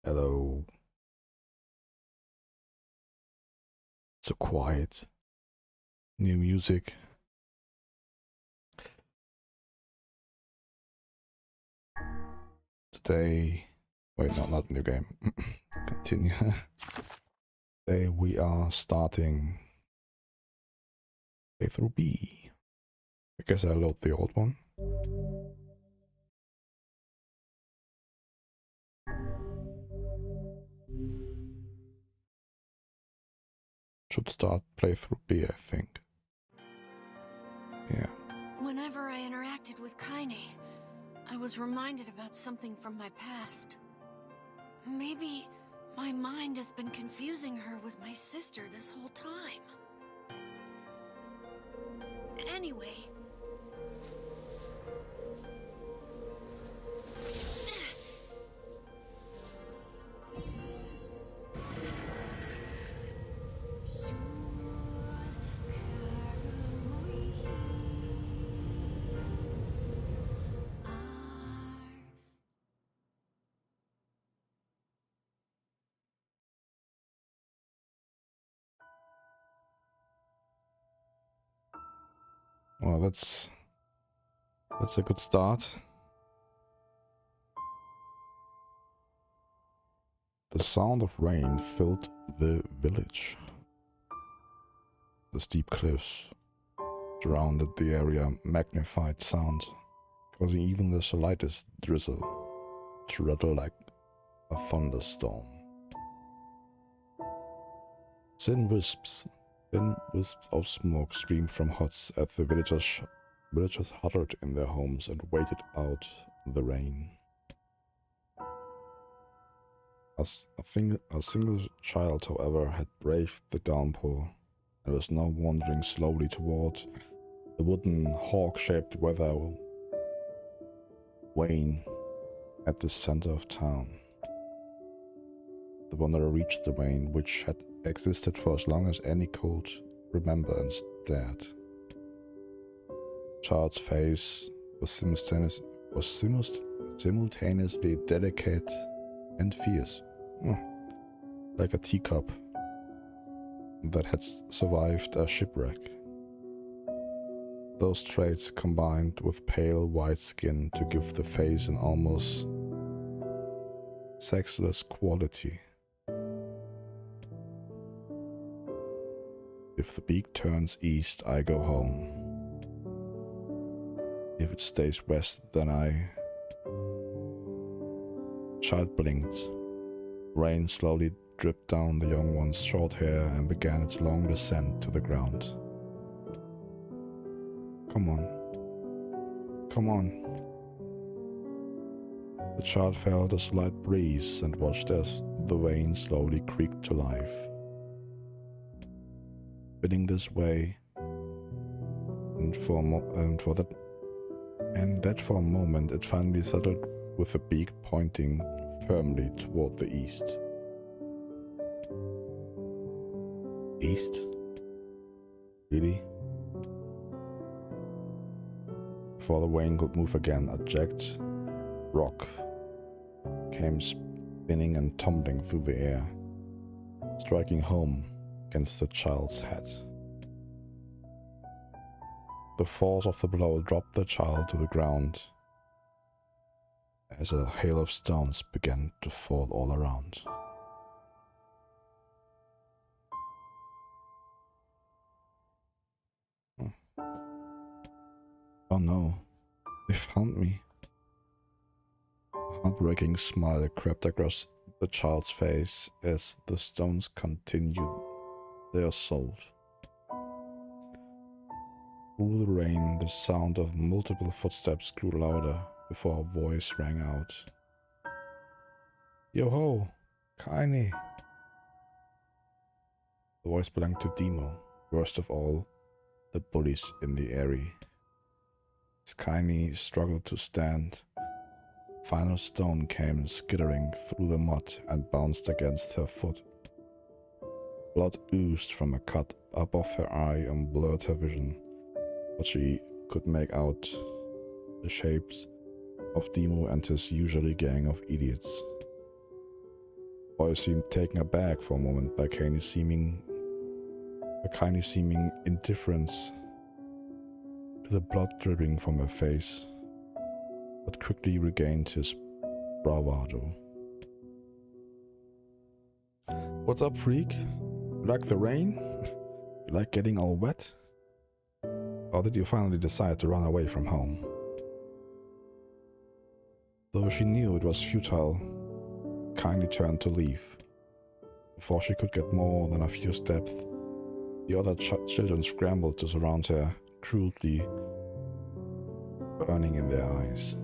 Hello. So quiet. New music. Today, wait, not new game. Continue. Today we are starting playthrough B. I guess I load the old one. Should start playthrough B, I think. Yeah. Whenever I interacted with Kaine, I was reminded about something from my past. Maybe my mind has been confusing her with my sister this whole time. Anyway... Well, that's a good start. The sound of rain filled the village. The steep cliffs surrounded the area, magnified sound, causing even the slightest drizzle to rattle like a thunderstorm. Thin wisps of smoke streamed from huts as the villagers huddled in their homes and waited out the rain. A single child, however, had braved the downpour and was now wandering slowly toward the wooden hawk-shaped weather vane at the center of town. The wanderer reached the vane, which had existed for as long as any could remember, and stared. The child's face was simultaneously delicate and fierce, like a teacup that had survived a shipwreck. Those traits combined with pale white skin to give the face an almost sexless quality. If the beak turns east, I go home. If it stays west, then I... Child blinked. Rain slowly dripped down the young one's short hair and began its long descent to the ground. Come on. Come on. The child felt a slight breeze and watched as the vein slowly creaked to life. Spinning this way, and for a moment it finally settled with the beak pointing firmly toward the east. East? Really? Before the vane could move again, a jagged rock came spinning and tumbling through the air, striking home against the child's head. The force of the blow dropped the child to the ground as a hail of stones began to fall all around. Oh no, they found me. A heartbreaking smile crept across the child's face as the stones continued their assault. Through the rain, the sound of multiple footsteps grew louder before a voice rang out. Yo-ho, Kaine. The voice belonged to Demo, worst of all, the bullies in the area. As Kaine struggled to stand, a final stone came skittering through the mud and bounced against her foot. Blood oozed from a cut above her eye and blurred her vision, but she could make out the shapes of Demo and his usually gang of idiots. boy seemed taken aback for a moment by Kaine's seeming indifference to the blood dripping from her face, but quickly regained his bravado. "What's up, freak? You like the rain? You like getting all wet? Or did you finally decide to run away from home?" Though she knew it was futile, Kaine turned to leave. Before she could get more than a few steps, the other children scrambled to surround her, cruelty burning in their eyes.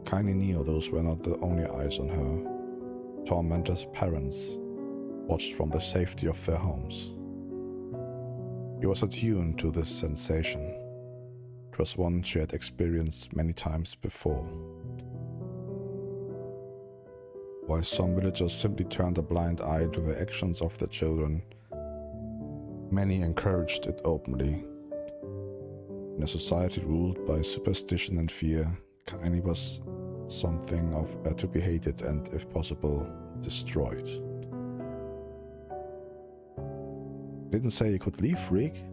Kaine knew those were not the only eyes on her. Tormentor's parents watched from the safety of their homes. He was attuned to this sensation. It was one she had experienced many times before. While some villagers simply turned a blind eye to the actions of their children, many encouraged it openly. In a society ruled by superstition and fear, Kaine was something to be hated and, if possible, destroyed. "Didn't say you could leave, freak."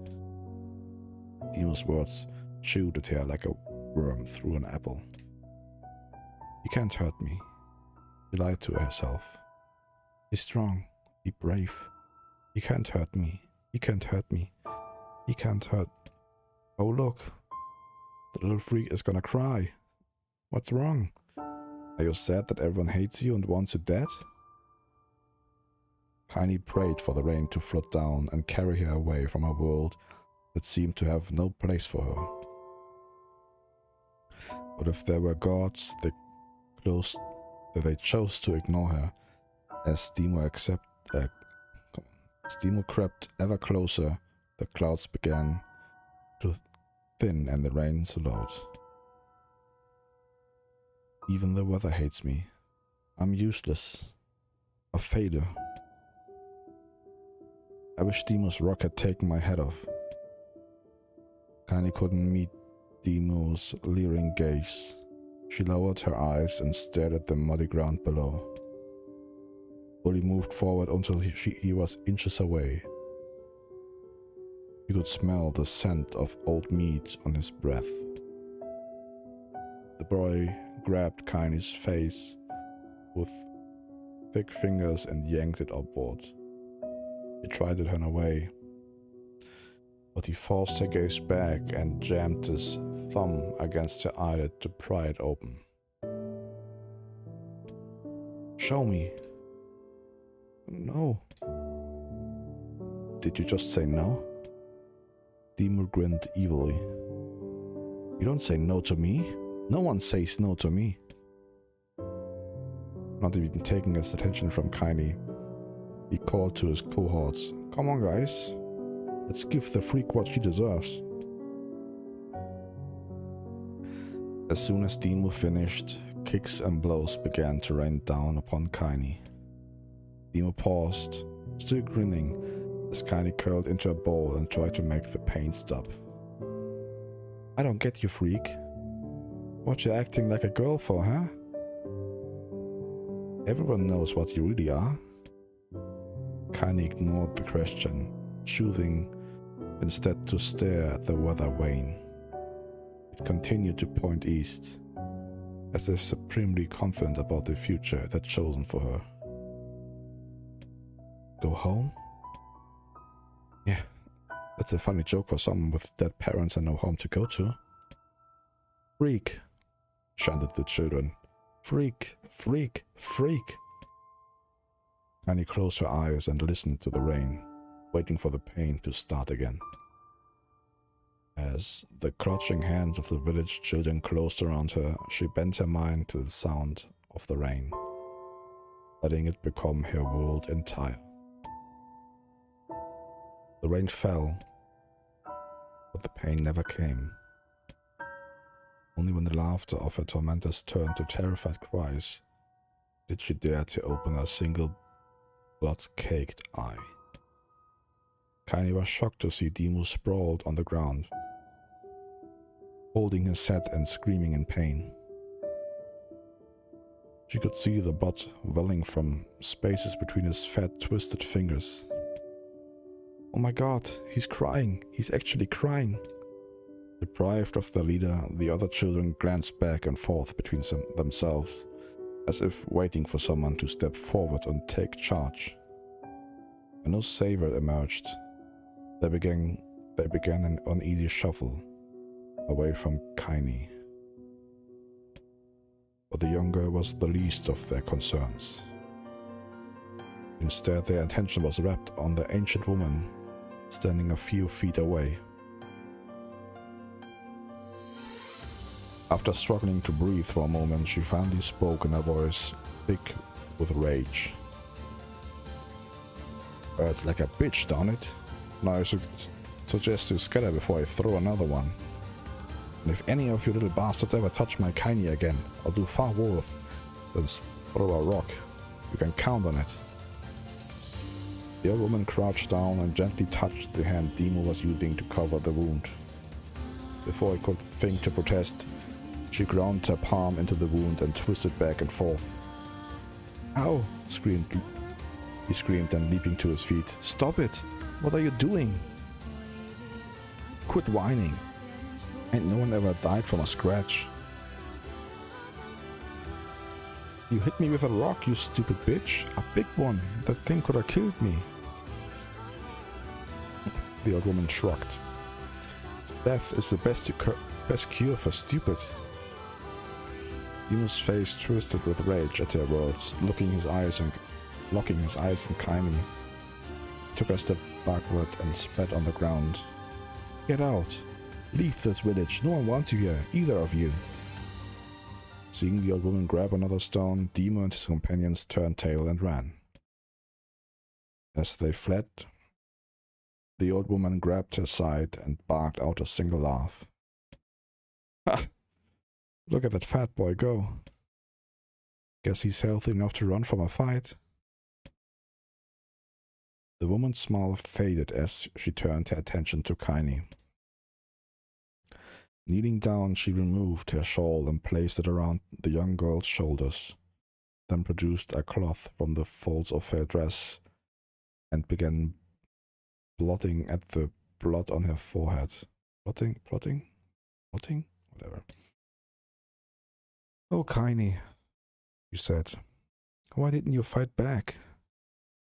Demo's words chewed at her like a worm through an apple. "You can't hurt me." She lied to herself. "Be strong. Be brave. You can't hurt me. You can't hurt me. You can't hurt..." "Oh look. The little freak is gonna cry. What's wrong? Are you sad that everyone hates you and wants you dead?" Kaine prayed for the rain to flood down and carry her away from a world that seemed to have no place for her. But if there were gods, they chose to ignore her. As Demo crept ever closer, the clouds began to thin and the rain slowed. "Even the weather hates me. I'm useless. A failure. I wish Demo's rock had taken my head off." Kaine couldn't meet Demo's leering gaze. She lowered her eyes and stared at the muddy ground below. Bully moved forward until he was inches away. He could smell the scent of old meat on his breath. The boy grabbed Kaine's face with thick fingers and yanked it upward. He tried to turn away, but he forced her gaze back and jammed his thumb against her eyelid to pry it open. "Show me." "No." "Did you just say no?" Demo grinned evilly. "You don't say no to me. No one says no to me." Not even taking his attention from Kaine, he called to his cohorts, "Come on, guys. Let's give the freak what she deserves." As soon as Demo finished, kicks and blows began to rain down upon Kaine. Demo paused, still grinning, as Kaine curled into a ball and tried to make the pain stop. "I don't get you, freak. What you acting like a girl for, huh? Everyone knows what you really are." Kaine ignored the question, choosing instead to stare at the weather vane. It continued to point east, as if supremely confident about the future it had chosen for her. "Go home?" Yeah, that's a funny joke for someone with dead parents and no home to go to. "Freak!" chanted the children. "Freak! Freak! Freak!" Kaine closed her eyes and listened to the rain, waiting for the pain to start again. As the clutching hands of the village children closed around her, she bent her mind to the sound of the rain, letting it become her world entire. The rain fell, but the pain never came. Only when the laughter of her tormentors turned to terrified cries did she dare to open a single blood-caked eye. Kaine was shocked to see Demo sprawled on the ground, holding his head and screaming in pain. She could see the blood welling from spaces between his fat, twisted fingers. Oh my god, he's crying. He's actually crying. Deprived of their leader, the other children glanced back and forth between themselves, as if waiting for someone to step forward and take charge. When no savior emerged, they began an uneasy shuffle away from Kaini. But the young girl was the least of their concerns. Instead, their attention was wrapped on the ancient woman standing a few feet away. After struggling to breathe for a moment, she finally spoke in a voice thick with rage. It's like a bitch, darn it. Now I suggest you scatter before I throw another one. And if any of you little bastards ever touch my Kaini again, I'll do far worse than throw a rock. You can count on it. The old woman crouched down and gently touched the hand Demo was using to cover the wound. Before he could think to protest, she ground her palm into the wound and twisted back and forth. Ow! He screamed and leaping to his feet. Stop it! What are you doing? Quit whining. Ain't no one ever died from a scratch. You hit me with a rock, you stupid bitch. A big one. That thing could have killed me. The old woman shrugged. Death is the best cure for stupid. Demo's face twisted with rage at her words, locking his eyes in Kaini. He took a step backward and spat on the ground. Get out! Leave this village. No one wants you here, either of you. Seeing the old woman grab another stone, Demo and his companions turned tail and ran. As they fled, the old woman grabbed her side and barked out a single laugh. Ha! Look at that fat boy go. Guess he's healthy enough to run from a fight. The woman's smile faded as she turned her attention to Kaini. Kneeling down, she removed her shawl and placed it around the young girl's shoulders, then produced a cloth from the folds of her dress and began blotting at the blood on her forehead. Blotting? Whatever. Oh, Kaini, she said. Why didn't you fight back?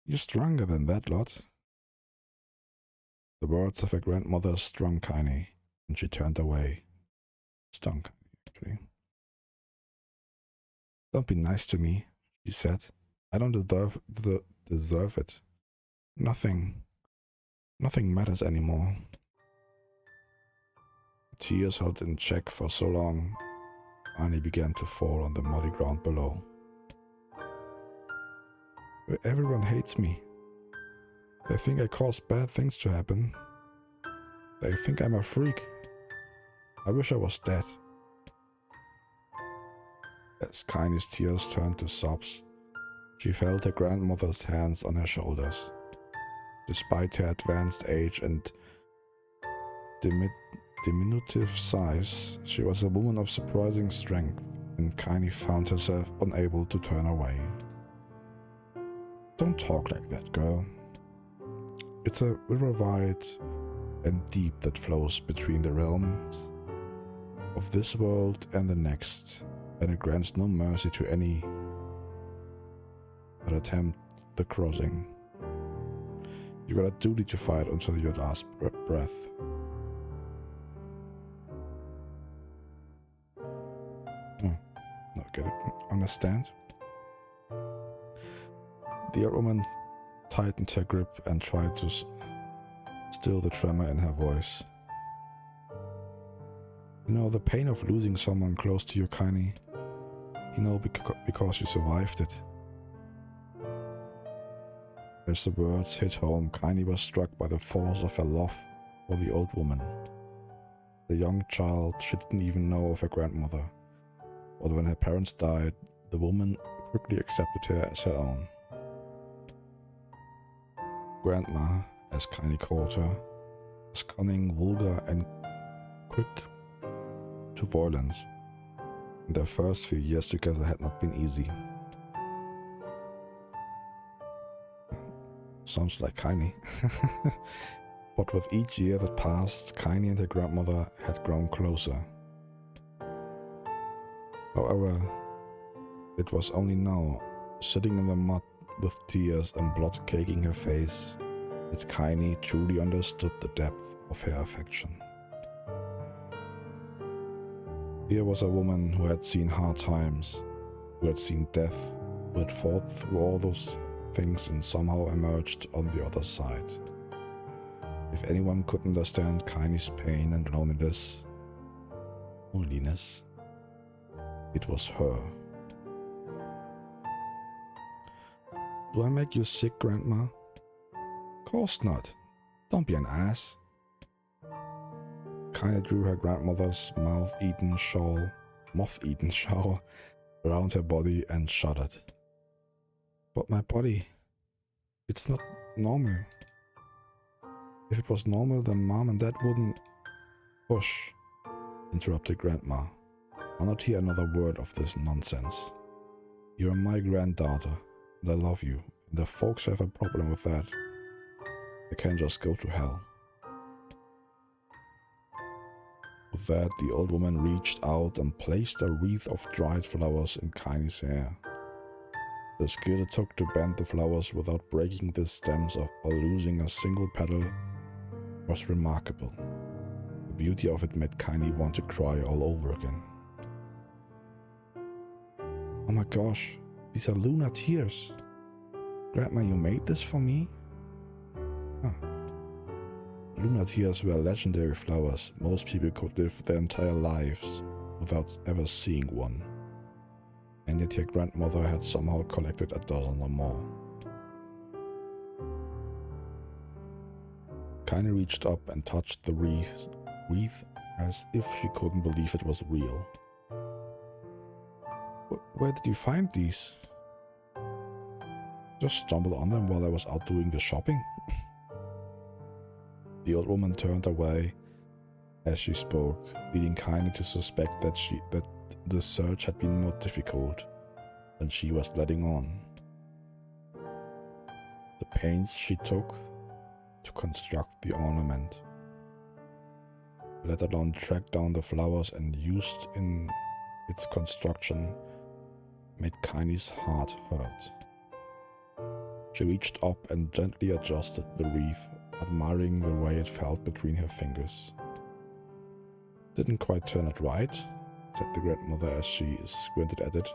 You're stronger than that lot. The words of her grandmother stung Kaini, and she turned away. Stung, actually. Don't be nice to me, she said. I don't deserve it. Nothing matters anymore. Tears held in check for so long, Annie began to fall on the muddy ground below. Everyone hates me. They think I caused bad things to happen. They think I'm a freak. I wish I was dead. As Kaini's tears turned to sobs, she felt her grandmother's hands on her shoulders. Despite her advanced age and diminutive size, she was a woman of surprising strength, and Kaini found herself unable to turn away. Don't talk like that, girl. It's a river wide and deep that flows between the realms of this world and the next, and it grants no mercy to any that attempt the crossing. You got a duty to fight until your last breath. No, get it? Understand? The old woman tightened her grip and tried to still the tremor in her voice. You know the pain of losing someone close to you, Kaini. You know because you survived it. As the words hit home, Kaini was struck by the force of her love for the old woman. The young child, she didn't even know of her grandmother, but when her parents died, the woman quickly accepted her as her own. Grandma, as Kaini called her, was cunning, vulgar, and quick to violence. And their first few years together had not been easy. Sounds like Kaini. But with each year that passed, Kaini and her grandmother had grown closer. However, it was only now, sitting in the mud with tears and blood caking her face, that Kaini truly understood the depth of her affection. Here was a woman who had seen hard times, who had seen death, who had fought through all those things and somehow emerged on the other side. If anyone could understand Kaini's pain and loneliness, it was her. Do I make you sick, Grandma? Course not. Don't be an ass. Kaini drew her grandmother's moth-eaten shawl around her body and shuddered. But my body, it's not normal. If it was normal, then Mom and Dad wouldn't... Hush, interrupted Grandma. I'll not hear another word of this nonsense. You're my granddaughter, and I love you, and if folks have a problem with that, they can just go to hell. With that, the old woman reached out and placed a wreath of dried flowers in Kaini's hair. The skill it took to bend the flowers without breaking the stems or losing a single petal was remarkable. The beauty of it made Kaini want to cry all over again. Oh my gosh, these are lunar tears. Grandma, you made this for me? Huh. Lunar tears were legendary flowers. Most people could live their entire lives without ever seeing one. And yet your grandmother had somehow collected a dozen or more. Kaini reached up and touched the wreath as if she couldn't believe it was real. Where did you find these? Just stumbled on them while I was out doing the shopping. The old woman turned away as she spoke, leading Kaini to suspect that the search had been more difficult than she was letting on. The pains she took to construct the ornament, let alone track down the flowers and used in its construction, made Kaini's heart hurt. She reached up and gently adjusted the wreath, admiring the way it felt between her fingers. Didn't quite turn it right, said the grandmother as she squinted at it.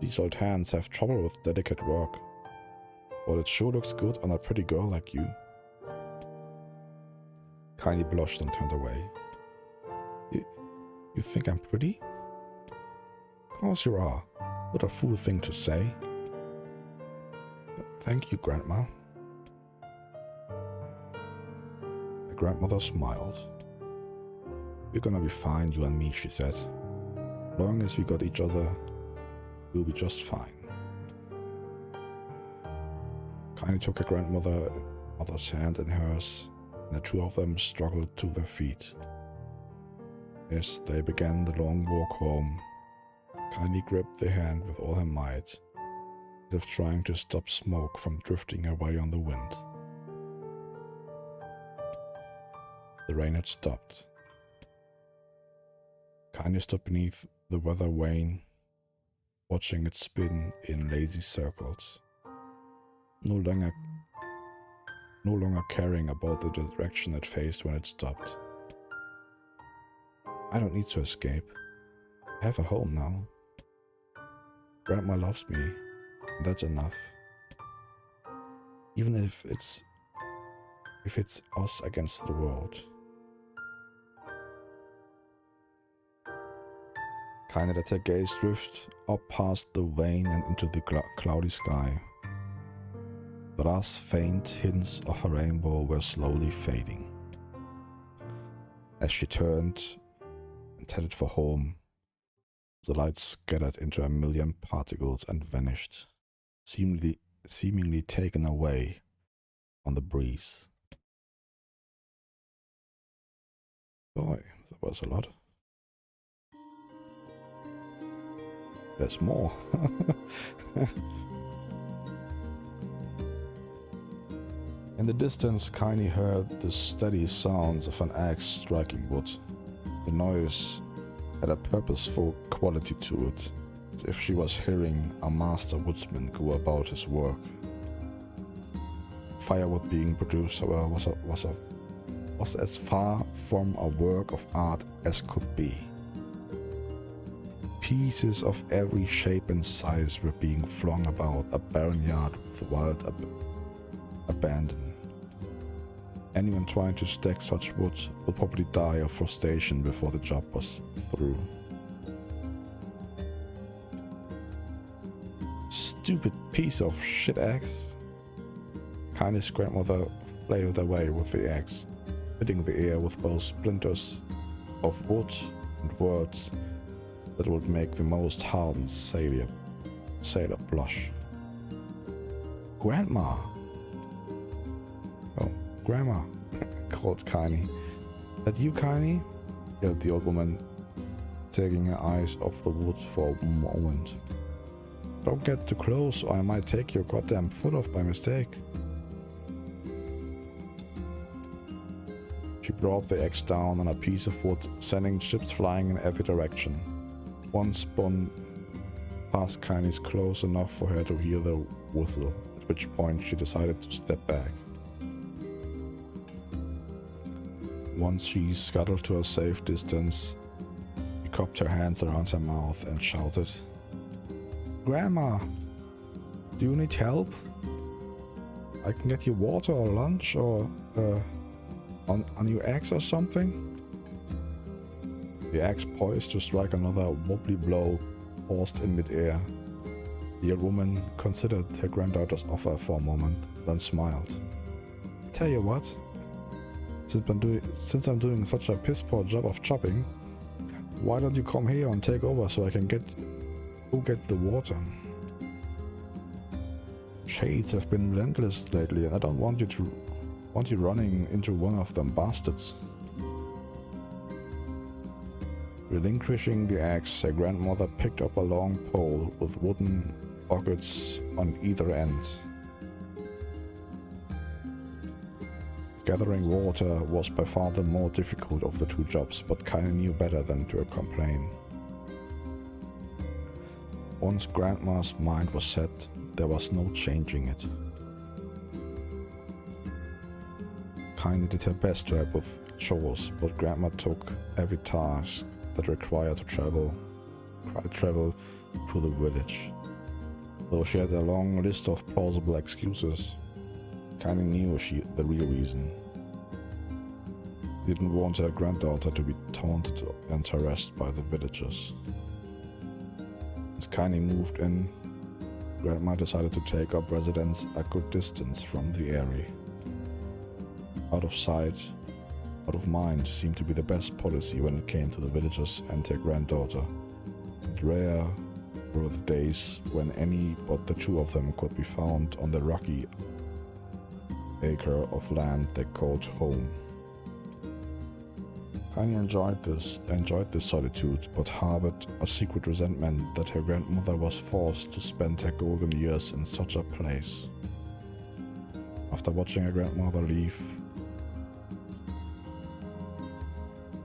These old hands have trouble with delicate work. But it sure looks good on a pretty girl like you. Kaini blushed and turned away. You think I'm pretty? Of course you are. What a fool thing to say. Thank you, Grandma. The grandmother smiled. We're gonna be fine, you and me, she said. As long as we got each other, we'll be just fine. Kaini took her grandmother's hand in hers, and the two of them struggled to their feet. As they began the long walk home, Kaini gripped the hand with all her might, as if trying to stop smoke from drifting away on the wind. The rain had stopped. Kaini stood beneath the weather vane, watching it spin in lazy circles, no longer caring about the direction it faced when it stopped. I don't need to escape. I have a home now. Grandma loves me, and that's enough. Even if it's us against the world. Kaini let her gaze drift up past the vane and into the cloudy sky. The last faint hints of a rainbow were slowly fading. As she turned and headed for home, the light scattered into a million particles and vanished, seemingly taken away on the breeze. Boy, that was a lot. There's more. In the distance, Kaini heard the steady sounds of an axe striking wood. The noise had a purposeful quality to it, as if she was hearing a master woodsman go about his work. Firewood being produced, however, was as far from a work of art as could be. Pieces of every shape and size were being flung about a barren yard with wild abandon. Anyone trying to stack such wood would probably die of frustration before the job was through. Stupid piece of shit axe. Kaini's grandmother flailed away with the axe, hitting the air with both splinters of wood and words that would make the most hardened sailor blush. Grandma! Oh, Grandma, called Kaini. That you, Kaini? Yelled the old woman, taking her eyes off the wood for a moment. Don't get too close or I might take your goddamn foot off by mistake. She brought the axe down on a piece of wood, sending chips flying in every direction. One spun past Kaini's close enough for her to hear the whistle, at which point she decided to step back. Once she scuttled to a safe distance, she cupped her hands around her mouth and shouted, "Grandma, do you need help? I can get you water or lunch or a new axe or something?" The axe poised to strike another wobbly blow, paused in midair. The old woman considered her granddaughter's offer for a moment, then smiled. "Tell you what, since I'm doing such a piss-poor job of chopping, why don't you come here and take over so I can go get the water? Shades have been relentless lately and I don't want you running into one of them bastards." Relinquishing the axe, her grandmother picked up a long pole with wooden buckets on either end. Gathering water was by far the more difficult of the two jobs, but Kaini knew better than to complain. Once Grandma's mind was set, there was no changing it. Kaini did her best to help with chores, but Grandma took every task that required to travel through the village. Though she had a long list of plausible excuses, Kaini knew the real reason. She didn't want her granddaughter to be taunted and harassed by the villagers. As Kaini moved in, Grandma decided to take up residence a good distance from the area. Out of sight, out of mind seemed to be the best policy when it came to the villagers and their granddaughter, and rare were the days when any but the two of them could be found on the rocky acre of land they called home. Kaini enjoyed this solitude, but harbored a secret resentment that her grandmother was forced to spend her golden years in such a place. After watching her grandmother leave,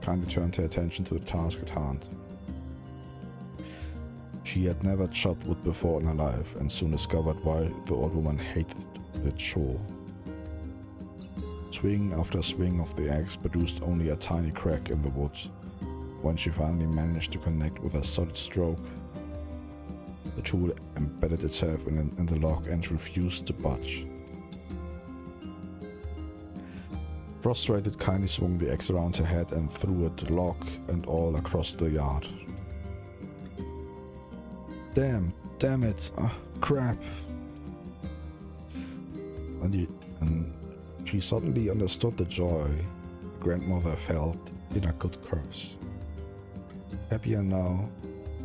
Kaini turned her attention to the task at hand. She had never chopped wood before in her life and soon discovered why the old woman hated the chore. Swing after swing of the axe produced only a tiny crack in the wood. When she finally managed to connect with a solid stroke, the tool embedded itself in the log and refused to budge. Frustrated, Kaini swung the axe around her head and threw it, log and all, across the yard. Damn it, crap. And she suddenly understood the joy grandmother felt in a good curse. Happier now,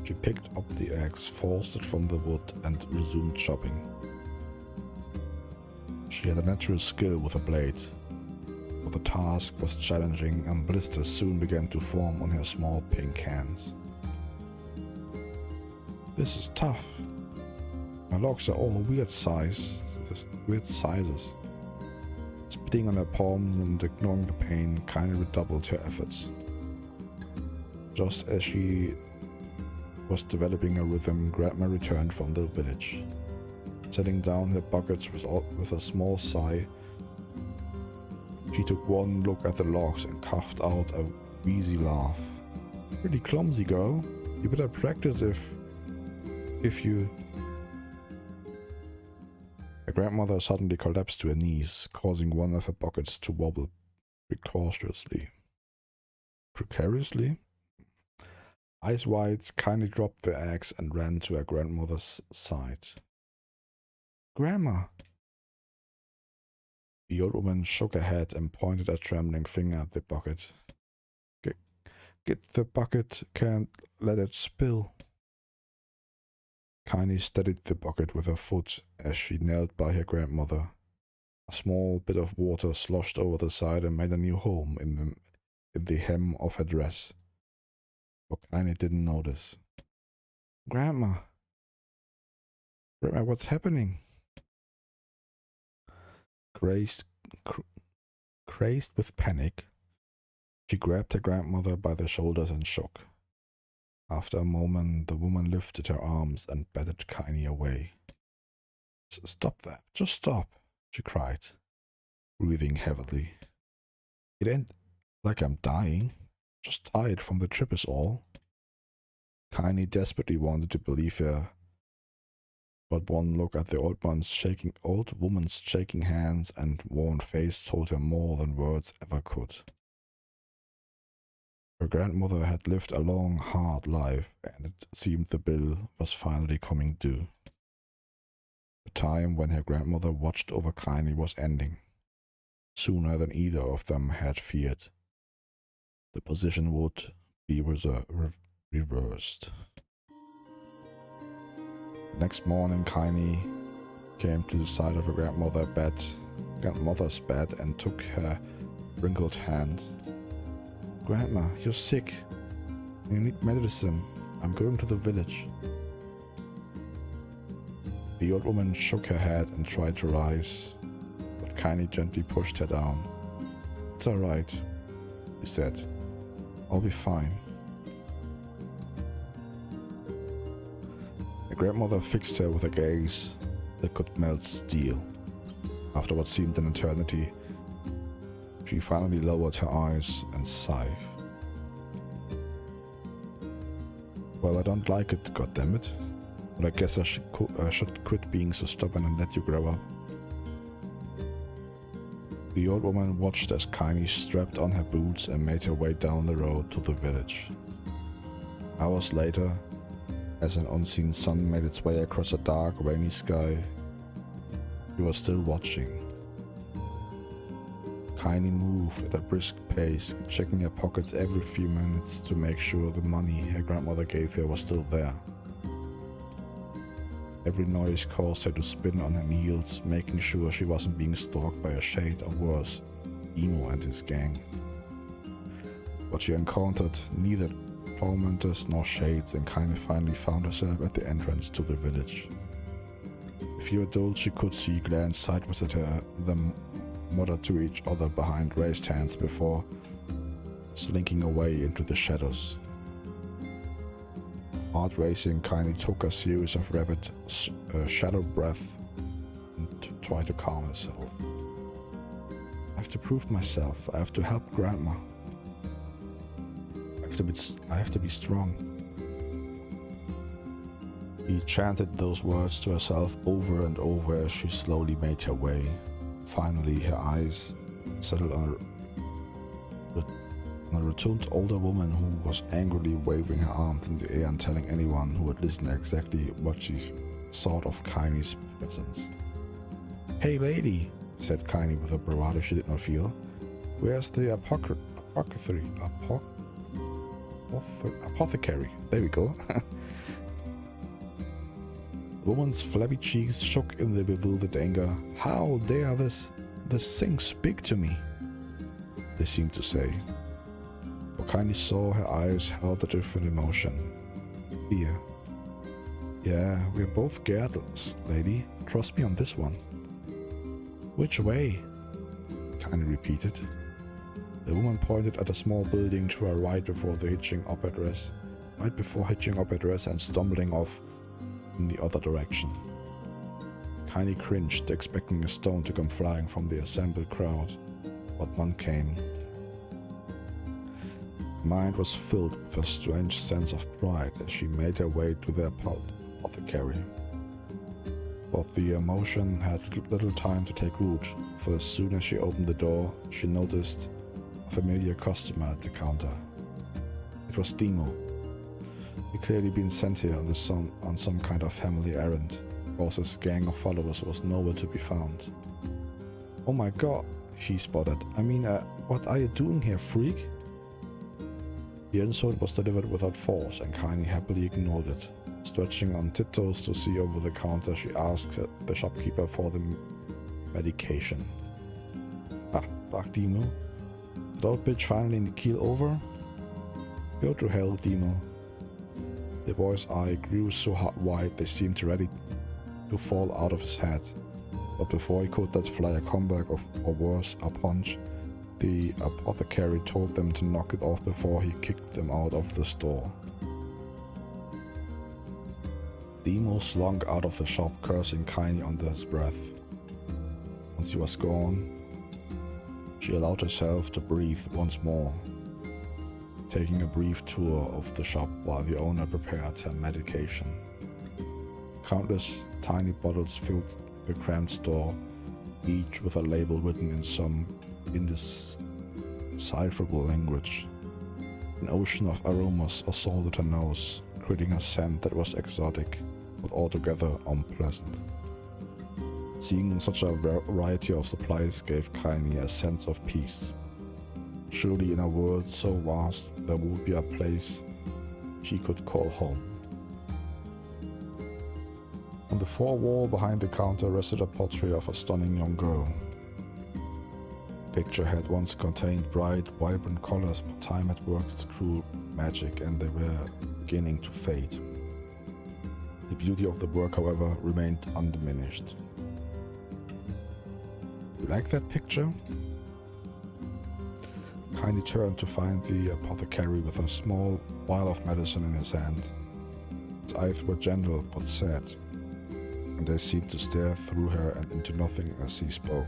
she picked up the axe, forced it from the wood, and resumed chopping. She had a natural skill with a blade, but the task was challenging and blisters soon began to form on her small pink hands. "This is tough. My logs are all weird sizes. Spitting on her palms and ignoring the pain, Kaine redoubled her efforts. Just as she was developing a rhythm, Grandma returned from the village. Setting down her buckets with a small sigh, she took one look at the logs and coughed out a wheezy laugh. Pretty clumsy, girl. You better practice if you... Her grandmother suddenly collapsed to her knees, causing one of her buckets to wobble precariously. Eyes wide, Kaine dropped the axe and ran to her grandmother's side. Grandma! The old woman shook her head and pointed a trembling finger at the bucket. Get the bucket, can't let it spill. Kaine steadied the bucket with her foot as she knelt by her grandmother. A small bit of water sloshed over the side and made a new home in the hem of her dress. But Kaine didn't notice. Grandma, what's happening? Crazed with panic, she grabbed her grandmother by the shoulders and shook. After a moment, the woman lifted her arms and batted Kaine away. Stop that, just stop, she cried, breathing heavily. It ain't like I'm dying, just tired from the trip is all. Kaine desperately wanted to believe her, but one look at the old woman's shaking hands and worn face told her more than words ever could. Her grandmother had lived a long, hard life, and it seemed the bill was finally coming due. The time when her grandmother watched over Kaine was ending, sooner than either of them had feared. The position would be reversed. Next morning, Kaine came to the side of her grandmother's bed and took her wrinkled hand. Grandma, you're sick. You need medicine. I'm going to the village. The old woman shook her head and tried to rise, but Kaine gently pushed her down. It's all right, he said. I'll be fine. The grandmother fixed her with a gaze that could melt steel. After what seemed an eternity, she finally lowered her eyes and sighed. Well, I don't like it, goddammit. But I guess I should quit being so stubborn and let you grow up. The old woman watched as Kaine strapped on her boots and made her way down the road to the village. Hours later, as an unseen sun made its way across a dark, rainy sky, she was still watching. Kaine moved at a brisk pace, checking her pockets every few minutes to make sure the money her grandmother gave her was still there. Every noise caused her to spin on her heels, making sure she wasn't being stalked by a shade or worse, Emo and his gang. But she encountered neither tormentors nor shades and Kaine finally found herself at the entrance to the village. A few adults she could see glanced sideways at her, then muttered to each other behind raised hands before slinking away into the shadows. Heart racing, Kaine took a series of rapid shadow breaths and tried to calm herself. I have to prove myself. I have to help Grandma. I have to be strong. She chanted those words to herself over and over as she slowly made her way. Finally, her eyes settled on a rotund older woman who was angrily waving her arms in the air and telling anyone who would listen exactly what she thought of Kaine's presence. Hey lady, said Kaine with a bravado she did not feel. Where's the apothecary? There we go. The woman's flabby cheeks shook in the bewildered anger. How dare this thing speak to me? They seemed to say. But Kaine saw her eyes held a different emotion. Fear. Yeah, we're both scared, lady. Trust me on this one. Which way? Kanye repeated. The woman pointed at a small building to her right before hitching up address and stumbling off in the other direction. Kanye cringed, expecting a stone to come flying from the assembled crowd, but none came. Her mind was filled with a strange sense of pride as she made her way to the apothecary. But the emotion had little time to take root, for as soon as she opened the door, she noticed a familiar customer at the counter. It was Demo. He'd clearly been sent here on some kind of family errand, because his gang of followers was nowhere to be found. "Oh my god," he sputtered. What are you doing here, freak?" The insult was delivered without force, and Kanye happily ignored it. Stretching on tiptoes to see over the counter, she asked the shopkeeper for the medication. "Ah, fuck, Demo. That old bitch finally keel over? Go to hell, Demo." The boy's eye grew so wide they seemed ready to fall out of his head, but before he could let fly a comeback or worse, a punch, the apothecary told them to knock it off before he kicked them out of the store. Demo slunk out of the shop, cursing Kanye under his breath. Once he was gone, she allowed herself to breathe once more, taking a brief tour of the shop while the owner prepared her medication. Countless tiny bottles filled the cramped store, each with a label written in some indecipherable language. An ocean of aromas assaulted her nose, creating a scent that was exotic, but altogether unpleasant. Seeing such a variety of supplies gave Kanye a sense of peace. Surely in a world so vast there would be a place she could call home. On the far wall behind the counter rested a portrait of a stunning young girl. The picture had once contained bright, vibrant colors, but time had worked its cruel magic and they were beginning to fade. The beauty of the work, however, remained undiminished. "You like that picture?" Kanye turned to find the apothecary with a small vial of medicine in his hand. His eyes were gentle but sad, and they seemed to stare through her and into nothing as he spoke.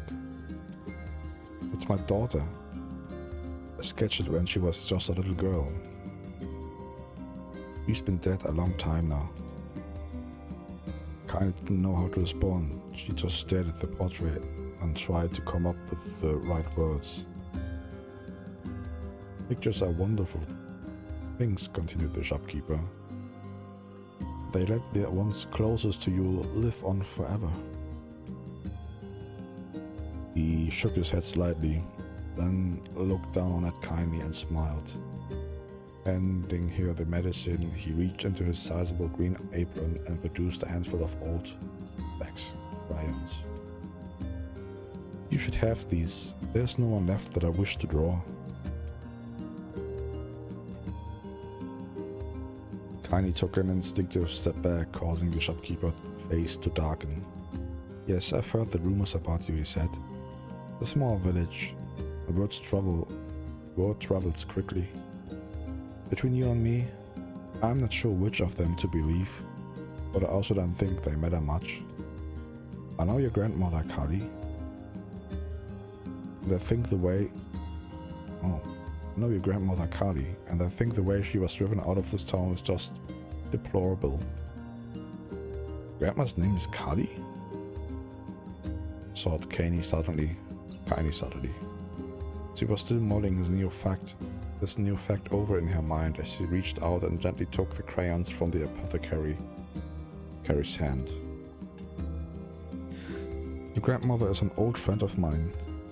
"It's my daughter. I sketched it when she was just a little girl. She's been dead a long time now." Kanye didn't know how to respond. She just stared at the portrait and tried to come up with the right words. "Pictures are wonderful things," continued the shopkeeper. "They let the ones closest to you live on forever." He shook his head slightly, then looked down at Kanye and smiled. Handing her the medicine, he reached into his sizable green apron and produced a handful of old wax crayons. "You should have these. There's no one left that I wish to draw." Kanye took an instinctive step back, causing the shopkeeper's face to darken. "Yes, I've heard the rumors about you," he said. "It's a small village. The word travels quickly. Between you and me, I'm not sure which of them to believe, but I also don't think they matter much. I know your grandmother, Kali. And I think the way she was driven out of this town is just deplorable." "Grandma's name is Kali?" thought Kanye suddenly. She was still mulling this new fact over in her mind as she reached out and gently took the crayons from the apothecary's hand. "Your grandmother is an old friend of mine,"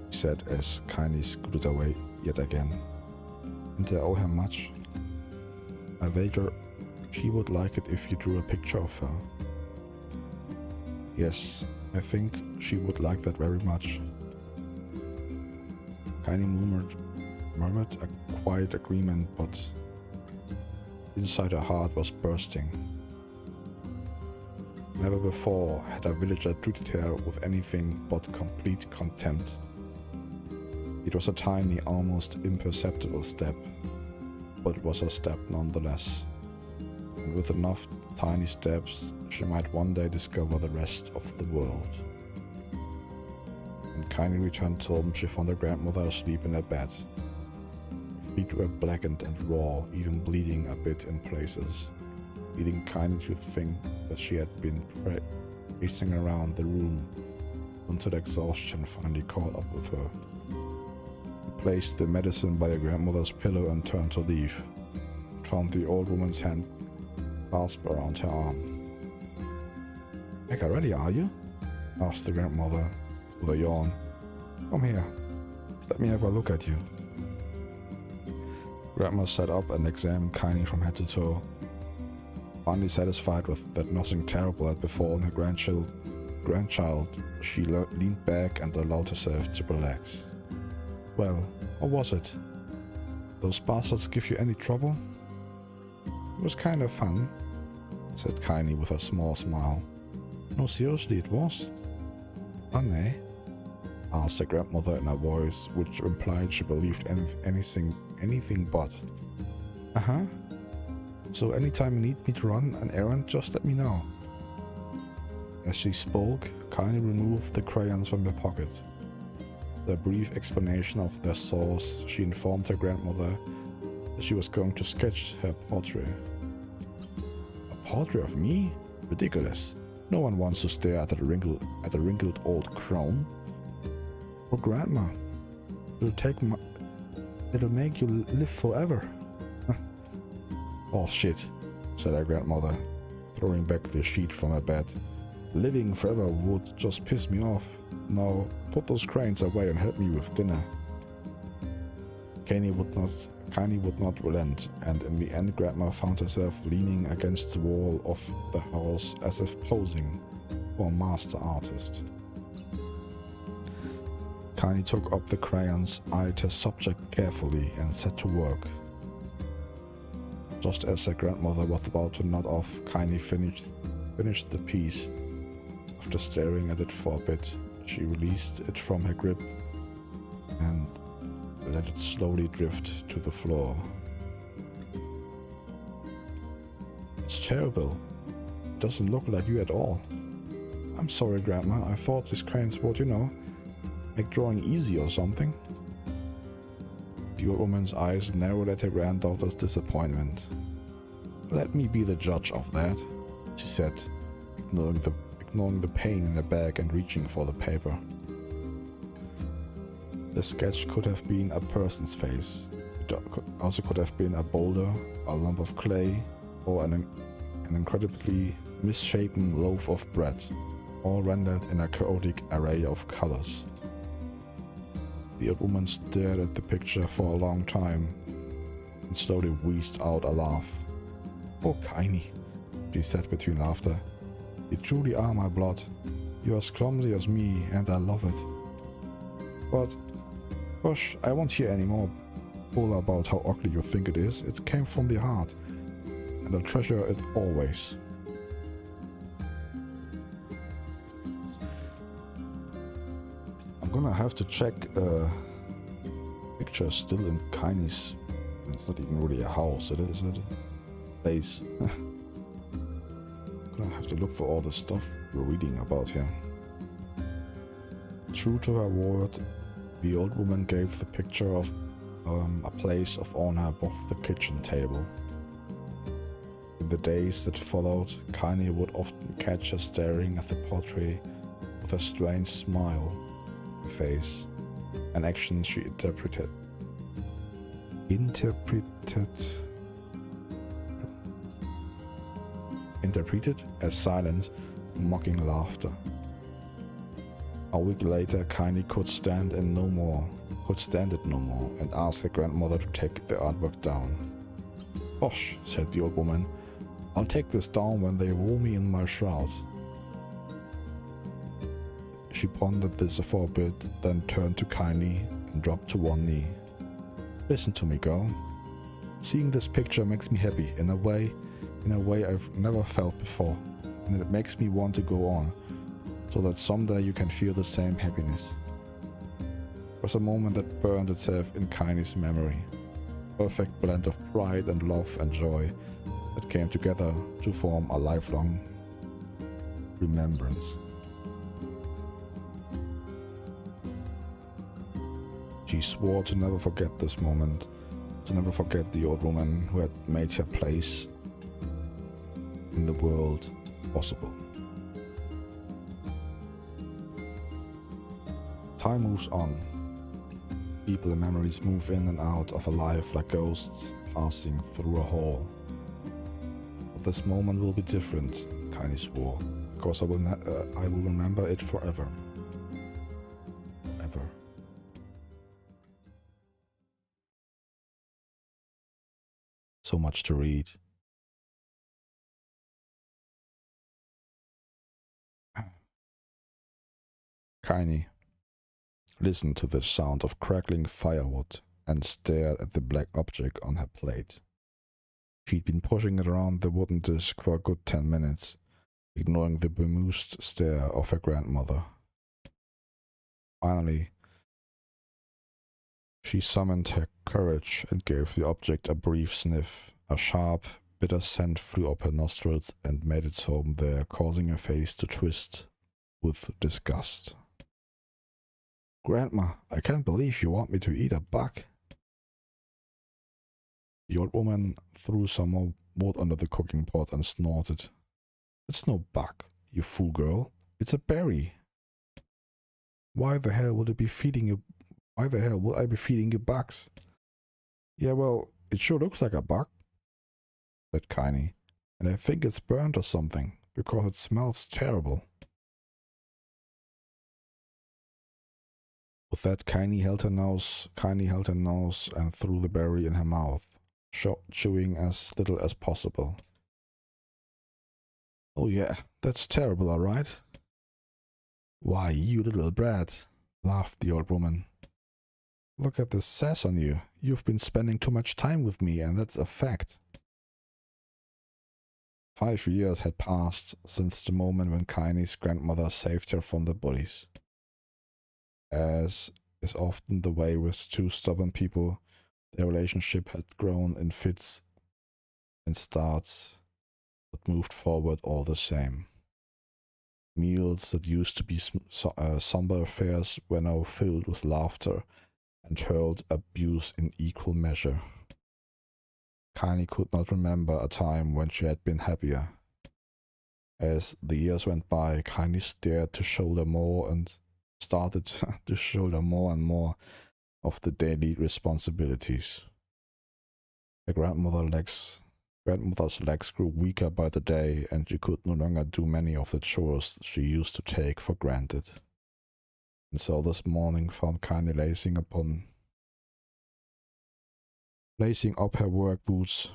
he said as Kanye scooted away yet again. "And I owe her much. I wager she would like it if you drew a picture of her." "Yes, I think she would like that very much." Kanye murmured a quiet agreement, but inside her heart was bursting. Never before had a villager treated her with anything but complete contempt. It was a tiny, almost imperceptible step, but it was a step nonetheless. And with enough tiny steps, she might one day discover the rest of the world. When Kaini returned home, she found her grandmother asleep in her bed. Her feet were blackened and raw, even bleeding a bit in places, leading Kaini to think that she had been pacing around the room until exhaustion finally caught up with her. She placed the medicine by her grandmother's pillow and turned to leave. She found the old woman's hand clasped around her arm. "Back already, are you?" asked the grandmother with a yawn. "Come here. Let me have a look at you." Grandma sat up and examined Kaini from head to toe. Finally satisfied with that nothing terrible had befallen her grandchild, she leaned back and allowed herself to relax. "Well, how was it? Those bastards give you any trouble?" "It was kind of fun," said Kaini with a small smile. "No, seriously, it was." "Fun, eh?" asked the grandmother in a voice which implied she believed anything but. "Uh-huh. So anytime you need me to run an errand, just let me know." As she spoke, Kaini removed the crayons from her pocket. With a brief explanation of their source, she informed her grandmother that she was going to sketch her portrait. "A portrait of me? Ridiculous. No one wants to stare at a wrinkled old crone." "Oh, Grandma, it'll make you live forever." "Oh shit," said her grandmother, throwing back the sheet from her bed. "Living forever would just piss me off. Now, put those crayons away and help me with dinner." Kaini would not relent, and in the end Grandma found herself leaning against the wall of the house as if posing for a master artist. Kaini took up the crayons, eyed her subject carefully, and set to work. Just as her grandmother was about to nod off, Kaini finished the piece. After staring at it for a bit, she released it from her grip and let it slowly drift to the floor. "It's terrible. It doesn't look like you at all." "I'm sorry, Grandma. I thought these crayons would, make drawing easy or something." The old woman's eyes narrowed at her granddaughter's disappointment. "Let me be the judge of that," she said, ignoring the pain in her back and reaching for the paper. The sketch could have been a person's face. It also could have been a boulder, a lump of clay, or an incredibly misshapen loaf of bread, all rendered in a chaotic array of colors. The old woman stared at the picture for a long time and slowly wheezed out a laugh. "Oh, Kaini," she said between laughter. "You truly are my blood. You're as clumsy as me, and I love it. But, gosh, I won't hear any more bull about how ugly you think it is. It came from the heart, and I'll treasure it always." I'm gonna have to check picture still in Kaini's. It's not even really a house, is it? Base. Gonna have to look for all the stuff we're reading about here. True to her word, the old woman gave the picture of a place of honor above the kitchen table. In the days that followed, Kaini would often catch her staring at the portrait with a strange smile on her face, an action she interpreted as silent, mocking laughter. A week later, Kaini could stand it no more, and asked her grandmother to take the artwork down. "Bosh," said the old woman. "I'll take this down when they roll me in my shroud." She pondered this for a bit, then turned to Kaini and dropped to one knee. "Listen to me, girl. Seeing this picture makes me happy in a way I've never felt before, and it makes me want to go on, so that someday you can feel the same happiness." was a moment that burned itself in Kaine's memory. Perfect blend of pride and love and joy that came together to form a lifelong remembrance. She swore to never forget this moment, to never forget the old woman who had made her place in the world possible. Time moves on. People and memories move in and out of a life like ghosts passing through a hall. But this moment will be different, Kaine swore, because I will remember it forever. Ever. So much to read. Kaine listened to the sound of crackling firewood and stared at the black object on her plate. She'd been pushing it around the wooden disc for a good 10 minutes, ignoring the bemused stare of her grandmother. Finally, she summoned her courage and gave the object a brief sniff. A sharp, bitter scent flew up her nostrils and made its home there, causing her face to twist with disgust. "Grandma, I can't believe you want me to eat a bug." The old woman threw some more wood under the cooking pot and snorted. "It's no bug, you fool girl. It's a berry. Why the hell would I be feeding you bugs?" "Yeah, well, it sure looks like a bug," said Kaine, "and I think it's burnt or something, because it smells terrible." With that, Kaine held her nose and threw the berry in her mouth, chewing as little as possible. "Oh yeah, that's terrible, all right." "Why, you little brat," laughed the old woman. "Look at the sass on you. You've been spending too much time with me, and that's a fact." 5 years had passed since the moment when Kaine's grandmother saved her from the bullies. As is often the way with two stubborn people, their relationship had grown in fits and starts, but moved forward all the same. Meals that used to be somber affairs were now filled with laughter and hurled abuse in equal measure. Kaine could not remember a time when she had been happier. As the years went by, Kaine started to shoulder more and more of the daily responsibilities. Her grandmother's legs grew weaker by the day, and she could no longer do many of the chores she used to take for granted. And so this morning found Kaine lacing up her work boots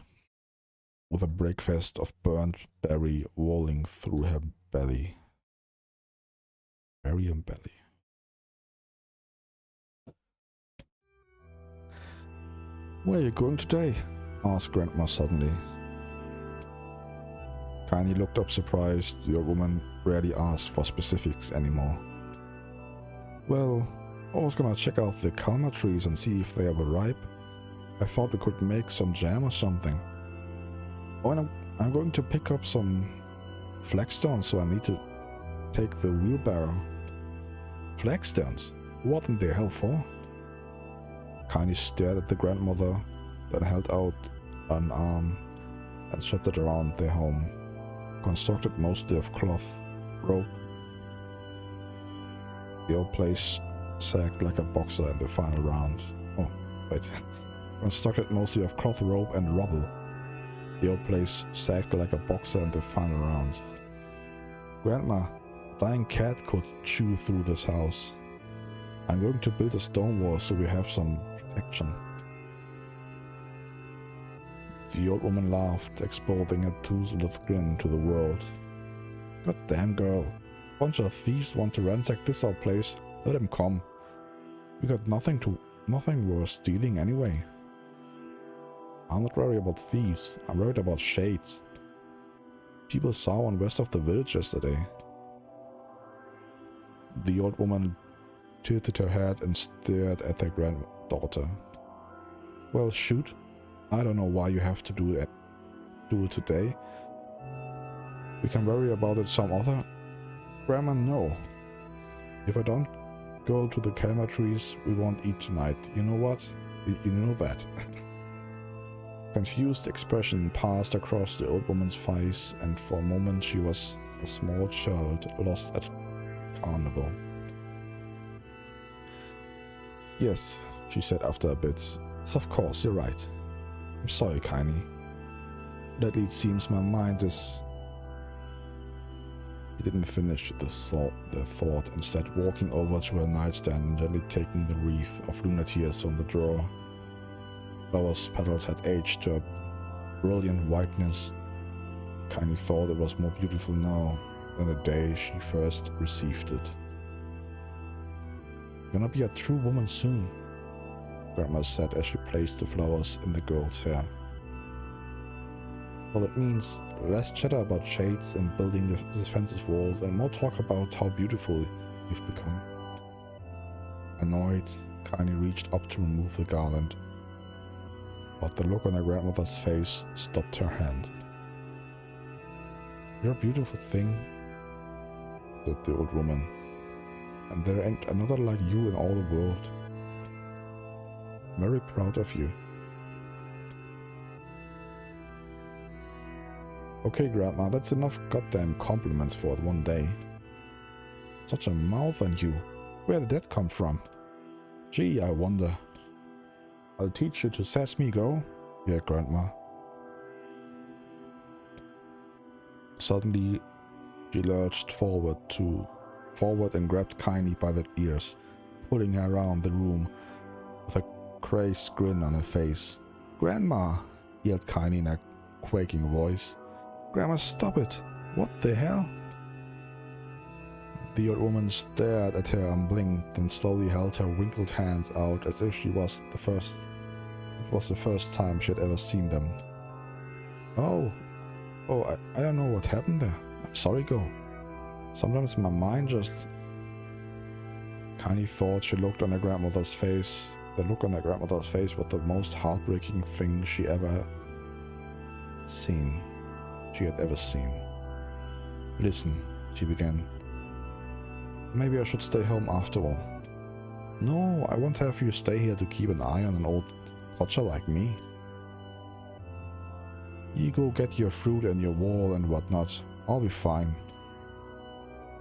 with a breakfast of burnt berry rolling through her belly. Berry and belly. "Where are you going today?" asked Grandma suddenly. Kaine looked up surprised. The old woman rarely asked for specifics anymore. "Well, I was gonna check out the calma trees and see if they were ripe. I thought we could make some jam or something. Oh, and I'm going to pick up some flagstones, so I need to take the wheelbarrow." "Flagstones? What in the hell for?" Kaine stared at the grandmother, then held out an arm and swept it around their home, constructed mostly of cloth, rope. The old place sagged like a boxer in the final round. Oh, wait. Constructed mostly of cloth, rope, and rubble. The old place sagged like a boxer in the final round. "Grandma, a dying cat could chew through this house. I'm going to build a stone wall so we have some protection." The old woman laughed, exposing a toothless grin to the world. "God damn, girl. Bunch of thieves want to ransack this old place. Let them come. We got nothing worth stealing anyway." "I'm not worried about thieves. I'm worried about shades. People saw one west of the village yesterday." The old woman tilted her head and stared at her granddaughter. Well, shoot. I don't know why you have to do it today. We can worry about it some other. Grandma, no. If I don't go to the calma trees, we won't eat tonight. You know what? You know that. Confused expression passed across the old woman's face, and for a moment she was a small child lost at carnival. Yes, she said after a bit. Yes, of course, you're right. I'm sorry, Kaini. Lately it seems my mind is... He didn't finish the thought, instead walking over to her nightstand and gently taking the wreath of lunar tears from the drawer. Flower's petals had aged to a brilliant whiteness. Kaini thought it was more beautiful now than the day she first received it. You're gonna be a true woman soon, Grandma said as she placed the flowers in the girl's hair. Well, it means less chatter about shades and building the defensive walls and more talk about how beautiful you've become. Annoyed, Kaini reached up to remove the garland, but the look on her grandmother's face stopped her hand. You're a beautiful thing, said the old woman, and there ain't another like you in all the world. I'm very proud of you. Okay, Grandma, that's enough goddamn compliments for one day. Such a mouth on you. Where did that come from? Gee, I wonder. I'll teach you to sass me go. Yeah, Grandma. Suddenly, she lurched forward and grabbed Kaini by the ears, pulling her around the room with a crazed grin on her face. Grandma, yelled Kaini in a quaking voice. Grandma, stop it! What the hell? The old woman stared at her and blinked, then slowly held her wrinkled hands out as if it was the first time she had ever seen them. Oh, I don't know what happened there. I'm sorry, girl. Sometimes my mind just... Kaini thought she looked on her grandmother's face. The look on her grandmother's face was the most heartbreaking thing she had ever seen. Listen, she began. Maybe I should stay home after all. No, I won't have you stay here to keep an eye on an old codger like me. You go get your fruit and your wall and whatnot. I'll be fine.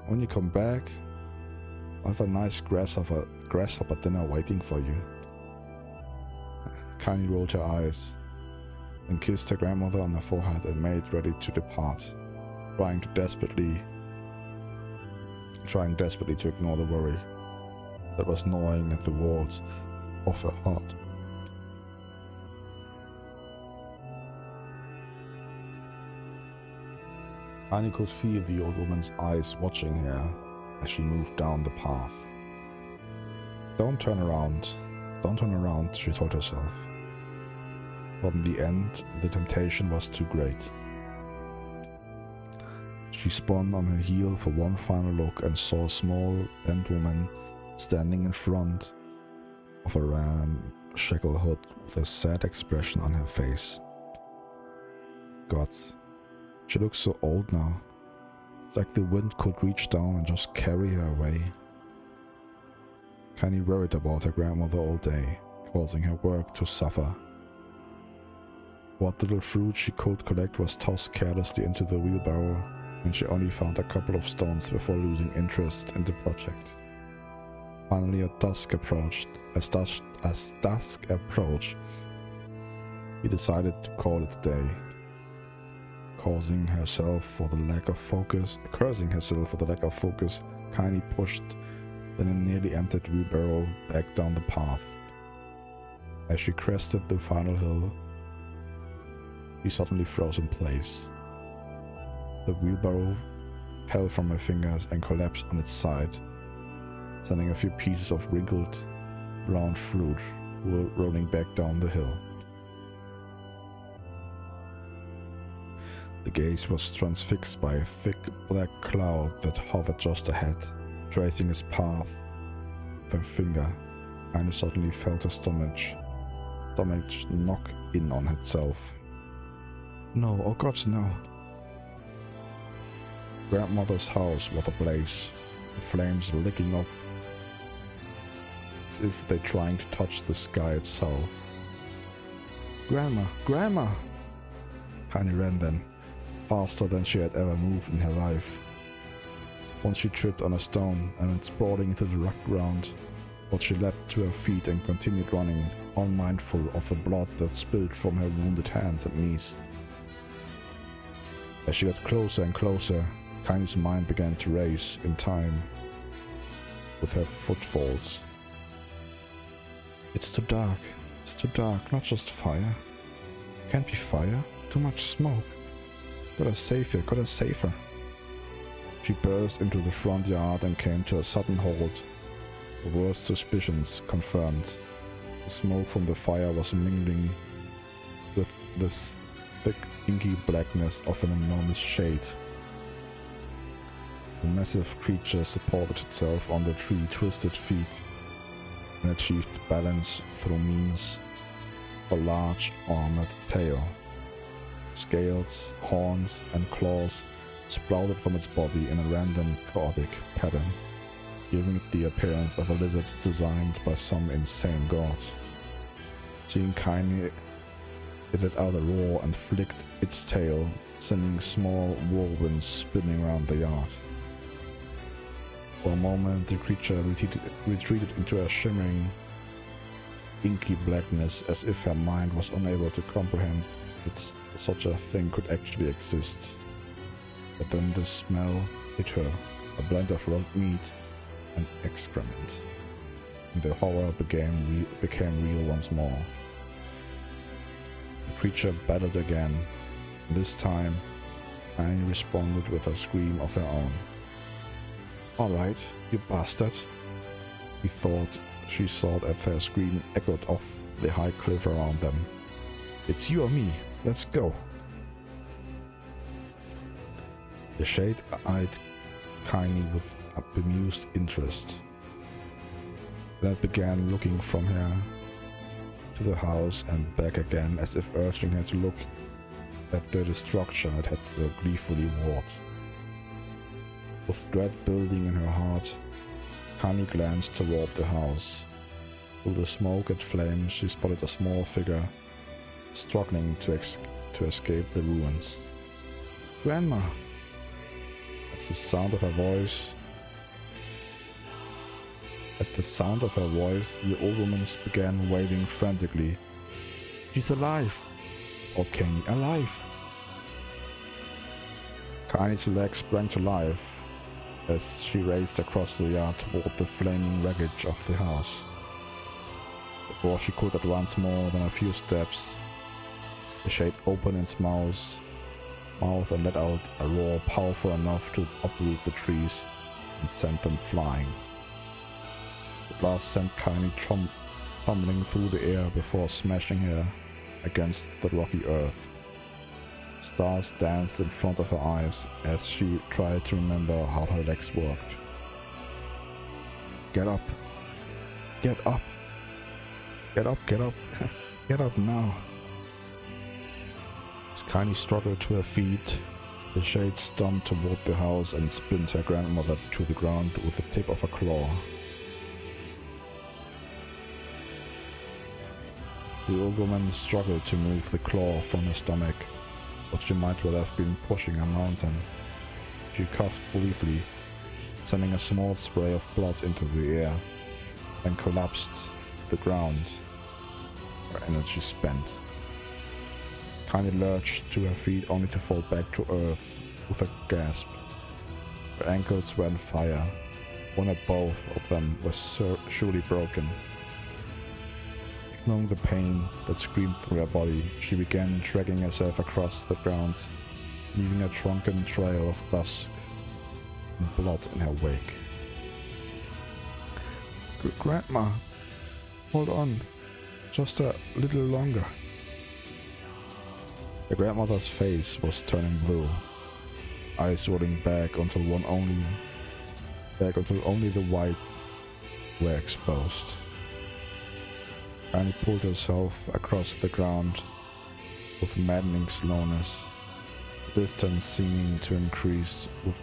When you come back, I'll have a nice grasshopper dinner waiting for you. Kaini rolled her eyes and kissed her grandmother on the forehead and made ready to depart, trying desperately to ignore the worry that was gnawing at the walls of her heart. Kaini could feel the old woman's eyes watching her as she moved down the path. Don't turn around, she told herself. But in the end, the temptation was too great. She spun on her heel for one final look and saw a small, bent woman standing in front of a ramshackle hut with a sad expression on her face. Gods, she looks so old now. It's like the wind could reach down and just carry her away. Kaini worried about her grandmother all day, causing her work to suffer. What little fruit she could collect was tossed carelessly into the wheelbarrow, and she only found a couple of stones before losing interest in the project. Finally, as dusk approached, he decided to call it a day. Cursing herself for the lack of focus, Kaini pushed the nearly emptied wheelbarrow back down the path. As she crested the final hill, she suddenly froze in place. The wheelbarrow fell from her fingers and collapsed on its side, sending a few pieces of wrinkled brown fruit rolling back down the hill. The gaze was transfixed by a thick black cloud that hovered just ahead, tracing its path with her finger, Tiny suddenly felt her stomach knock in on itself. No, oh god, no. Grandmother's house was ablaze, the flames licking up as if they're trying to touch the sky itself. Grandma! Grandma! Tiny ran then, faster than she had ever moved in her life. Once she tripped on a stone and went sprawling into the rock ground, but she leapt to her feet and continued running, unmindful of the blood that spilled from her wounded hands and knees. As she got closer and closer, Tiny's mind began to race in time with her footfalls. It's too dark, not just fire. Can't be fire, too much smoke. Gotta save her. She burst into the front yard and came to a sudden halt. The worst suspicions confirmed. The smoke from the fire was mingling with this thick, inky blackness of an enormous shade. The massive creature supported itself on the three twisted feet and achieved balance through means of a large armored tail. Scales, horns, and claws sprouted from its body in a random, chaotic pattern, giving it the appearance of a lizard designed by some insane god. Seeing Tiny, it let out a roar and flicked its tail, sending small whirlwinds spinning around the yard. For a moment, the creature retreated into a shimmering, inky blackness, as if her mind was unable to comprehend that such a thing could actually exist. But then the smell hit her, a blend of raw meat and excrement, and the horror became real once more. The creature battled again, and this time Tiny responded with a scream of her own. "Alright, you bastard," she thought as her scream echoed off the high cliff around them. "It's you or me, let's go." The shade eyed Tiny with a bemused interest. Then it began looking from her to the house and back again, as if urging her to look at the destruction it had so gleefully wrought. With dread building in her heart, Tiny glanced toward the house. Through the smoke and flames, she spotted a small figure struggling to escape the ruins. "Grandma!" At the sound of her voice, the old woman began wailing frantically. "She's alive! Oh, Kenny, alive!" Tiny's legs sprang to life as she raced across the yard toward the flaming wreckage of the house. Before she could advance more than a few steps, the shade opened its mouth and let out a roar powerful enough to uproot the trees and send them flying. The blast sent Tiny tumbling through the air before smashing her against the rocky earth. Stars danced in front of her eyes as she tried to remember how her legs worked. "Get up! Get up! Get up! Get up! Get up now!" As Tiny struggled to her feet, the shade stumped toward the house and pinned her grandmother to the ground with the tip of a claw. The old woman struggled to move the claw from her stomach, but she might well have been pushing a mountain. She coughed briefly, sending a small spray of blood into the air, then collapsed to the ground, her energy spent. Tiny lurched to her feet only to fall back to earth with a gasp. Her ankles were on fire. One or both of them was surely broken. Ignoring the pain that screamed through her body, she began dragging herself across the ground, leaving a shrunken trail of dust and blood in her wake. "Grandma, hold on, just a little longer." The grandmother's face was turning blue, eyes rolling back until only the white were exposed. Kaini pulled herself across the ground with maddening slowness, distance seeming to increase with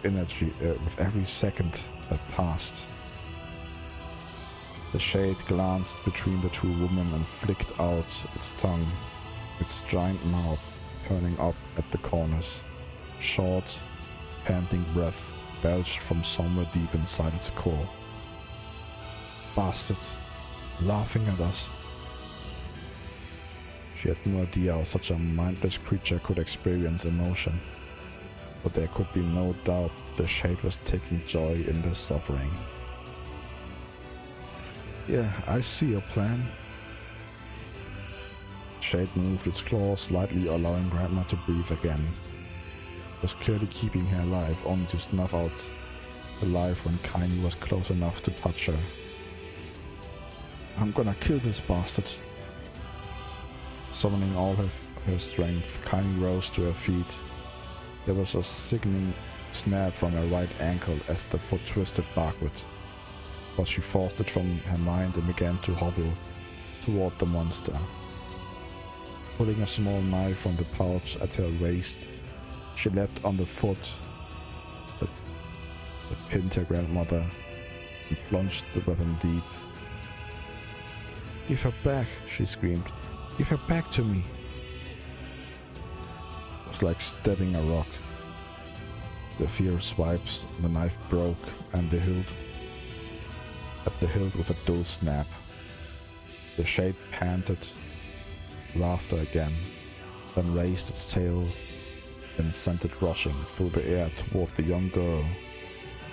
every second that passed. The shade glanced between the two women and flicked out its tongue, its giant mouth turning up at the corners. Short, panting breath belched from somewhere deep inside its core. Bastard, laughing at us. She had no idea how such a mindless creature could experience emotion, but there could be no doubt the shade was taking joy in their suffering. Yeah, I see your plan. Shade moved its claws slightly, allowing Grandma to breathe again. It was clearly keeping her alive, only to snuff out the life when Kaini was close enough to touch her. I'm gonna kill this bastard. Summoning all her strength, Kaini rose to her feet. There was a sickening snap from her right ankle as the foot twisted backward, but she forced it from her mind and began to hobble toward the monster. Pulling a small knife from the pouch at her waist, she leapt on the foot that pinned her grandmother and plunged the weapon deep. "Give her back," she screamed. "Give her back to me." It was like stabbing a rock. The fierce swipes, the knife broke and the hilt with a dull snap. The shade panted, laughed again, then raised its tail and sent it rushing through the air toward the young girl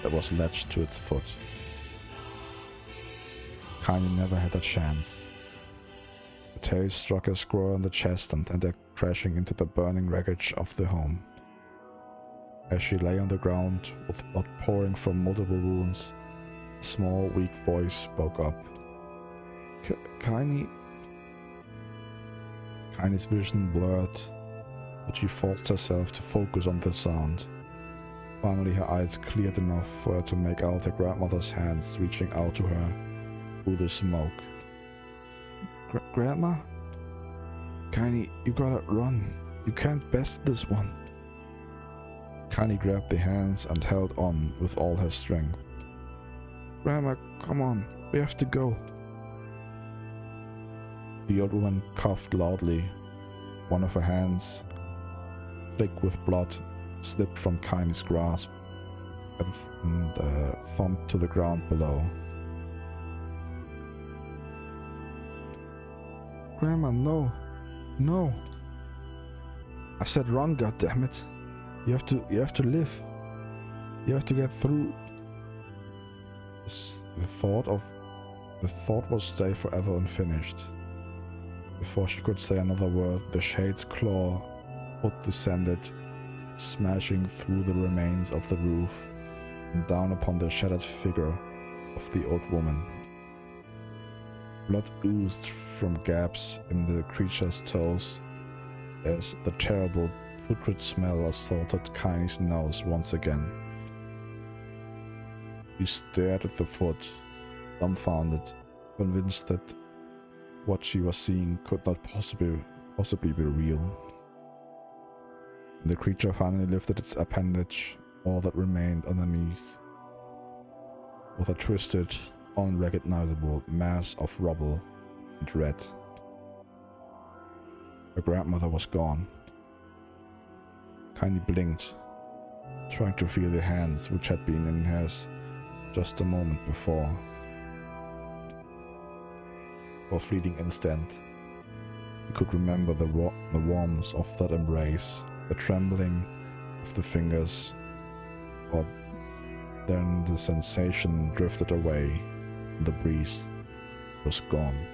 that was latched to its foot. Kaini never had a chance. The tail struck her square in the chest and ended crashing into the burning wreckage of the home. As she lay on the ground with blood pouring from multiple wounds, a small, weak voice spoke up. Kaini's vision blurred, but she forced herself to focus on the sound. Finally, her eyes cleared enough for her to make out her grandmother's hands reaching out to her through the smoke. Grandma? Kaini, you gotta run. You can't best this one. Kaini grabbed the hands and held on with all her strength. Grandma, come on, we have to go. The old woman coughed loudly. One of her hands, thick with blood, slipped from Kaini's grasp and thumped to the ground below. Grandma, no. No. I said run, goddammit. You have to live. You have to get through. The thought was stay forever unfinished. Before she could say another word, the shade's claw foot descended, smashing through the remains of the roof and down upon the shattered figure of the old woman. Blood oozed from gaps in the creature's toes as the terrible putrid smell assaulted Kaini's nose once again. She stared at the foot, dumbfounded, convinced that what she was seeing could not possibly be real. The creature finally lifted its appendage, all that remained underneath, with a twisted, unrecognizable mass of rubble and red. Her grandmother was gone. Kaini blinked, trying to feel the hands which had been in hers just a moment before. For a fleeting instant, he could remember the warmth of that embrace, the trembling of the fingers, but then the sensation drifted away and the breeze was gone.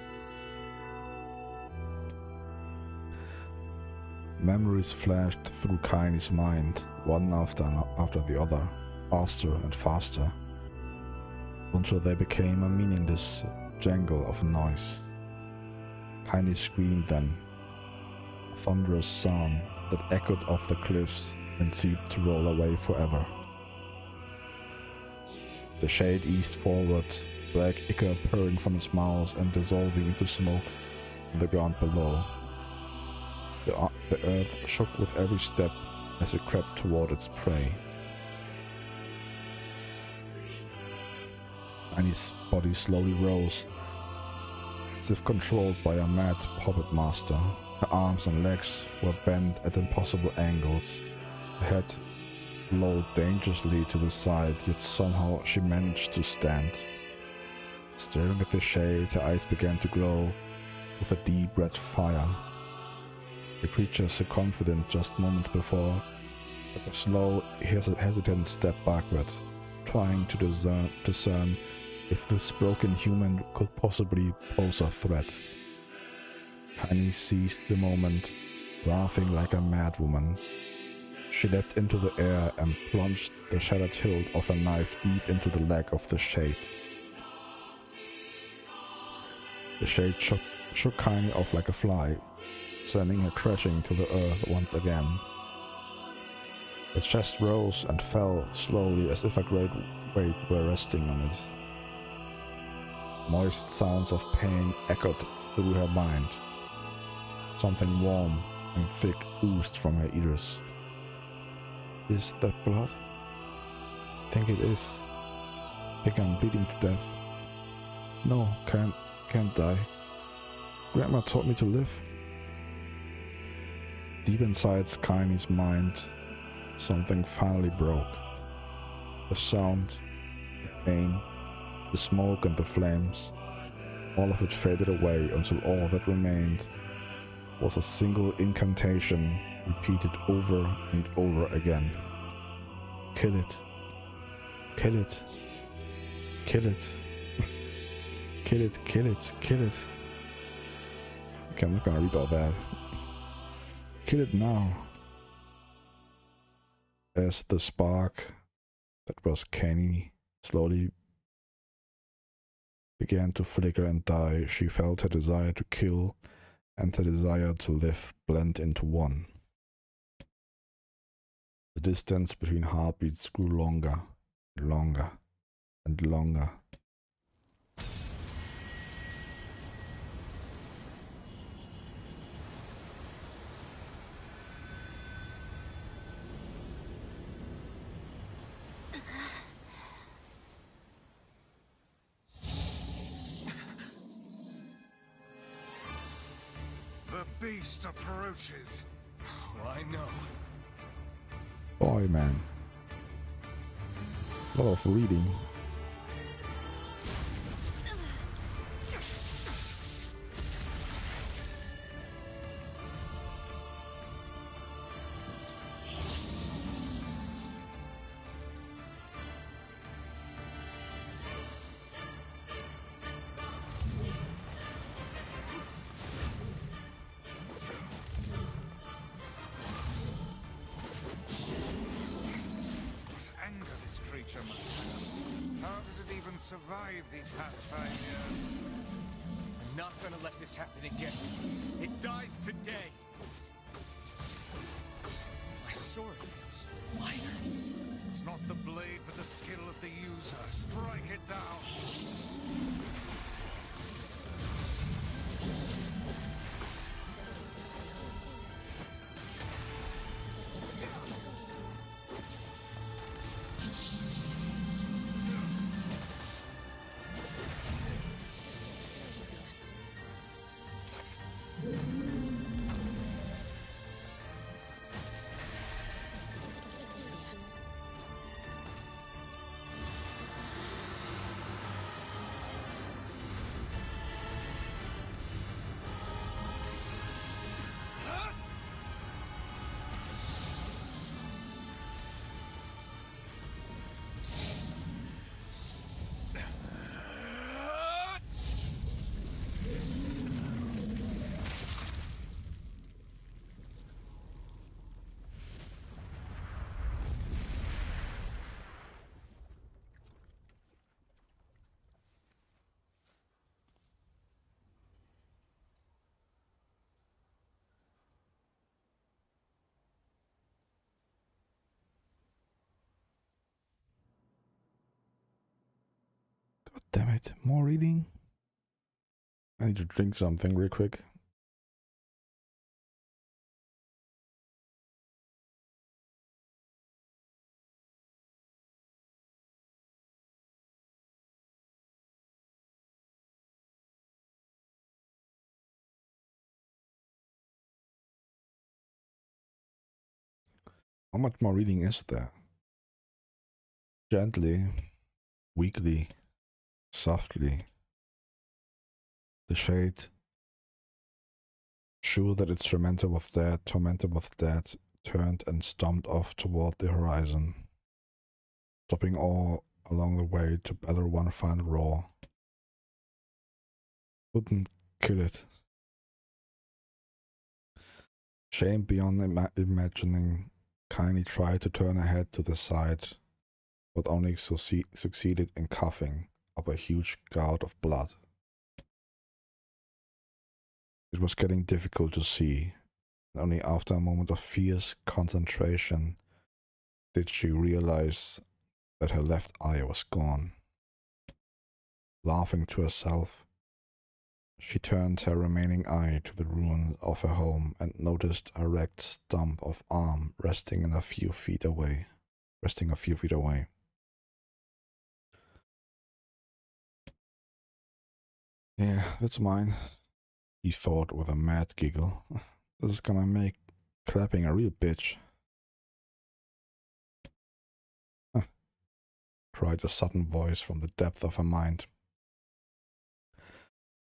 Memories flashed through Kaini's mind, one after the other, faster and faster, until they became a meaningless jangle of noise. Kaini screamed then, a thunderous sound that echoed off the cliffs and seemed to roll away forever. The shade eased forward, black ichor pouring from its mouth and dissolving into smoke on the ground below. The earth shook with every step as it crept toward its prey. Annie's body slowly rose, as if controlled by a mad puppet master. Her arms and legs were bent at impossible angles. Her head lolled dangerously to the side, yet somehow she managed to stand. Staring at the shade, her eyes began to glow with a deep red fire. The creature, so confident just moments before, took a slow, hesitant step backward, trying to discern if this broken human could possibly pose a threat. Kaini seized the moment, laughing like a madwoman. She leapt into the air and plunged the shattered hilt of a knife deep into the leg of the shade. The shade shook Kaini off like a fly, sending her crashing to the earth once again. Her chest rose and fell slowly as if a great weight were resting on it. Moist sounds of pain echoed through her mind. Something warm and thick oozed from her ears. Is that blood? I think it is. I think I'm bleeding to death. No, can't die. Grandma taught me to live. Deep inside Kaini's mind, something finally broke. The sound, the pain, the smoke and the flames, all of it faded away until all that remained was a single incantation repeated over and over again. Kill it. Kill it. Kill it. Kill it, kill it, kill it. Okay, I'm not gonna read all that. Kill it now. As the spark that was Kaini slowly began to flicker and die, she felt her desire to kill and her desire to live blend into one. The distance between heartbeats grew longer and longer and longer. The beast approaches. Oh, I know. Boy, man. A lot of reading. Must have. How did it even survive these past 5 years? I'm not gonna let this happen again. It dies today. My sword feels lighter. It's not the blade, but the skill of the user. Strike it down. damn it. More reading? I need to drink something real quick. How much more reading is there? Gently, weakly, softly. The shade, sure that its tormentor was dead, turned and stomped off toward the horizon, stopping all along the way to bellow one final roar. Couldn't kill it. Shame beyond imagining, Kindly tried to turn her head to the side, but only succeeded in coughing up a huge gout of blood. It was getting difficult to see, and only after a moment of fierce concentration did she realize that her left eye was gone. Laughing to herself, she turned her remaining eye to the ruin of her home and noticed a wrecked stump of arm resting a few feet away. Yeah, that's mine, he thought with a mad giggle. This is gonna make clapping a real bitch. Cried a sudden voice from the depth of her mind.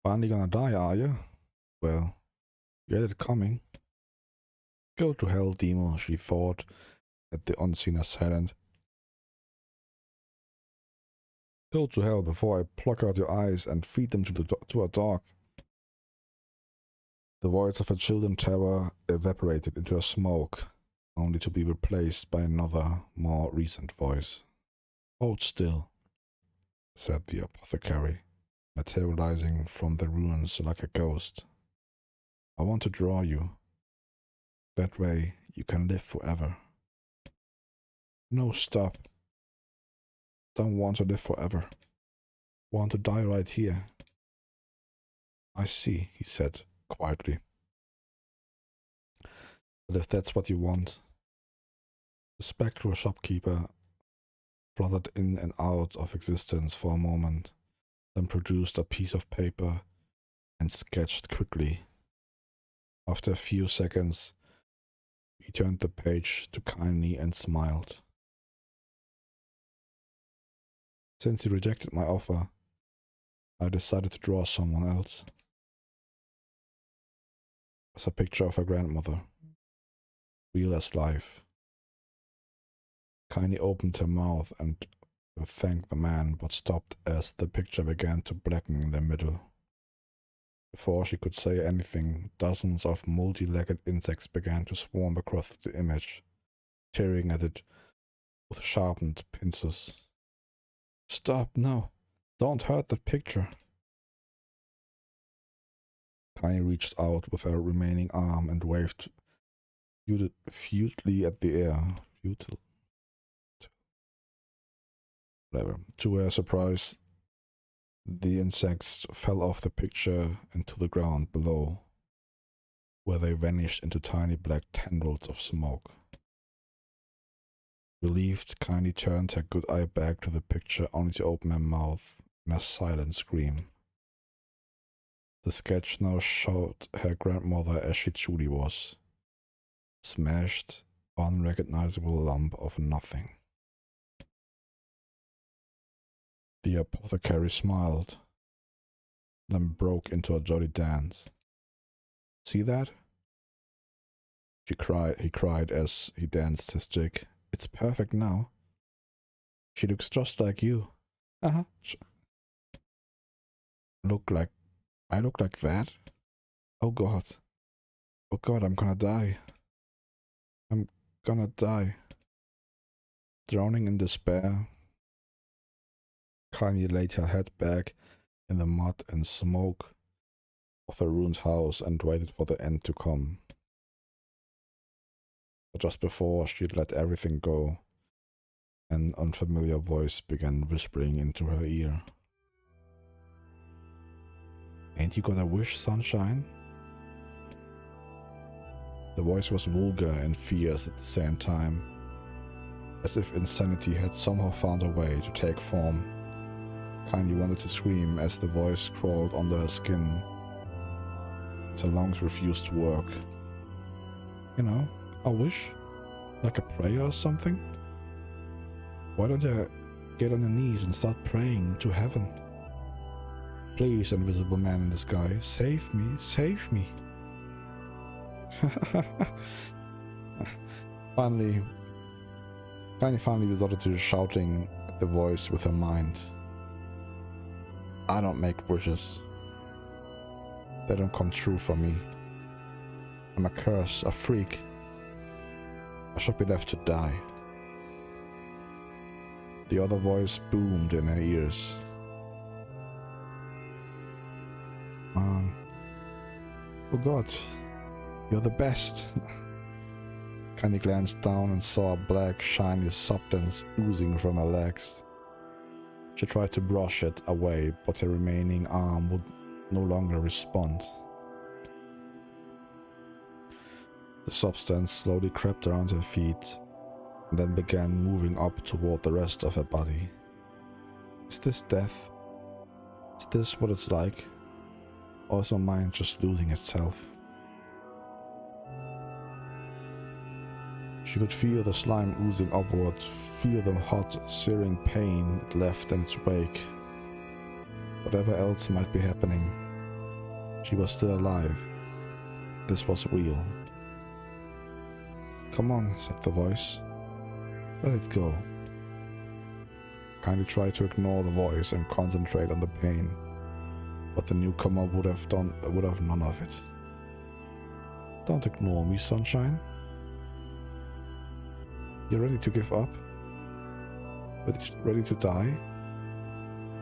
Finally gonna die, are you? Well, you had it coming. Go to hell, Demo, she thought, at the unseen assailant. Go to hell before I pluck out your eyes and feed them to a dog. The voice of her children terror evaporated into a smoke, only to be replaced by another, more recent voice. Hold still, said the apothecary, materializing from the ruins like a ghost. I want to draw you. That way you can live forever. No, stop. Don't want to live forever. Want to die right here. I see, he said quietly. But if that's what you want. The spectral shopkeeper fluttered in and out of existence for a moment, then produced a piece of paper and sketched quickly. After a few seconds, he turned the page to Kindly and smiled. Since you rejected my offer, I decided to draw someone else. It was a picture of her grandmother, real as life. Kindly opened her mouth and thanked the man, but stopped as the picture began to blacken in the middle. Before she could say anything, dozens of multi-legged insects began to swarm across the image, tearing at it with sharpened pincers. Stop, no, don't hurt the picture. Kindly reached out with her remaining arm and waved futilely at the air. Whatever. To her surprise, the insects fell off the picture and to the ground below, where they vanished into tiny black tendrils of smoke. Relieved, Kindly turned her good eye back to the picture, only to open her mouth in a silent scream. The sketch now showed her grandmother as she truly was. Smashed, unrecognizable lump of nothing. The apothecary smiled, then broke into a jolly dance. See that? He cried as he danced his jig. It's perfect now. She looks just like you. Uh-huh. I look like that? Oh God. Oh God, I'm gonna die. I'm gonna die. Drowning in despair, Kindly laid her head back in the mud and smoke of her ruined house and waited for the end to come. But just before she let everything go, an unfamiliar voice began whispering into her ear. Ain't you got a wish, sunshine? The voice was vulgar and fierce at the same time, as if insanity had somehow found a way to take form. Kindly wanted to scream as the voice crawled under her skin. Her lungs refused to work. You know, a wish? Like a prayer or something? Why don't you get on your knees and start praying to heaven? Please, invisible man in the sky, save me, save me. Finally resorted to shouting at the voice with her mind. I don't make wishes. They don't come true for me. I'm a curse, a freak. I should be left to die. The other voice boomed in her ears. Man. Oh God, you're the best. Kenny glanced down and saw a black, shiny substance oozing from her legs. She tried to brush it away, but her remaining arm would no longer respond. The substance slowly crept around her feet and then began moving up toward the rest of her body. Is this death? Is this what it's like? Or is her mind just losing itself? She could feel the slime oozing upward, feel the hot, searing pain it left in its wake. Whatever else might be happening, she was still alive. This was real. Come on, said the voice. Let it go. Kindly tried to ignore the voice and concentrate on the pain, but the newcomer would have none of it. Don't ignore me, sunshine. You're ready to give up? Ready to die?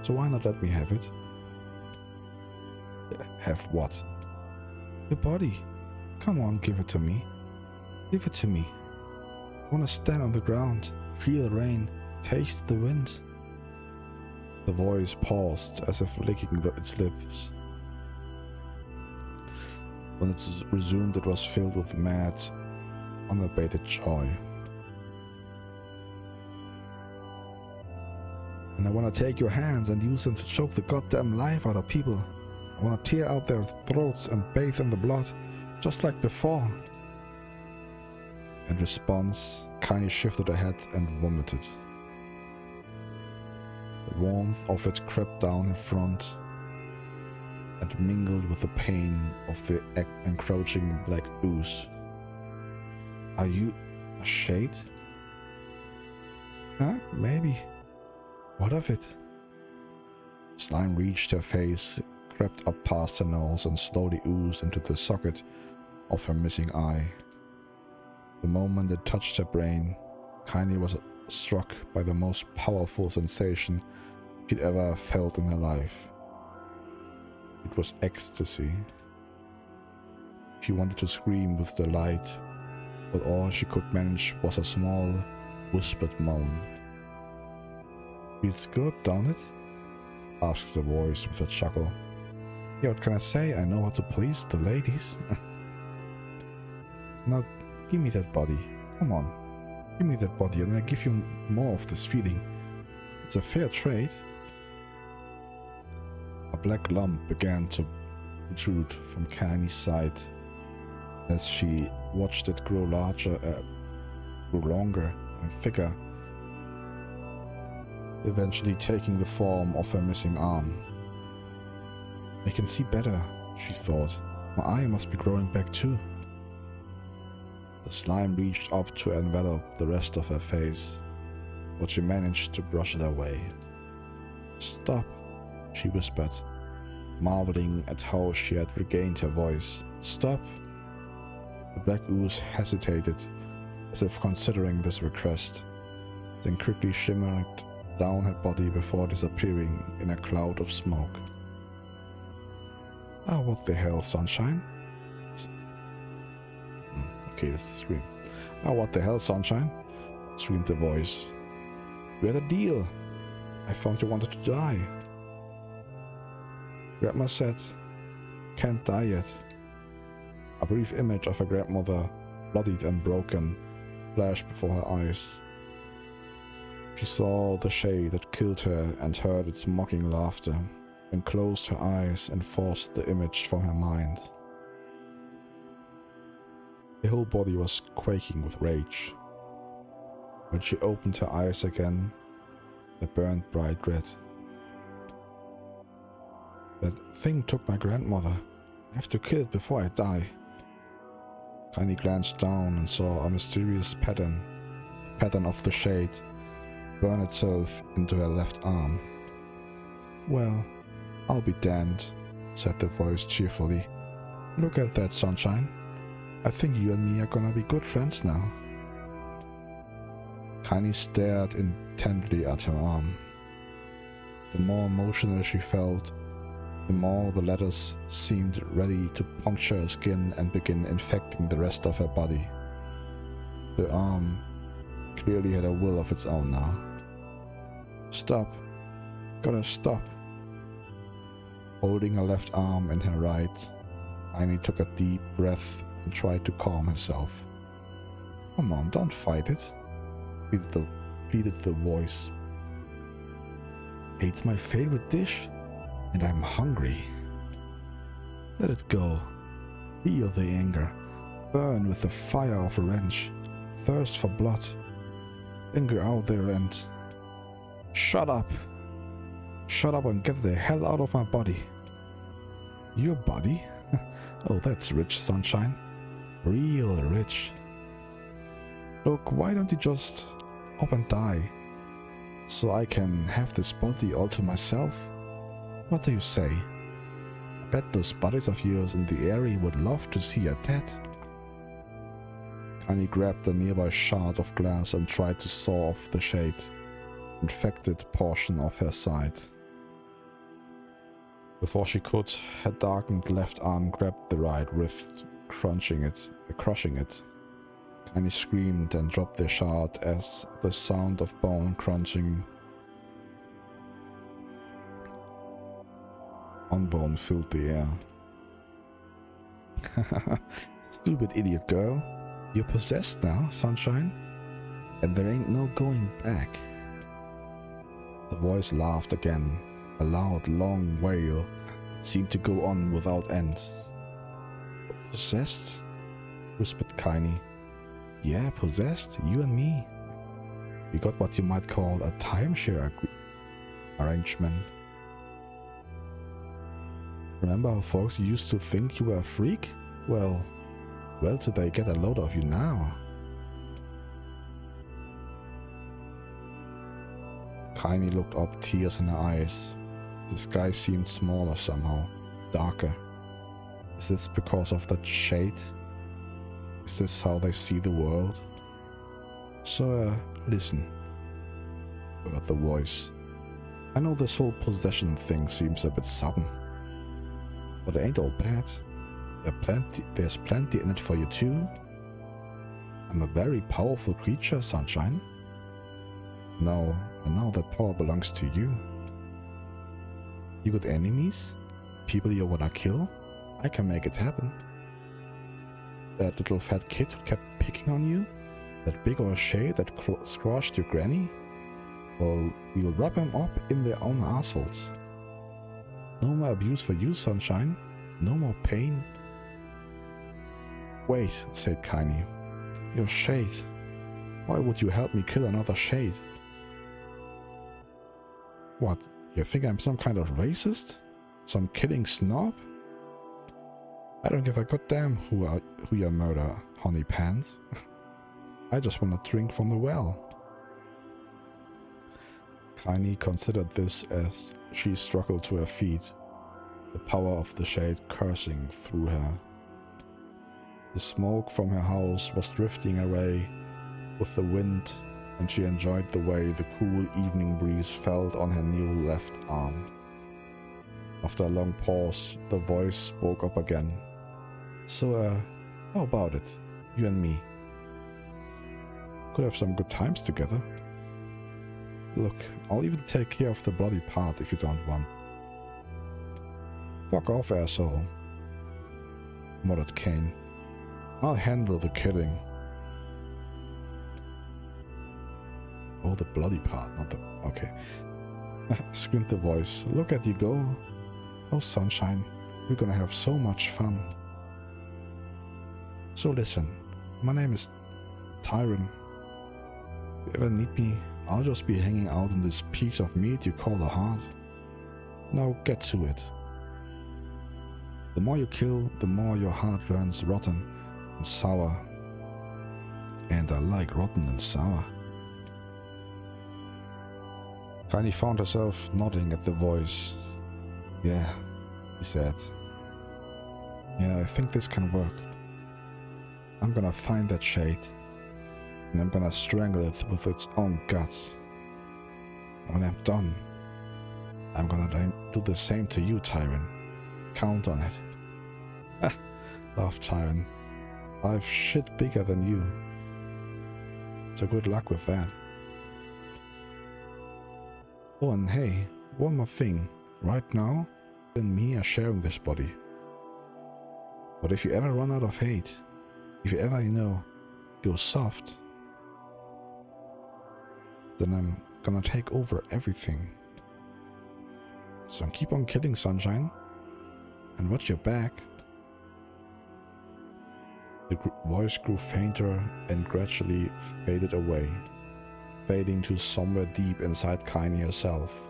So why not let me have it? Have what? Your body. Come on, give it to me. Give it to me. I want to stand on the ground, feel the rain, taste the wind. The voice paused, as if licking its lips. When it resumed, it was filled with mad, unabated joy. And I want to take your hands and use them to choke the goddamn life out of people. I want to tear out their throats and bathe in the blood, just like before. In response, Kanye shifted her head and vomited. The warmth of it crept down in front and mingled with the pain of the encroaching black ooze. Are you a shade? Huh? Maybe. What of it? Slime reached her face, crept up past her nose, and slowly oozed into the socket of her missing eye. The moment it touched her brain, Kanye was struck by the most powerful sensation she'd ever felt in her life. It was ecstasy. She wanted to scream with delight, but all she could manage was a small, whispered moan. "Feels good, don't it?" asked the voice with a chuckle. "Yeah, what can I say? I know how to please the ladies." "Now, give me that body. Come on. Give me that body and I'll give you more of this feeling. It's a fair trade." A black lump began to protrude from Kanye's side as she watched it grow longer and thicker, eventually taking the form of her missing arm. "I can see better," she thought. "My eye must be growing back too." The slime reached up to envelop the rest of her face, but she managed to brush it away. "Stop," she whispered, marveling at how she had regained her voice. "Stop." The black ooze hesitated, as if considering this request, then quickly shimmered down her body before disappearing in a cloud of smoke. "Ah, what the hell, sunshine?" Okay, let's scream. "Ah, what the hell, sunshine?" screamed the voice. "We had a deal. I thought you wanted to die." Grandma said, can't die yet. A brief image of her grandmother, bloodied and broken, flashed before her eyes. She saw the shade that killed her and heard its mocking laughter, then closed her eyes and forced the image from her mind. Her whole body was quaking with rage. When she opened her eyes again, they burned bright red. That thing took my grandmother. I have to kill it before I die. Kaini glanced down and saw a mysterious pattern of the shade, burn itself into her left arm. Well, I'll be damned, said the voice cheerfully. Look at that, Sunshine. I think you and me are gonna be good friends now. Kaini stared intently at her arm. The more emotional she felt, the more the letters seemed ready to puncture her skin and begin infecting the rest of her body. The arm clearly had a will of its own now. Stop. Gotta stop. Holding her left arm in her right, Kaini took a deep breath and tried to calm herself. Come on, don't fight it, pleaded the voice. It's my favorite dish, and I'm hungry. Let it go. Feel the anger. Burn with the fire of revenge. Thirst for blood. Then go out there and... Shut up! Shut up and get the hell out of my body. Your body? Oh, that's rich, Sunshine. Real rich. Look, why don't you just up and die? So I can have this body all to myself? What do you say? I bet those buddies of yours in the area would love to see you dead. Kaini grabbed a nearby shard of glass and tried to saw off the shade, infected portion of her side. Before she could, her darkened left arm grabbed the right wrist, crushing it. Kaini screamed and dropped the shard as the sound of bone crunching on bone filled the air. Stupid idiot girl. You're possessed now, Sunshine, and there ain't no going back. The voice laughed again, a loud, long wail that seemed to go on without end. Possessed? Whispered Kaini. Yeah, possessed, you and me. We got what you might call a timeshare arrangement. Remember how folks used to think you were a freak? Well, till they get a load of you now. Kaini looked up, tears in her eyes. The sky seemed smaller somehow, darker. Is this because of that shade? Is this how they see the world? So, listen, heard the voice. I know this whole possession thing seems a bit sudden, but it ain't all bad. There's plenty in it for you too. I'm a very powerful creature, Sunshine. No, and now that power belongs to you. You got enemies? People you wanna kill? I can make it happen. That little fat kid who kept picking on you? That big old shade that squashed your granny? Well, we'll wrap him up in their own assholes. No more abuse for you, Sunshine. No more pain. Wait, said Kaini. Your shade. Why would you help me kill another shade? What, you think I'm some kind of racist? Some killing snob? I don't give a goddamn who you murder, honey pants. I just want to drink from the well. Kaini considered this as she struggled to her feet, the power of the shade coursing through her. The smoke from her house was drifting away with the wind, and she enjoyed the way the cool evening breeze felt on her new left arm. After a long pause, the voice spoke up again. So, how about it? You and me. Could have some good times together. Look, I'll even take care of the bloody part if you don't want. Fuck off, asshole. muttered Kane. I'll handle the killing. Oh, the bloody part, not the... Okay. Screamed the voice. Look at you go. Oh, sunshine. We're gonna have so much fun. So listen, my name is Tyron. If you ever need me, I'll just be hanging out in this piece of meat you call a heart. Now get to it. The more you kill, the more your heart turns rotten and sour. And I like rotten and sour. Kaini found herself nodding at the voice. Yeah, he said. Yeah, I think this can work. I'm gonna find that shade, and I'm gonna strangle it with its own guts. When I'm done, I'm gonna do the same to you, Tyron. Count on it. Laughed Tyron. I've shit bigger than you. So good luck with that. Oh, and hey, one more thing. Right now, you and me are sharing this body. But if you ever run out of hate, if you ever, go soft, then I'm gonna take over everything. So keep on killing, sunshine, and watch your back. The voice grew fainter and gradually faded away, fading to somewhere deep inside Kaini herself.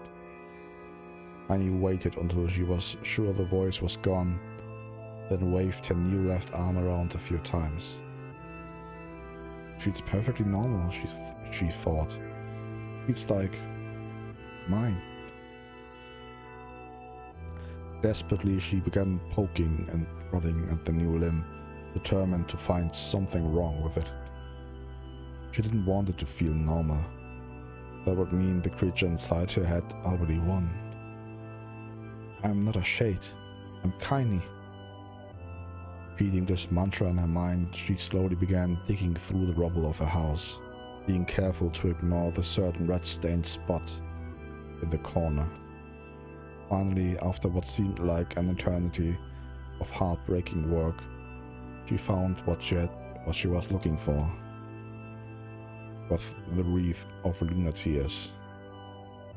Kaini waited until she was sure the voice was gone, then waved her new left arm around a few times. Feels perfectly normal, she thought. Feels like mine. Desperately, she began poking and prodding at the new limb, determined to find something wrong with it. She didn't want it to feel normal. That would mean the creature inside her had already won. I'm not a shade. I'm Kaini. Repeating this mantra in her mind, she slowly began digging through the rubble of her house, being careful to ignore the certain red-stained spot in the corner. Finally, after what seemed like an eternity of heartbreaking work, she found what she was looking for. With the wreath of lunar tears.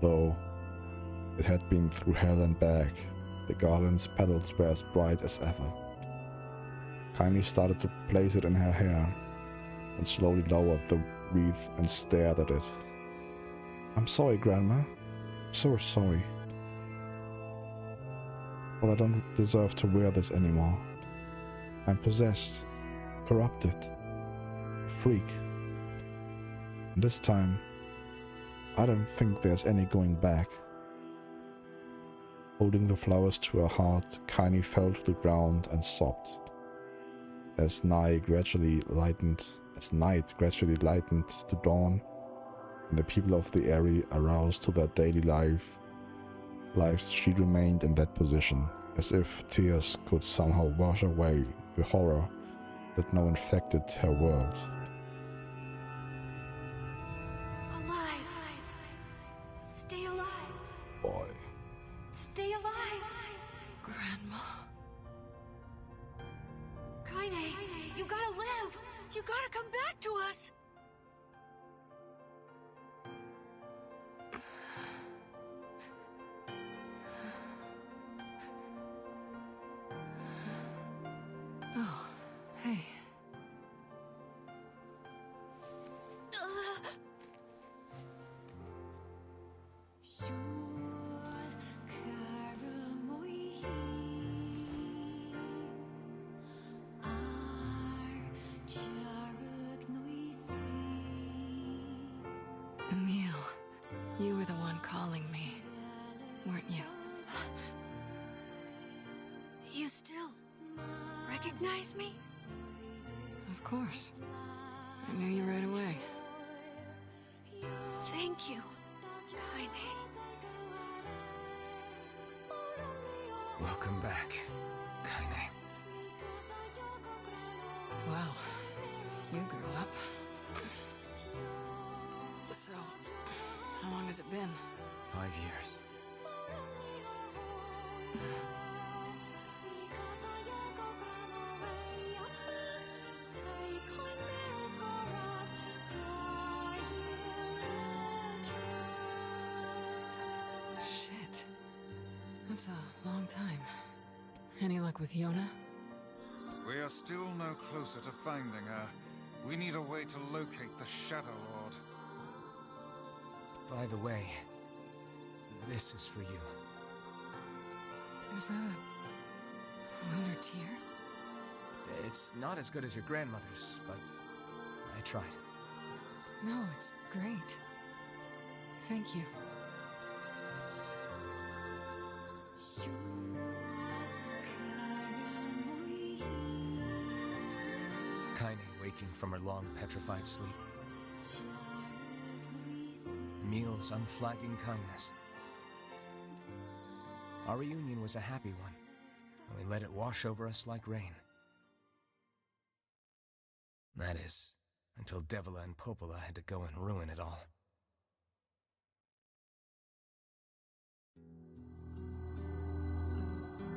Though it had been through hell and back, the garland's petals were as bright as ever. Kaini started to place it in her hair, and slowly lowered the wreath and stared at it. I'm sorry, Grandma. So sorry. But I don't deserve to wear this anymore. I'm possessed, corrupted, a freak. And this time, I don't think there's any going back. Holding the flowers to her heart, Kaini fell to the ground and sobbed. As night gradually lightened to dawn, and the people of the area aroused to their daily lives, she remained in that position, as if tears could somehow wash away the horror that now infected her world. Alive. Stay alive. Boy. Stay alive. Grandma. Kaine, you gotta live. You gotta come back to us. Oh, hey. Emil, you were the one calling me, weren't you? You still recognize me? Of course. I knew you right away. Thank you, Kaine. Welcome back, Kaine. Wow, you grew up. So, how long has it been? 5 years. It's a long time. Any luck with Yona? We are still no closer to finding her. We need a way to locate the Shadow Lord. By the way, this is for you. Is that a lunar tear? It's not as good as your grandmother's, but I tried. No, it's great. Thank you. Kaine waking from her long petrified sleep. Emil's unflagging kindness. Our reunion was a happy one, and we let it wash over us like rain. That is, until Devila and Popola had to go and ruin it all.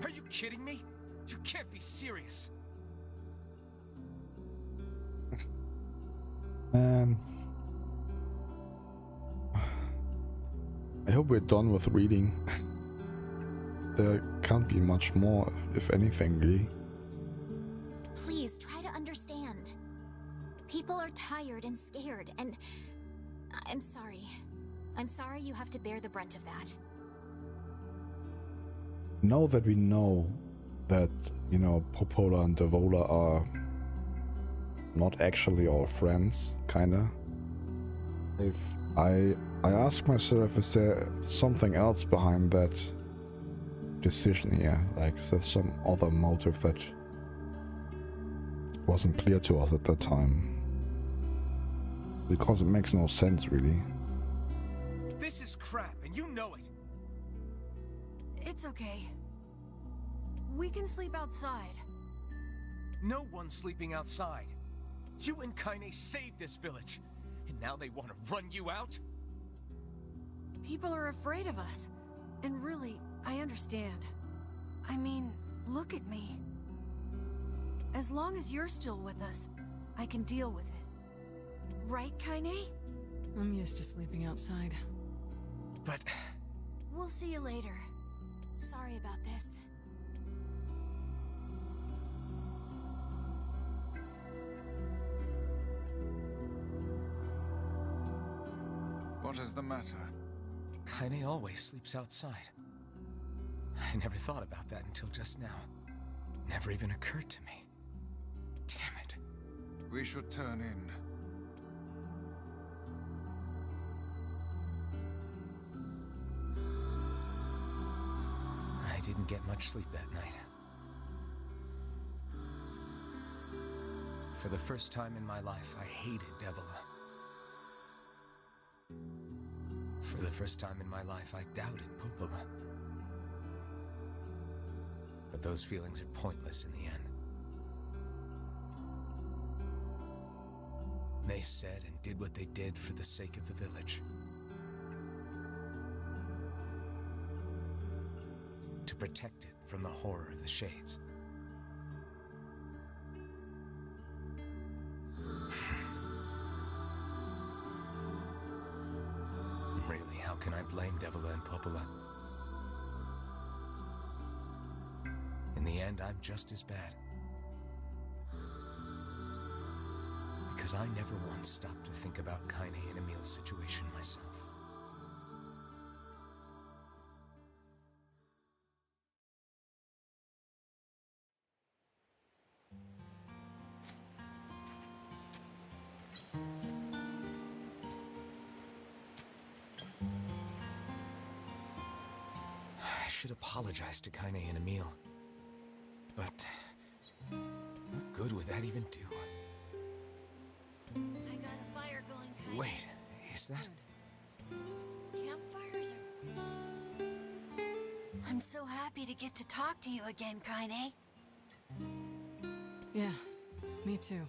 Are you kidding me? You can't be serious. Man. I hope we're done with reading. There can't be much more, if anything, really. Please try to understand. People are tired and scared, and I'm sorry. I'm sorry you have to bear the brunt of that. Now that we know that, you know, Popola and Devola are not actually all friends, kinda. I ask myself, is there something else behind that decision here? Like, is there some other motive that wasn't clear to us at that time? Because it makes no sense, really. This is crap, and you know it. It's okay. We can sleep outside. No one's sleeping outside. You and Kaine saved this village, and now they want to run you out? People are afraid of us. And really, I understand. I mean, look at me. As long as you're still with us, I can deal with it. Right, Kaine? I'm used to sleeping outside. But We'll see you later. Sorry about this. What is the matter? Kaine always sleeps outside. I never thought about that until just now. Never even occurred to me. Damn it. We should turn in. I didn't get much sleep that night. For the first time in my life, I hated Devila. For the first time in my life, I doubted Popola. But those feelings are pointless in the end. They said and did what they did for the sake of the village. To protect it from the horror of the Shades. Really, how can I blame Devila and Popola? In the end, I'm just as bad. Because I never once stopped to think about Kaine and Emil's situation myself. I should apologize to Kaine and Emil. But what good would that even do? I got a fire going, Kaine. Wait, is that? Campfires are... I'm so happy to get to talk to you again, Kaine. Yeah, me too.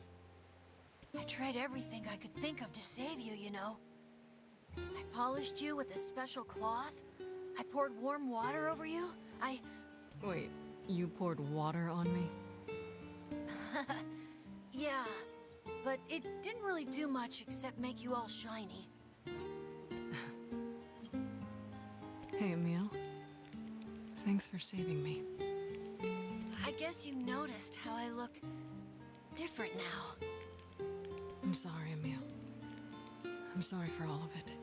I tried everything I could think of to save you, you know. I polished you with a special cloth. I poured warm water over you. Wait, you poured water on me? Yeah, but it didn't really do much except make you all shiny. Hey, Emil. Thanks for saving me. I guess you noticed how I look different now. I'm sorry, Emil. I'm sorry for all of it.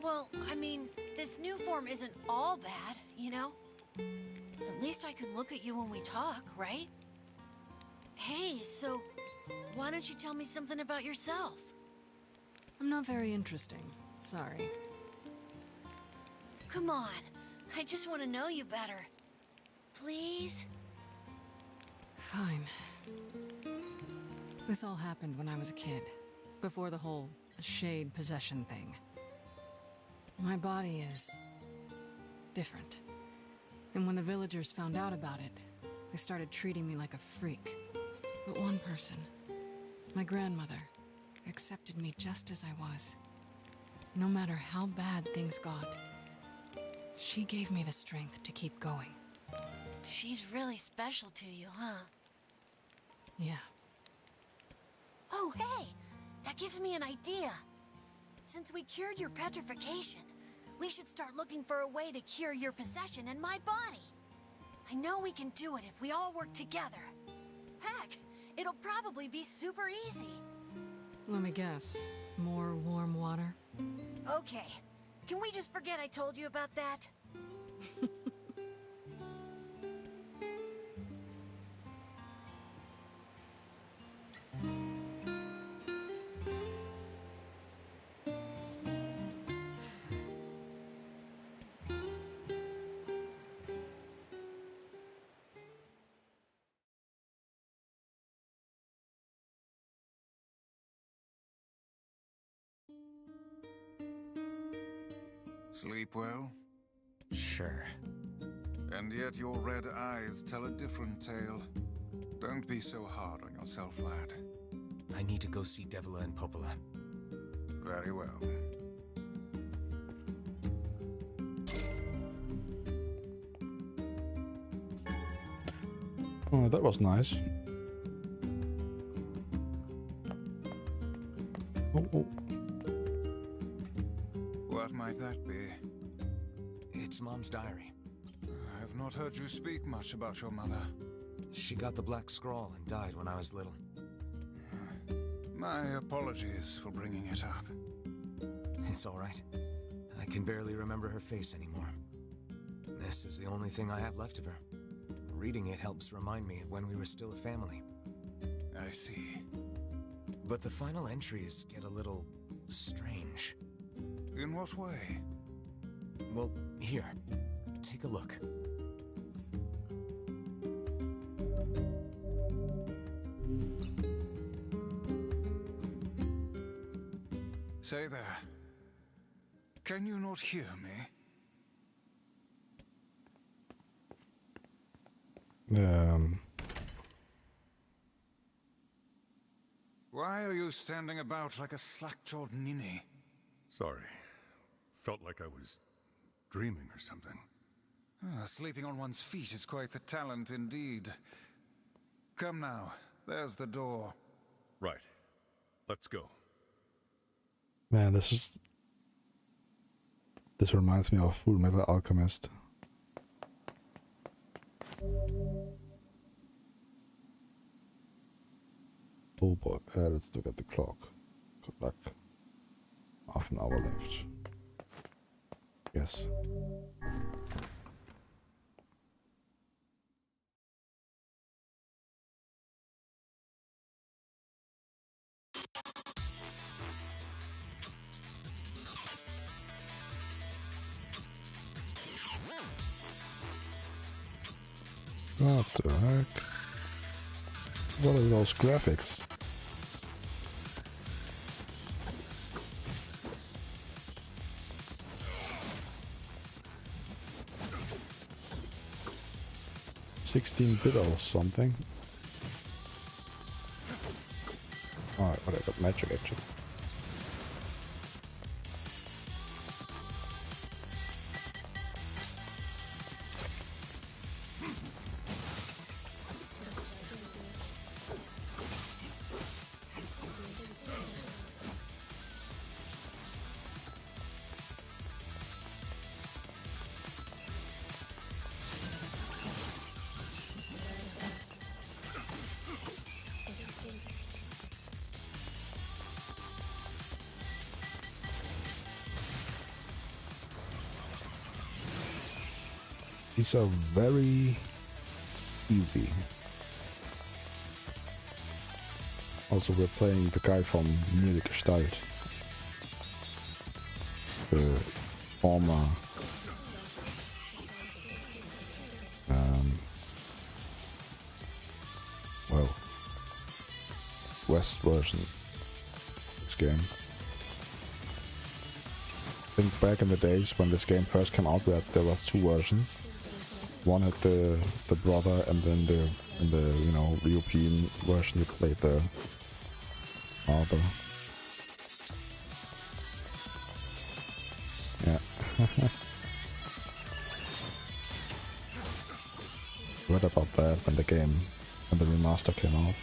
Well, I mean, this new form isn't all bad, you know? At least I can look at you when we talk, right? Hey, so why don't you tell me something about yourself? I'm not very interesting. Sorry. Come on, I just want to know you better. Please? Fine. This all happened when I was a kid, before the whole shade possession thing. My body is different. And when the villagers found out about it, they started treating me like a freak. But one person, my grandmother, accepted me just as I was. No matter how bad things got, she gave me the strength to keep going. She's really special to you, huh? Yeah. Oh, hey! That gives me an idea. Since we cured your petrification, we should start looking for a way to cure your possession in my body. I know we can do it if we all work together. Heck, it'll probably be super easy. Let me guess. More warm water? Okay, can we just forget I told you about that? Sleep well? Sure. And yet your red eyes tell a different tale. Don't be so hard on yourself, lad. I need to go see Devila and Popola. Very well. Oh, that was nice. Oh. What might that be? It's Mom's diary. I've not heard you speak much about your mother. She got the Black Scrawl and died when I was little. My apologies for bringing it up. It's all right. I can barely remember her face anymore. This is the only thing I have left of her. Reading it helps remind me of when we were still a family. I see. But the final entries get a little strange. In what way? Well, here. Take a look. Say there. Can you not hear me? Why are you standing about like a slack-jawed ninny? Sorry. Felt like I was dreaming or something. Sleeping on one's feet is quite the talent indeed. Come now, there's the door. Right. Let's go. Man, this reminds me of Full Metal Alchemist. Oh boy, let's look at the clock. Good luck. Half an hour left. Yes. What the heck? What are those graphics? $16-bit or something. Alright, but I got magic actually. These are very easy. Also, we're playing the guy from NieR Replicant, the former well, West version of this game. I think back in the days when this game first came out, there was two versions. One had the brother, and then in the you know, European version you played the father. Yeah. Read about that when the remaster came out.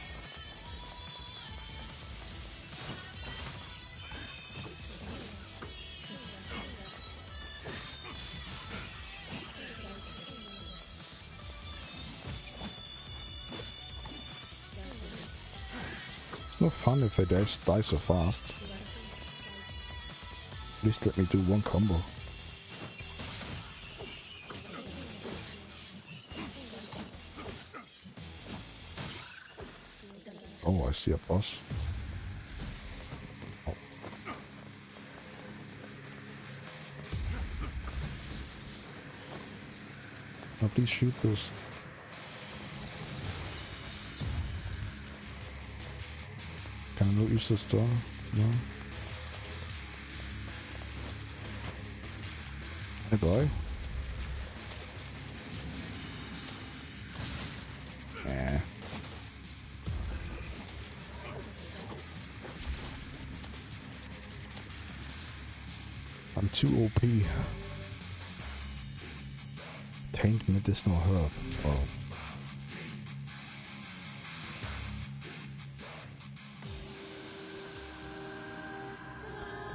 It's no fun if they die so fast. At least let me do one combo. Oh, I see a boss. Oh. Now please shoot those. Can I not use this door? No. Hey boy. Eh. I'm too OP. Taint medicinal herb. Oh.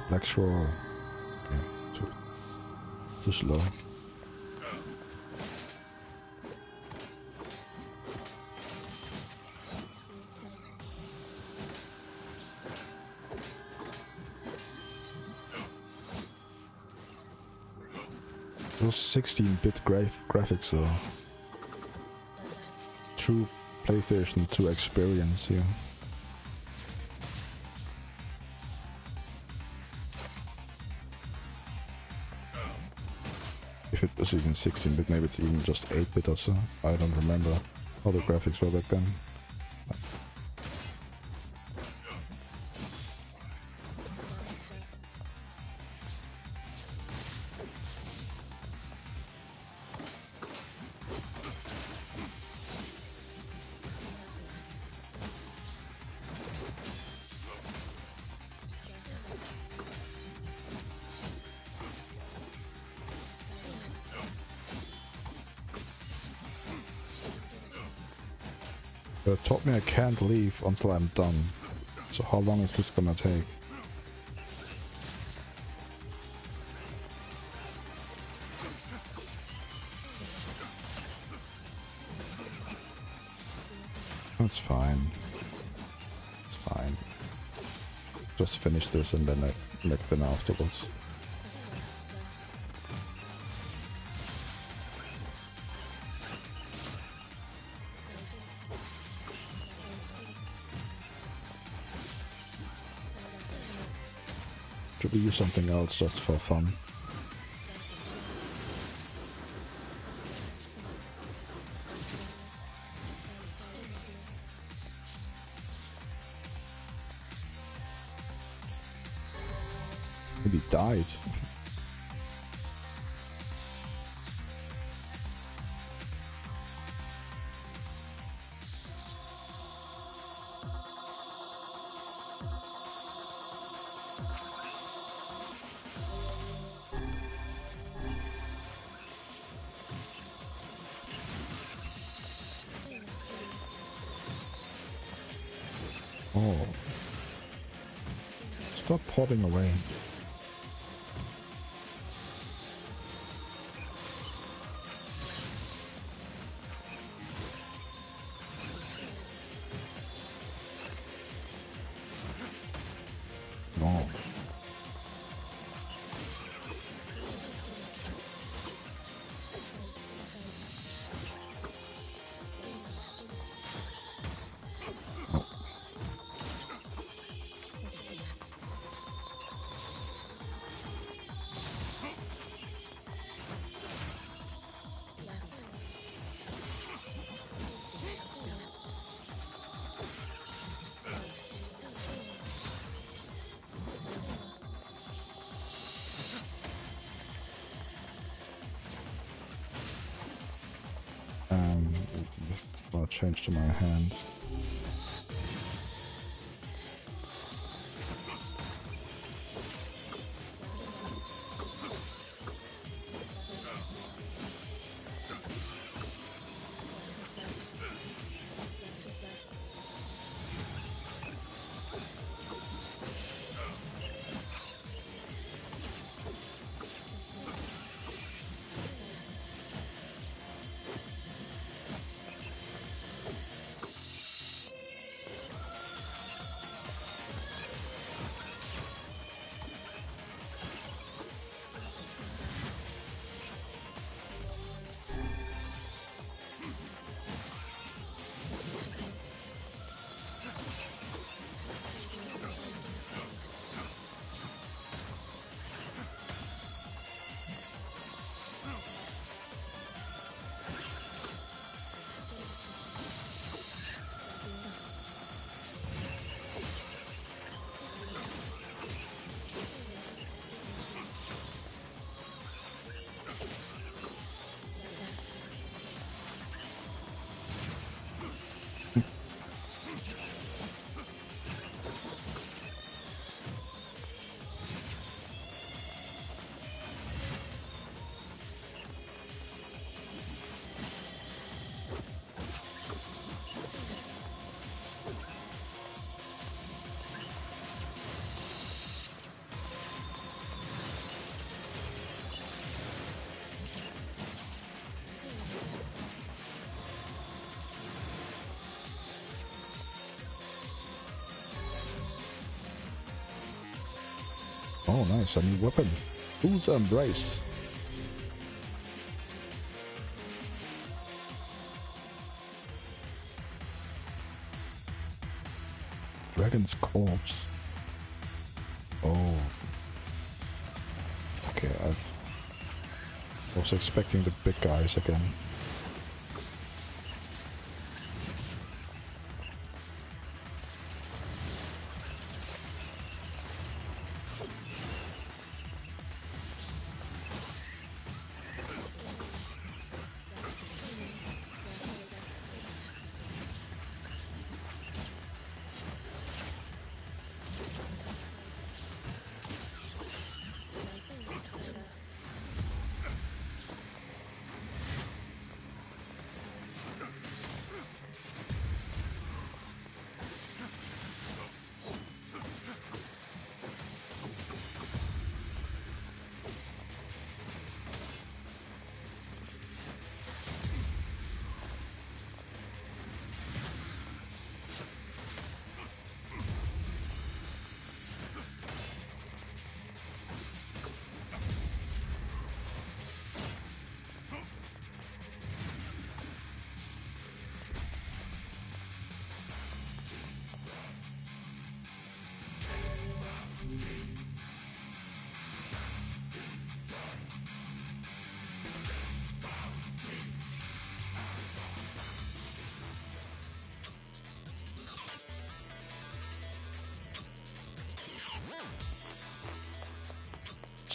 Black Shore. Okay. Too slow. Those 16-bit graphics though. True PlayStation 2 experience here. If it was even 16-bit, maybe it's even just 8-bit or so. I don't remember how the graphics were back then. It told me I can't leave until I'm done. So how long is this gonna take? That's fine. It's fine. Just finish this and then I make them afterwards. Should we use something else just for fun? Maybe died. Oh. Stop popping away. No. just want to change to my hand. Oh, nice, a new weapon. Who's Embrace? Dragon's corpse. Oh. Okay, I was expecting the big guys again.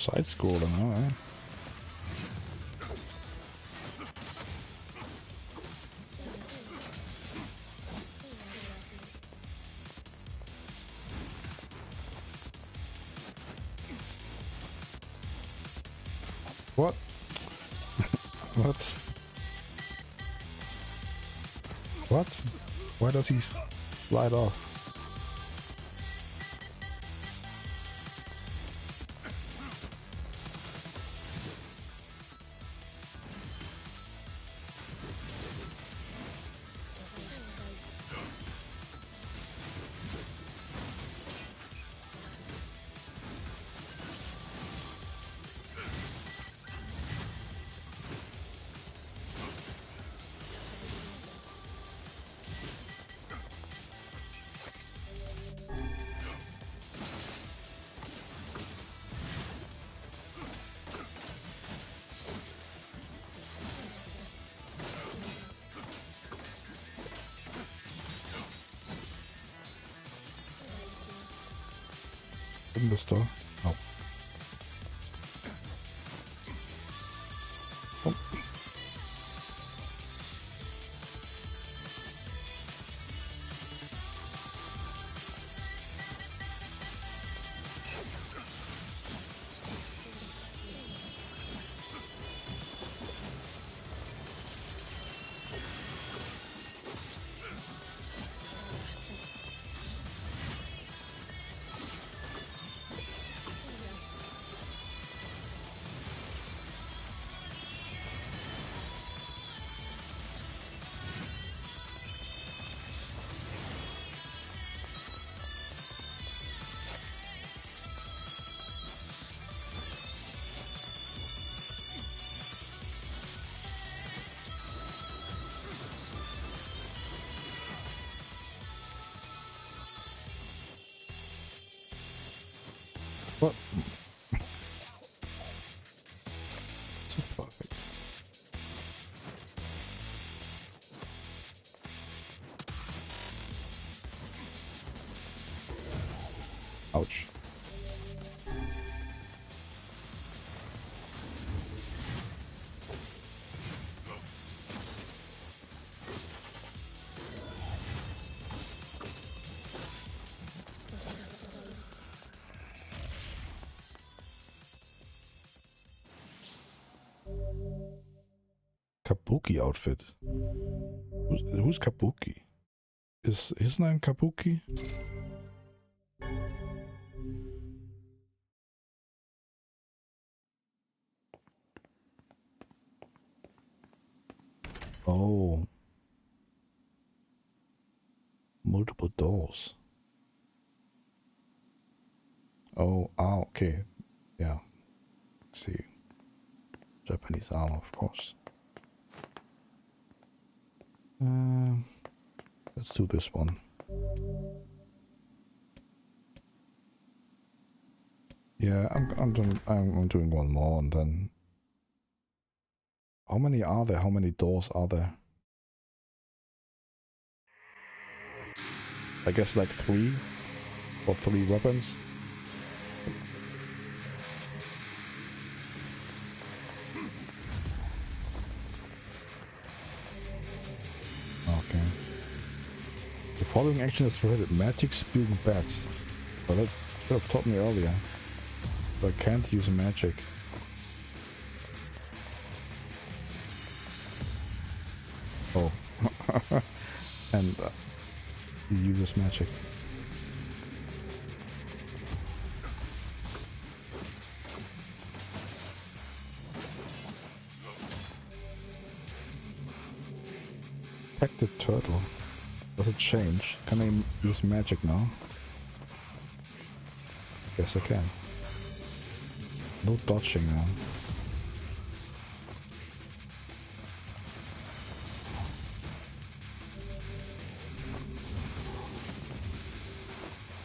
Side-scrolling, alright. What? What? What? Why does he slide off? Open the store. Oh. Oh. Ouch. Kabuki outfit. Who's Kabuki? Is his name Kabuki? Oh. Multiple doors. Oh, okay. Yeah. See. Japanese armor, of course. Let's do this one. Yeah, I'm doing one more, and then how many are there? How many doors are there? I guess like 3 or 3 weapons. Okay. The following action is prohibited. Magic spewing bats. Well, that could have taught me earlier. But I can't use magic. Oh. And he uses magic. Protected turtle. Does it change? Can I use magic now? Yes, I can. No dodging now.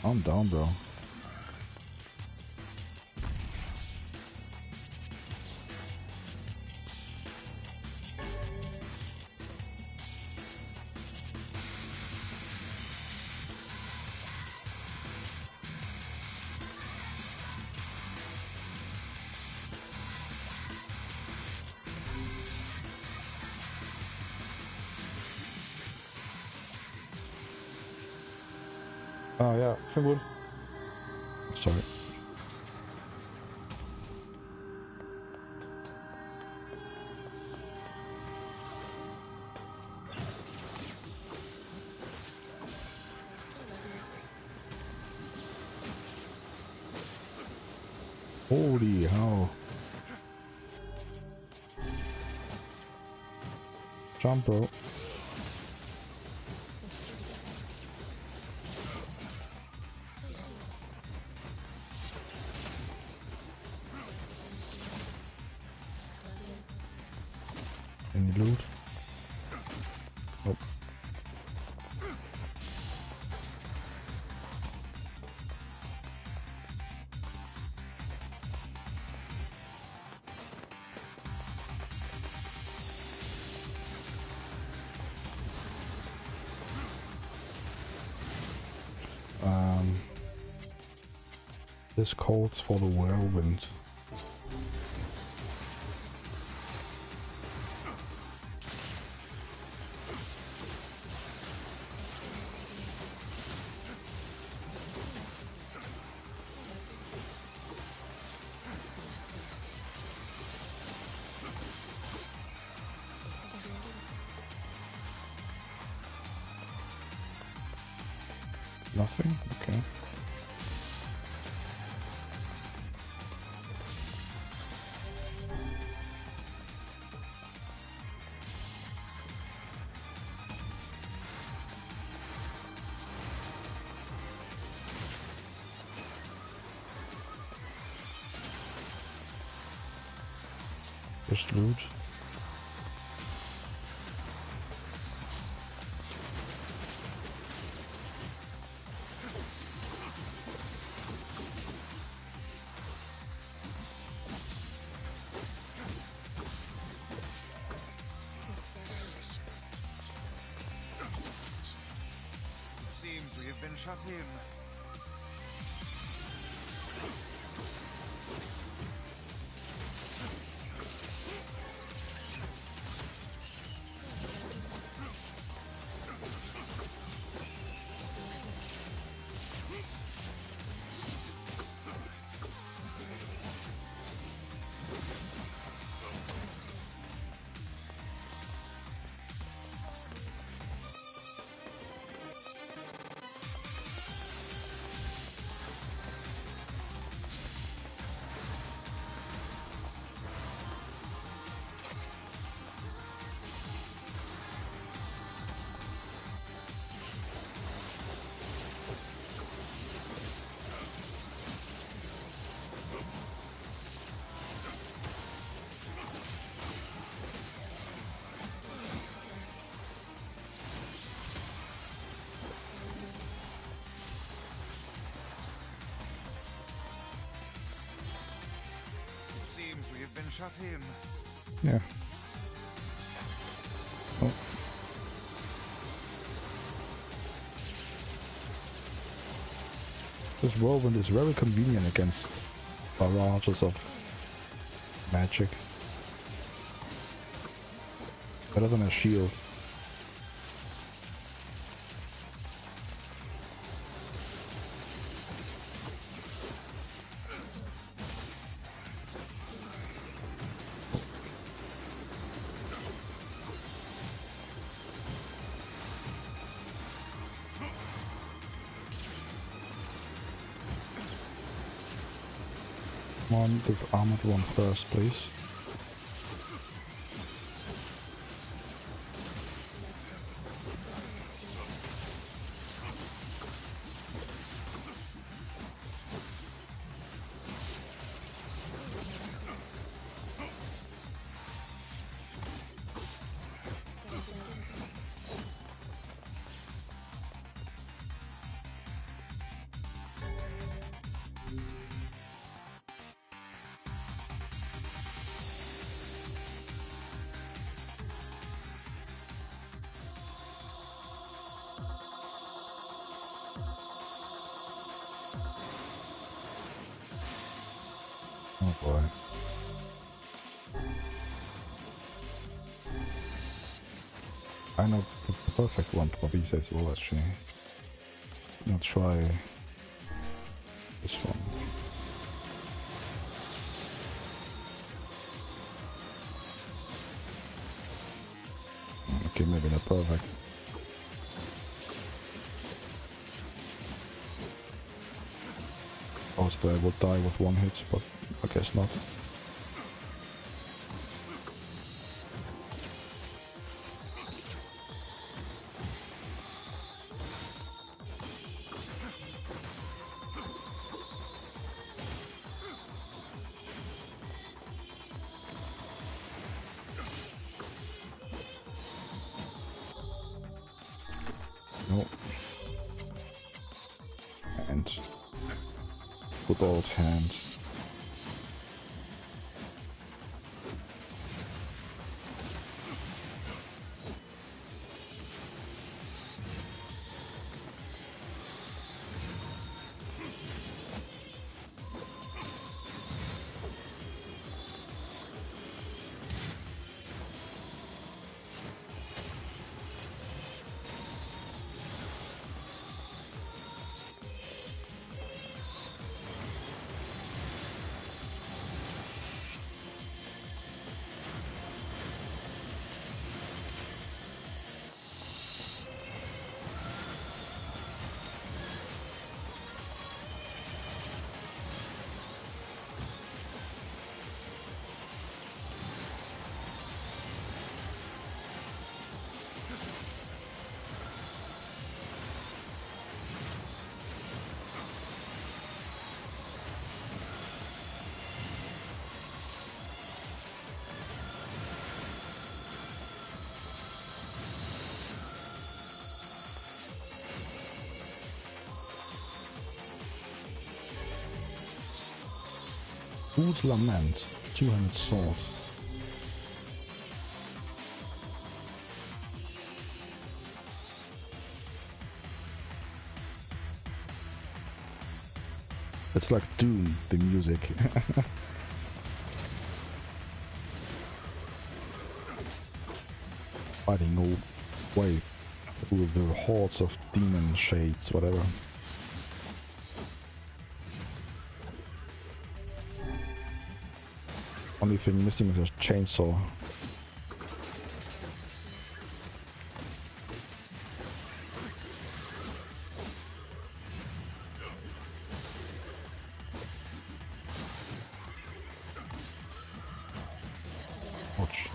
I'm down, bro. Oh ja, schon gut. Sorry. Holy hell. Jump, bro. Any loot? Nope. This calls for the whirlwind. Nothing? Okay. Just loot. It seems we have been shut in. seems we have been shut in. Yeah. Oh. This whirlwind is very convenient against barrages of magic. Better than a shield. Come on, the armored one first, please. Oh boy. I know the perfect one for these as well, actually. I'll try this one. Okay, maybe not perfect. Mostly I would die with one hit, but I guess not. No. And good old hand. Fool's Lament, 200 swords. It's like Doom, the music. Fighting all way through the hordes of demon shades, whatever. Only thing missing is a chainsaw. Ouch.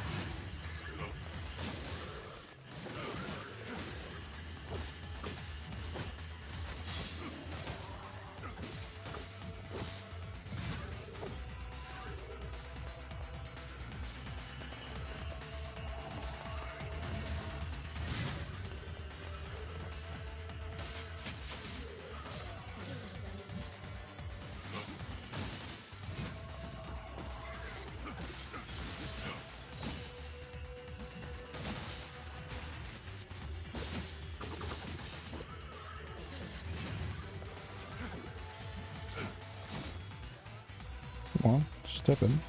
Come on, step in.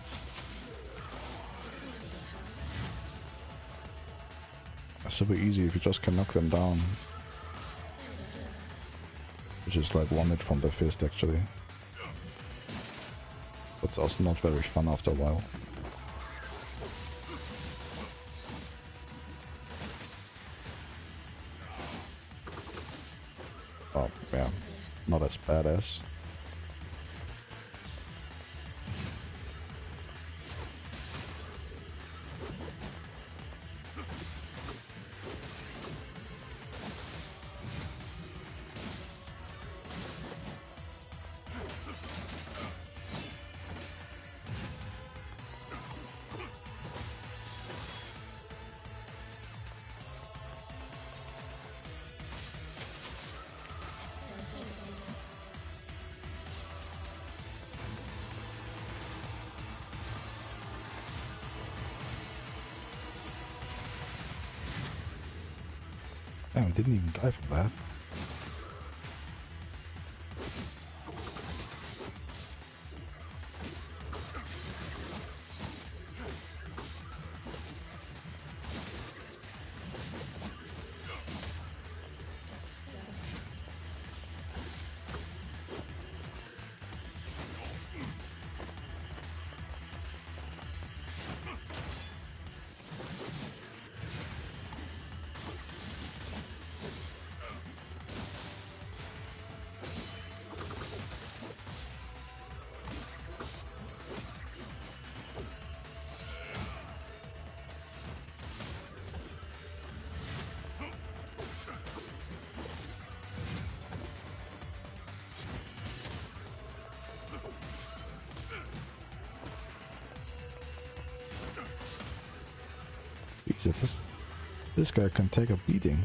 It's super easy if you just can knock them down. Which is like 1 hit from the fist actually. But it's also not very fun after a while. Oh yeah, not as badass. Damn, I didn't even die from that. Jesus, this guy can take a beating.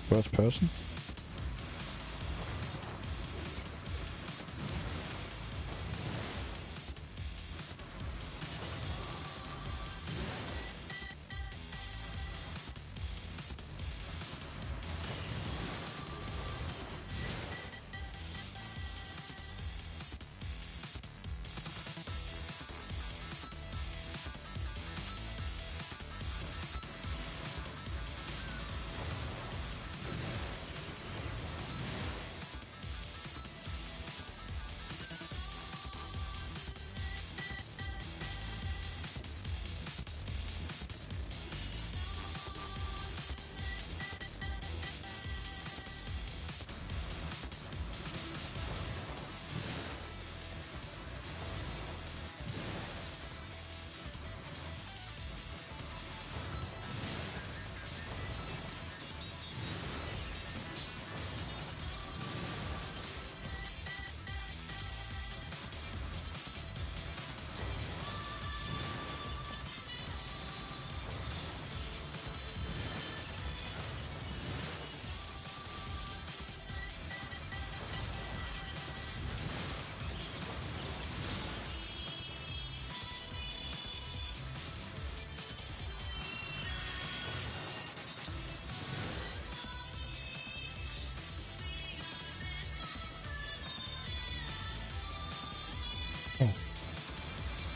First person.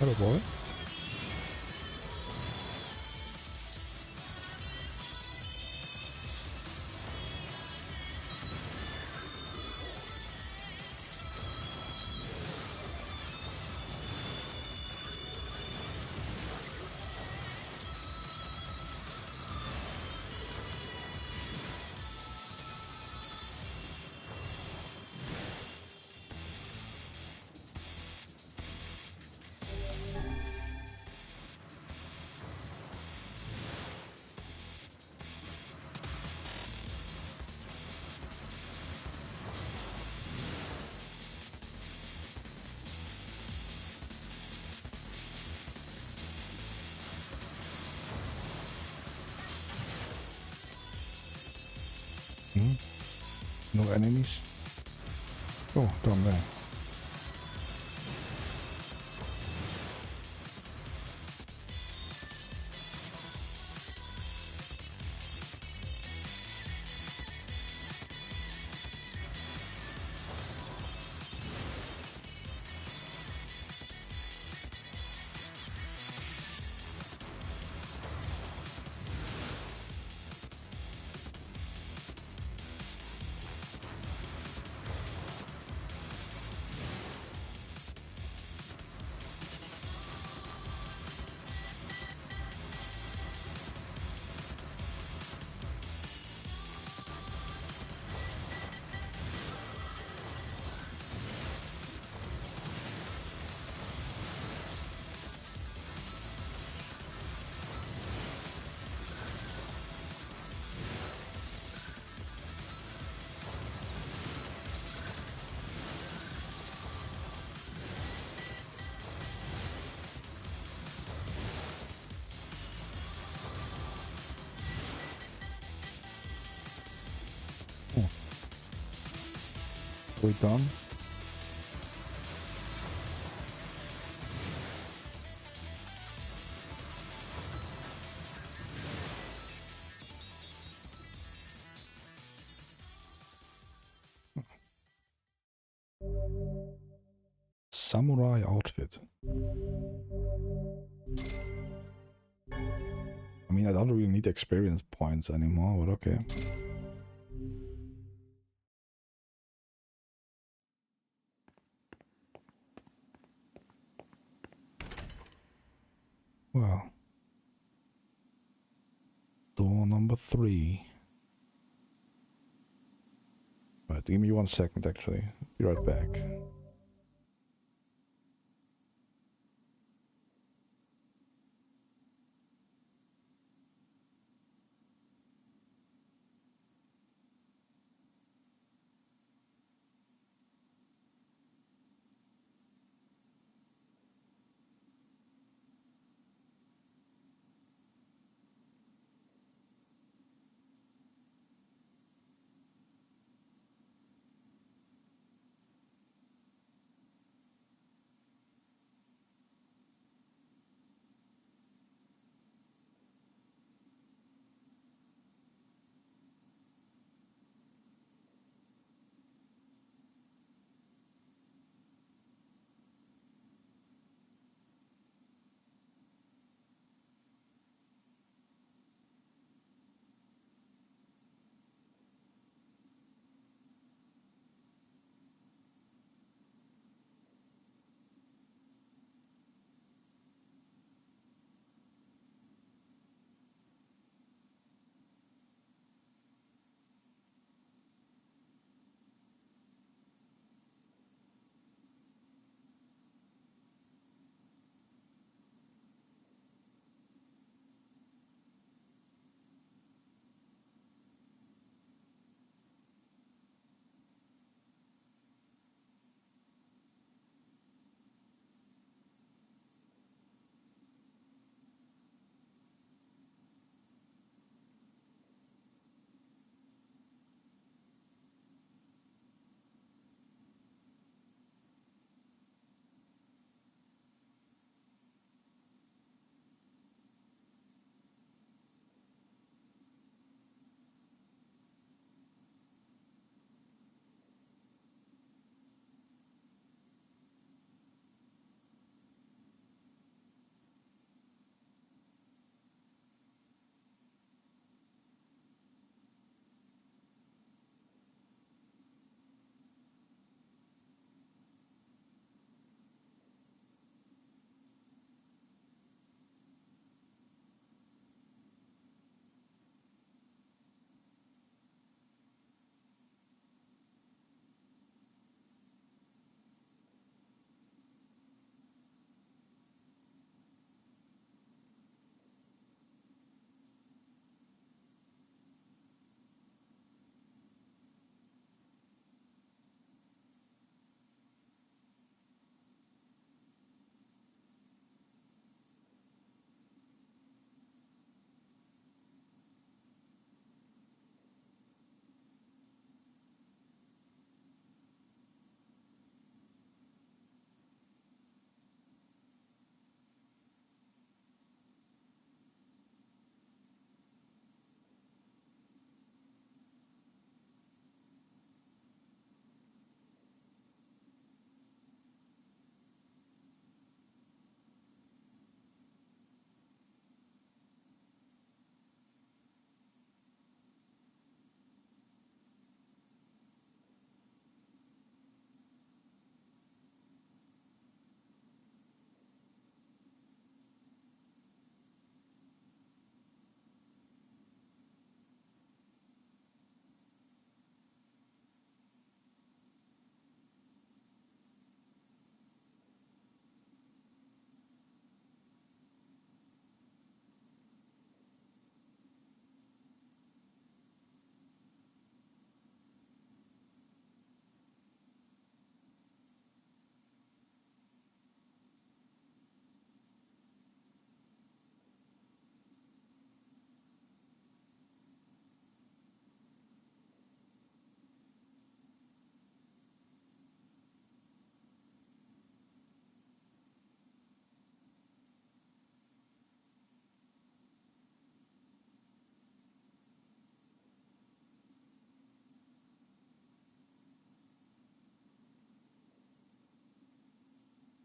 Hello, boy. No enemies? Oh, down there. Oh. We done? Samurai outfit. I mean, I don't really need experience points anymore, but okay. Well. Door number 3. Right, give me 1 second actually. Be right back.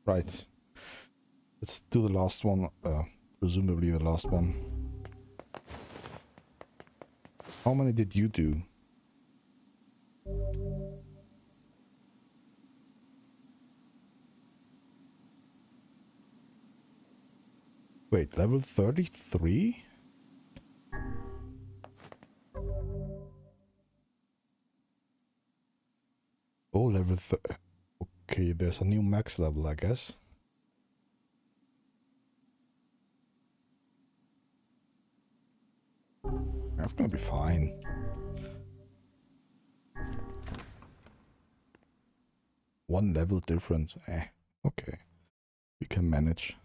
Right. Let's do the last one. Presumably the last one. How many did you do? Wait, level 33? Oh, level okay, there's a new max level, I guess. That's gonna be fine. One level difference. Okay. We can manage.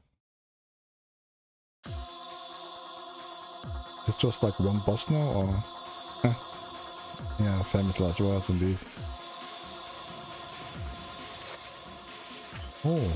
Is it just like one boss now, or? Yeah, famous last words indeed. Oh.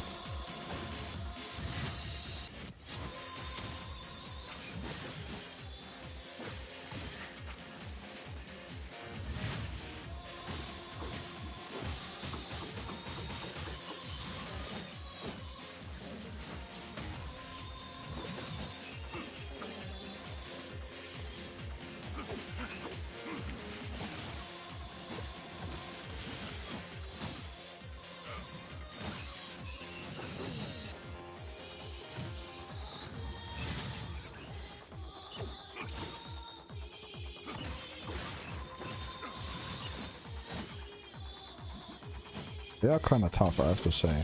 They are kind of tough, I have to say.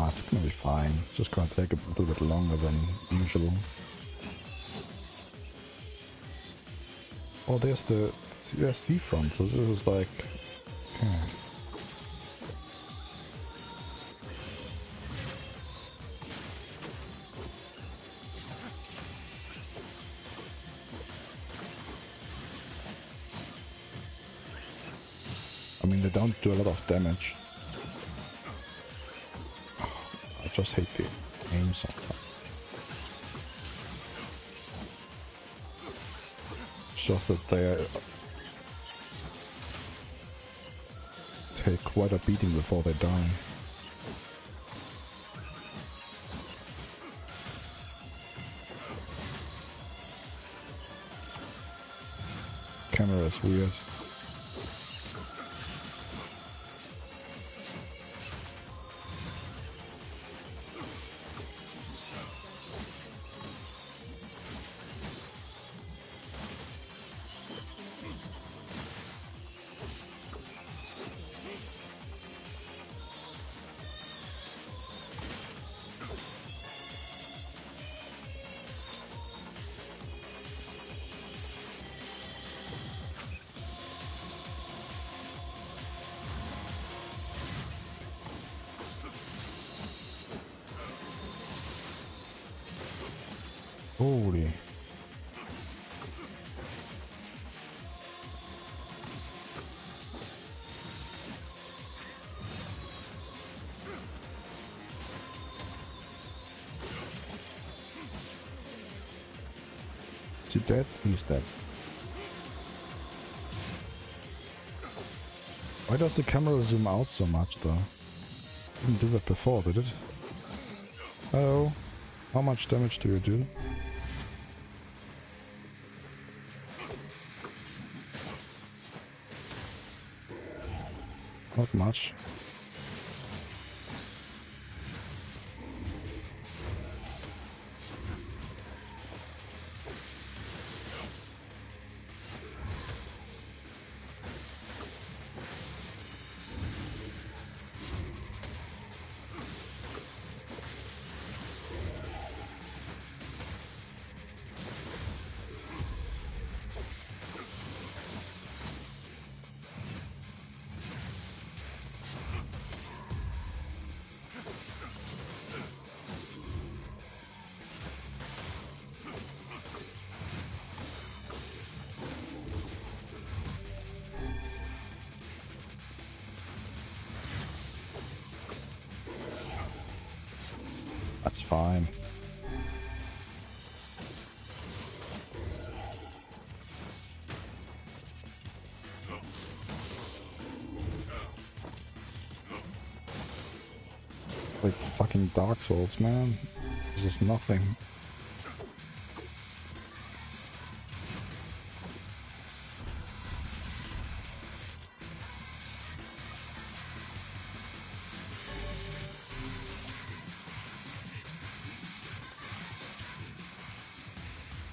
It's gonna be fine. It's just gonna take a little bit longer than usual. Oh, there's seafront, so this is like... Okay. I mean, they don't do a lot of damage. I just hate the aim sometimes. It's just that they take quite a beating before they die. Camera is weird. Holy. Is he dead? He's dead. Why does the camera zoom out so much though? Didn't do that before, did it? Hello. How much damage do you do? Not much. That's fine. Like fucking Dark Souls, man. This is nothing.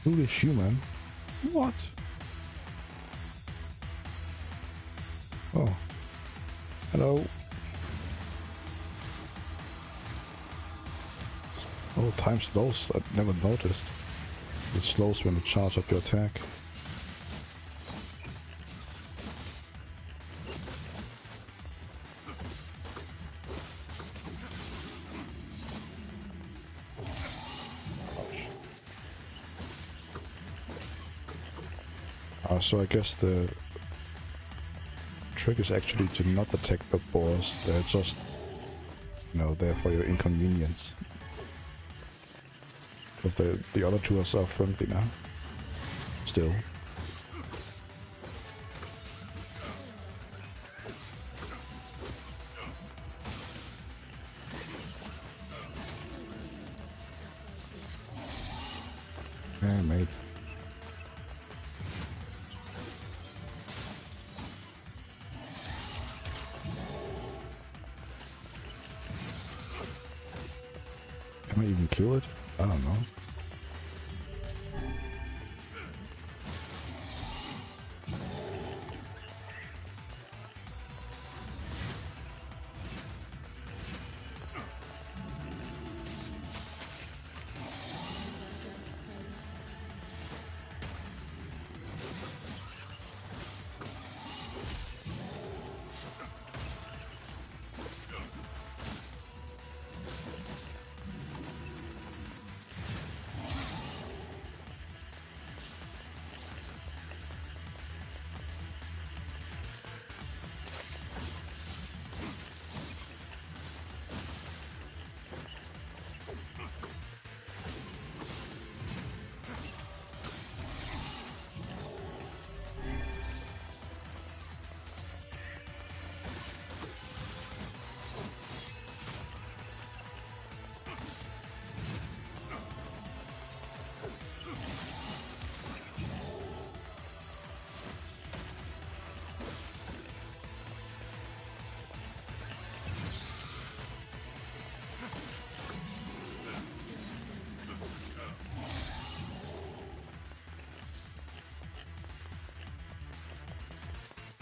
Foolish human? What? Oh. Hello. Oh, time slows. I never noticed. It slows when you charge up your attack. So I guess the trick is actually to not attack the boss. They're just, you know, there for your inconvenience. Because the other two are so friendly now. Still. Yeah, mate. Can I even kill it? I don't know.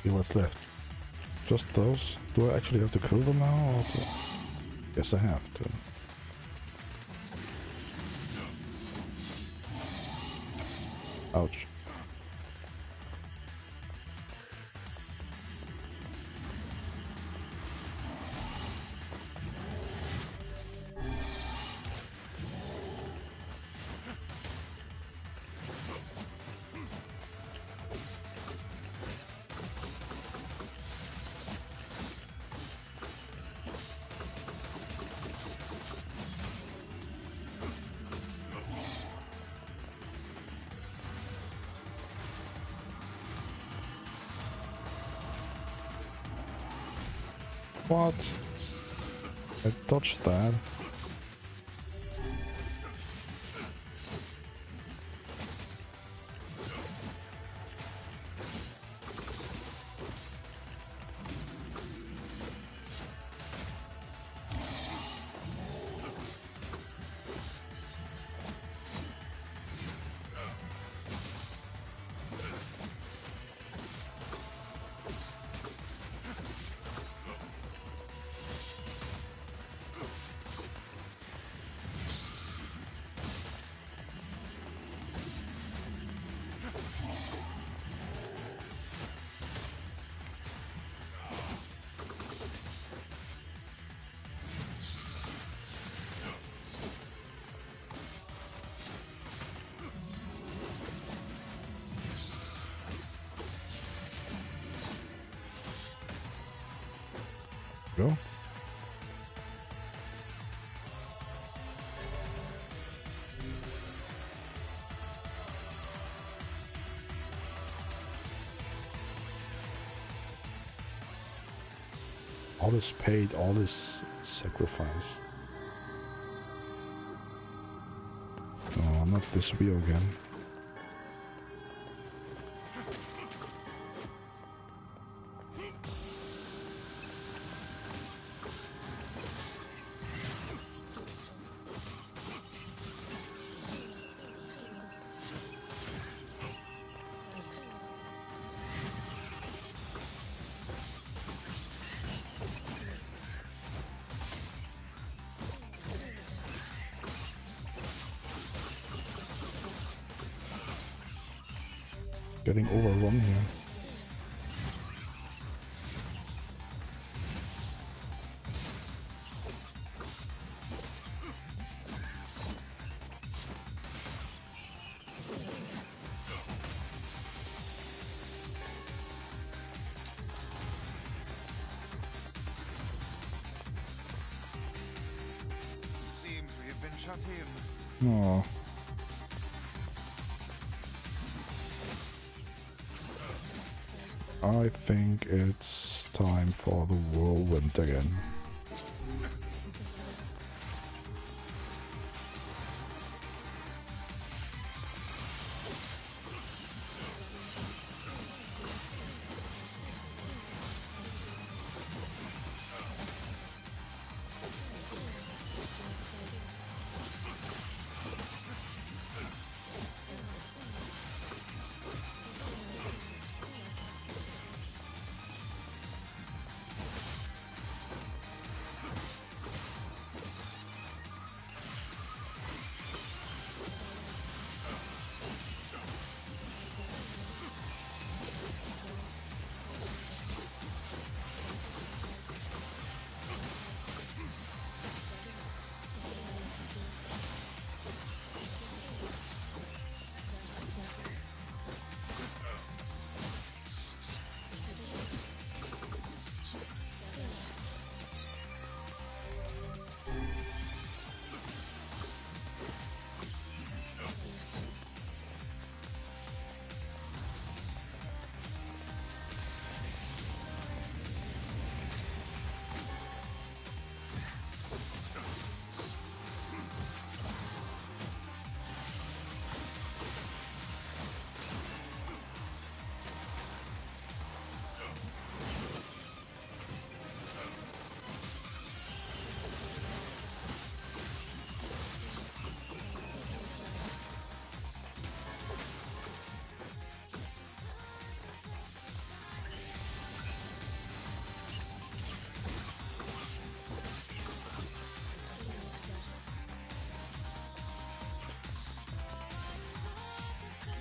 See what's left. Just those? Do I actually have to kill them now? Or yes, I have to. Ouch. What? I dodged that. Go. All this paid, all this sacrifice. No, not this wheel again. Getting overrun here. It seems we have been shut in. No. I think it's time for the whirlwind again.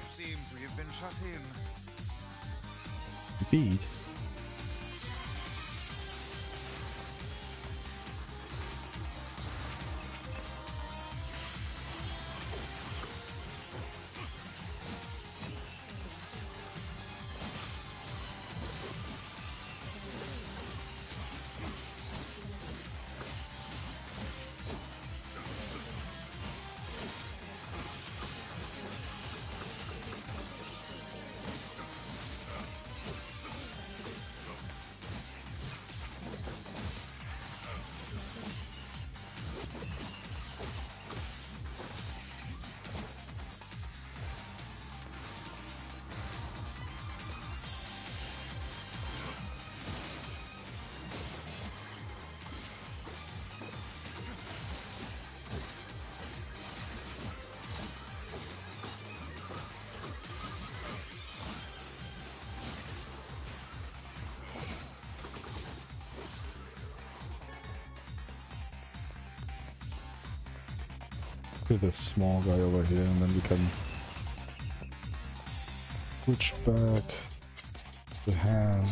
Seems we have been shut in. Indeed. This small guy over here, and then we can switch back the hand.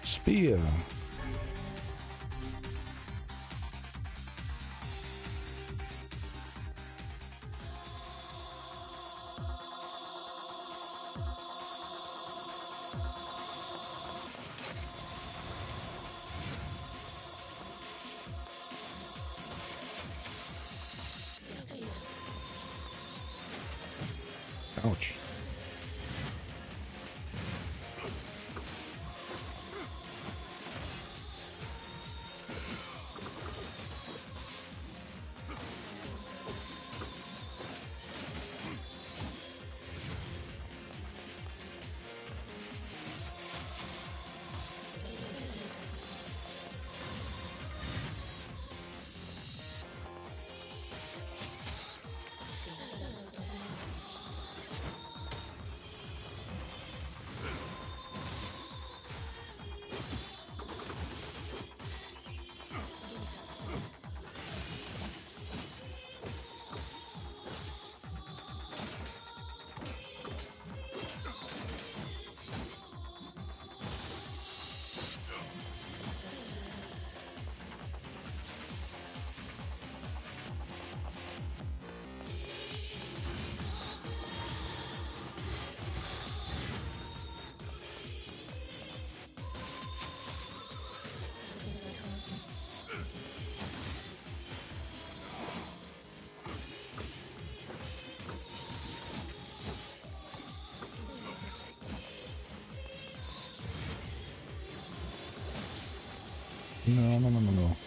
Spear. Ouch. No, no, no, no, no.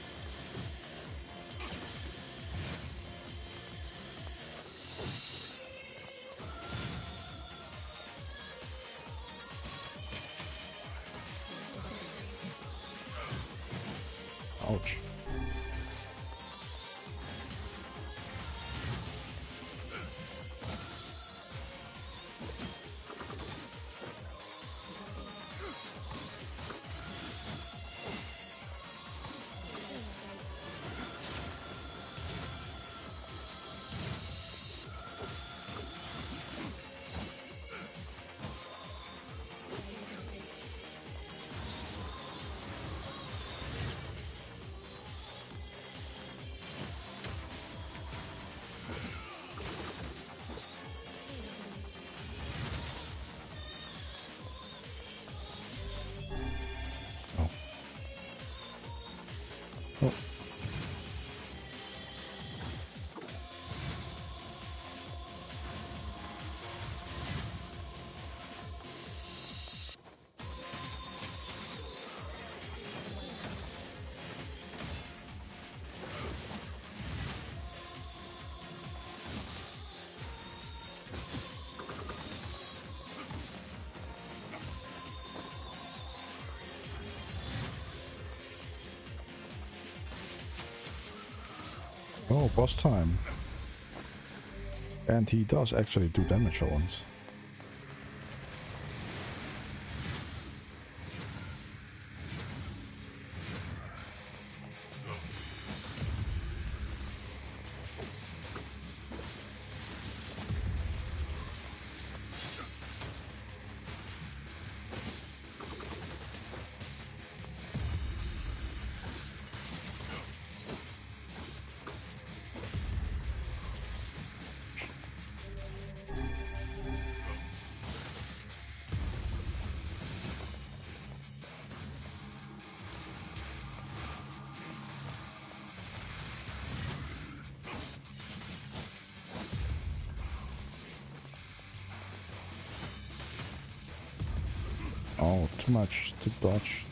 Ouch. Oh. Oh, boss time. And he does actually do damage for once. Oh, too much to dodge.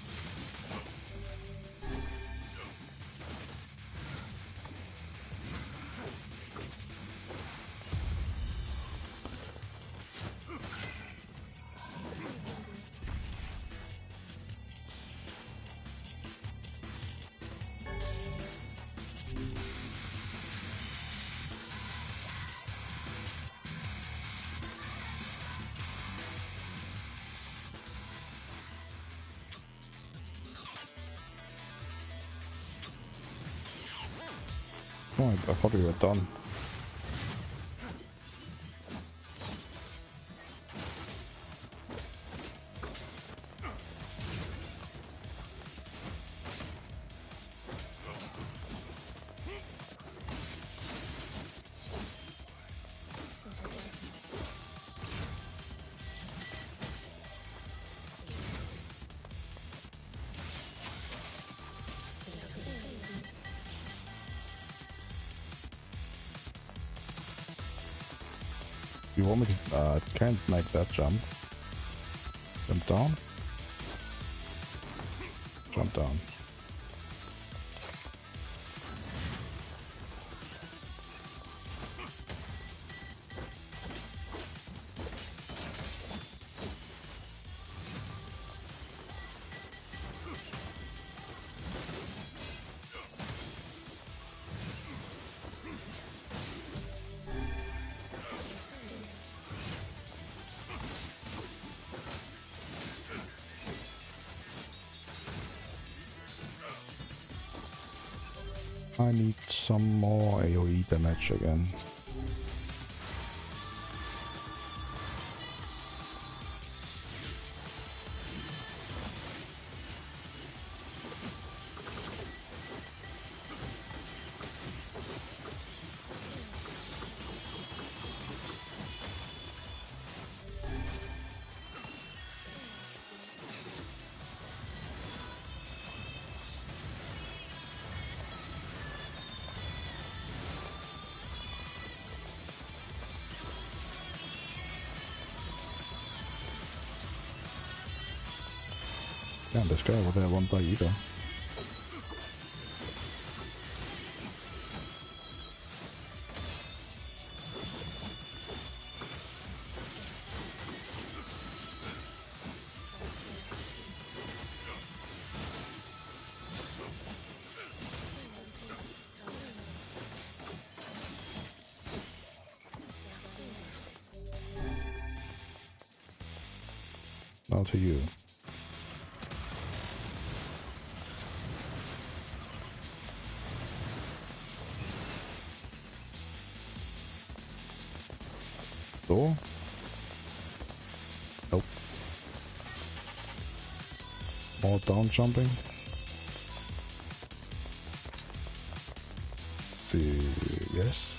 Oh, I thought we were done. You want me to... can't make that jump. Jump down. Jump down. I need some more AoE damage again. Damn, this guy over there won't die either. Now to you. Door? Nope. More down jumping. Let's see, yes.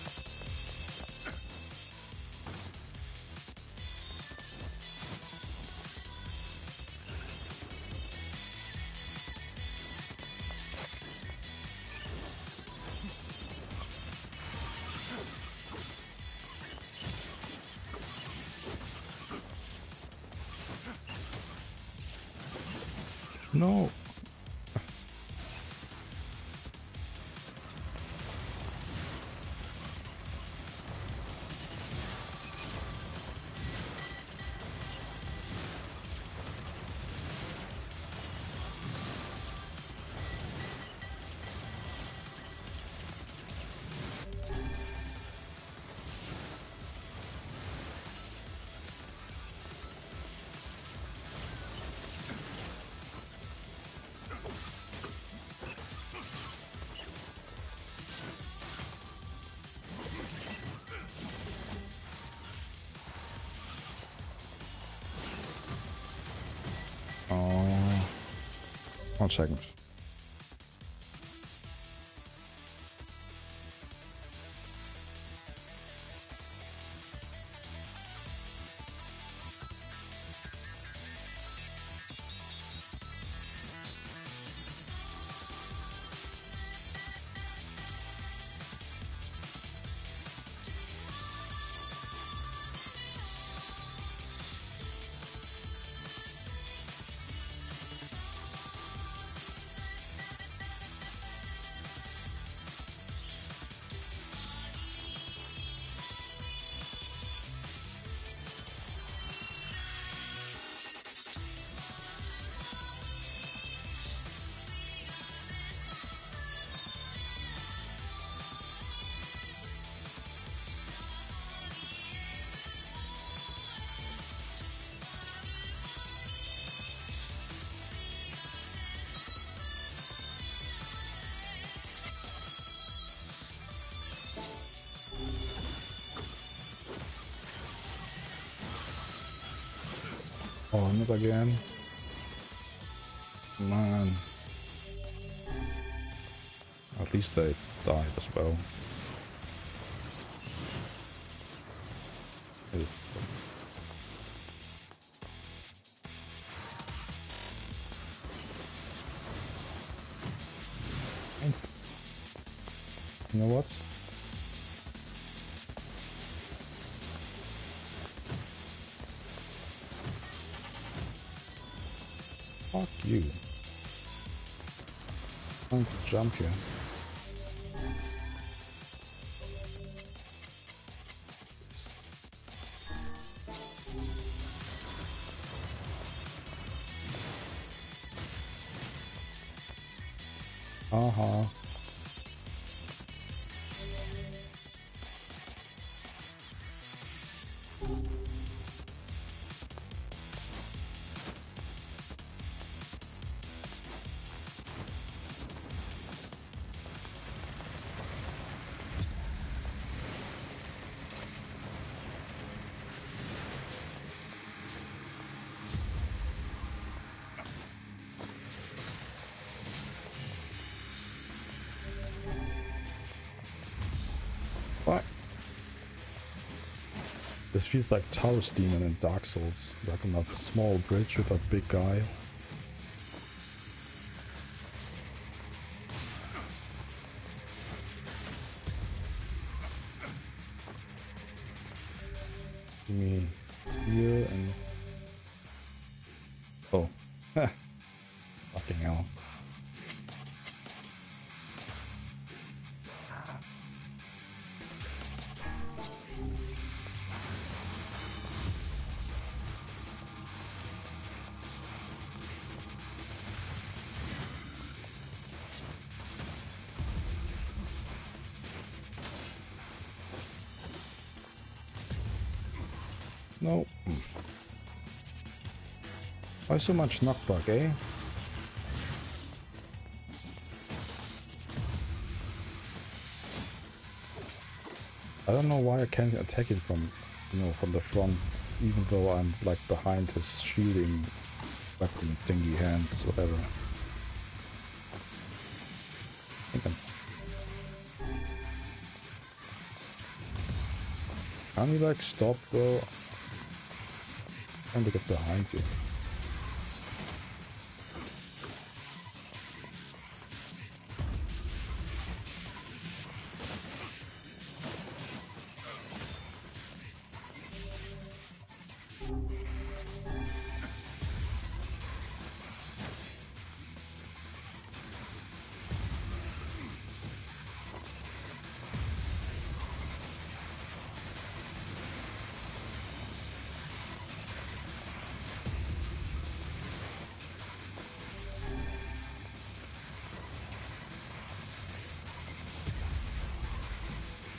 No. Oh, 1 second. Oh, not again. Man. At least they died as well. You know what? Fuck you. I'm trying to jump here. Uh-huh. What? This feels like Taurus Demon in Dark Souls, like on that small bridge with that big guy. Give me here and... Oh. Fucking hell. No. Why so much knockback, eh? I don't know why I can't attack him from, you know, from the front, even though I'm like behind his shielding weapon thingy hands, whatever. I think I'm... Can you like stop, bro? I'm trying to get behind you.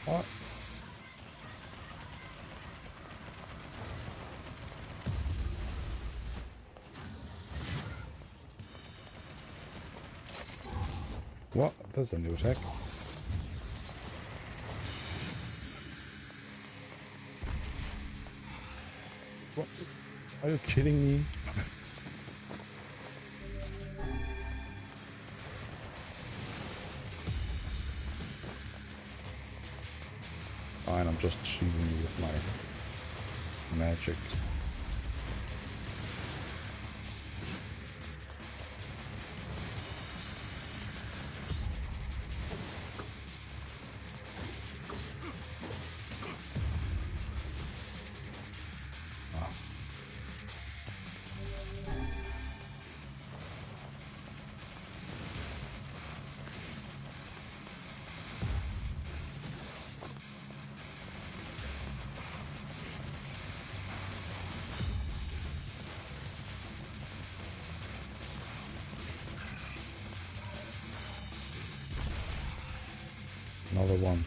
What? What? That's a new attack. What? Are you kidding me? Fine, I'm just shielding you with my magic. Another one.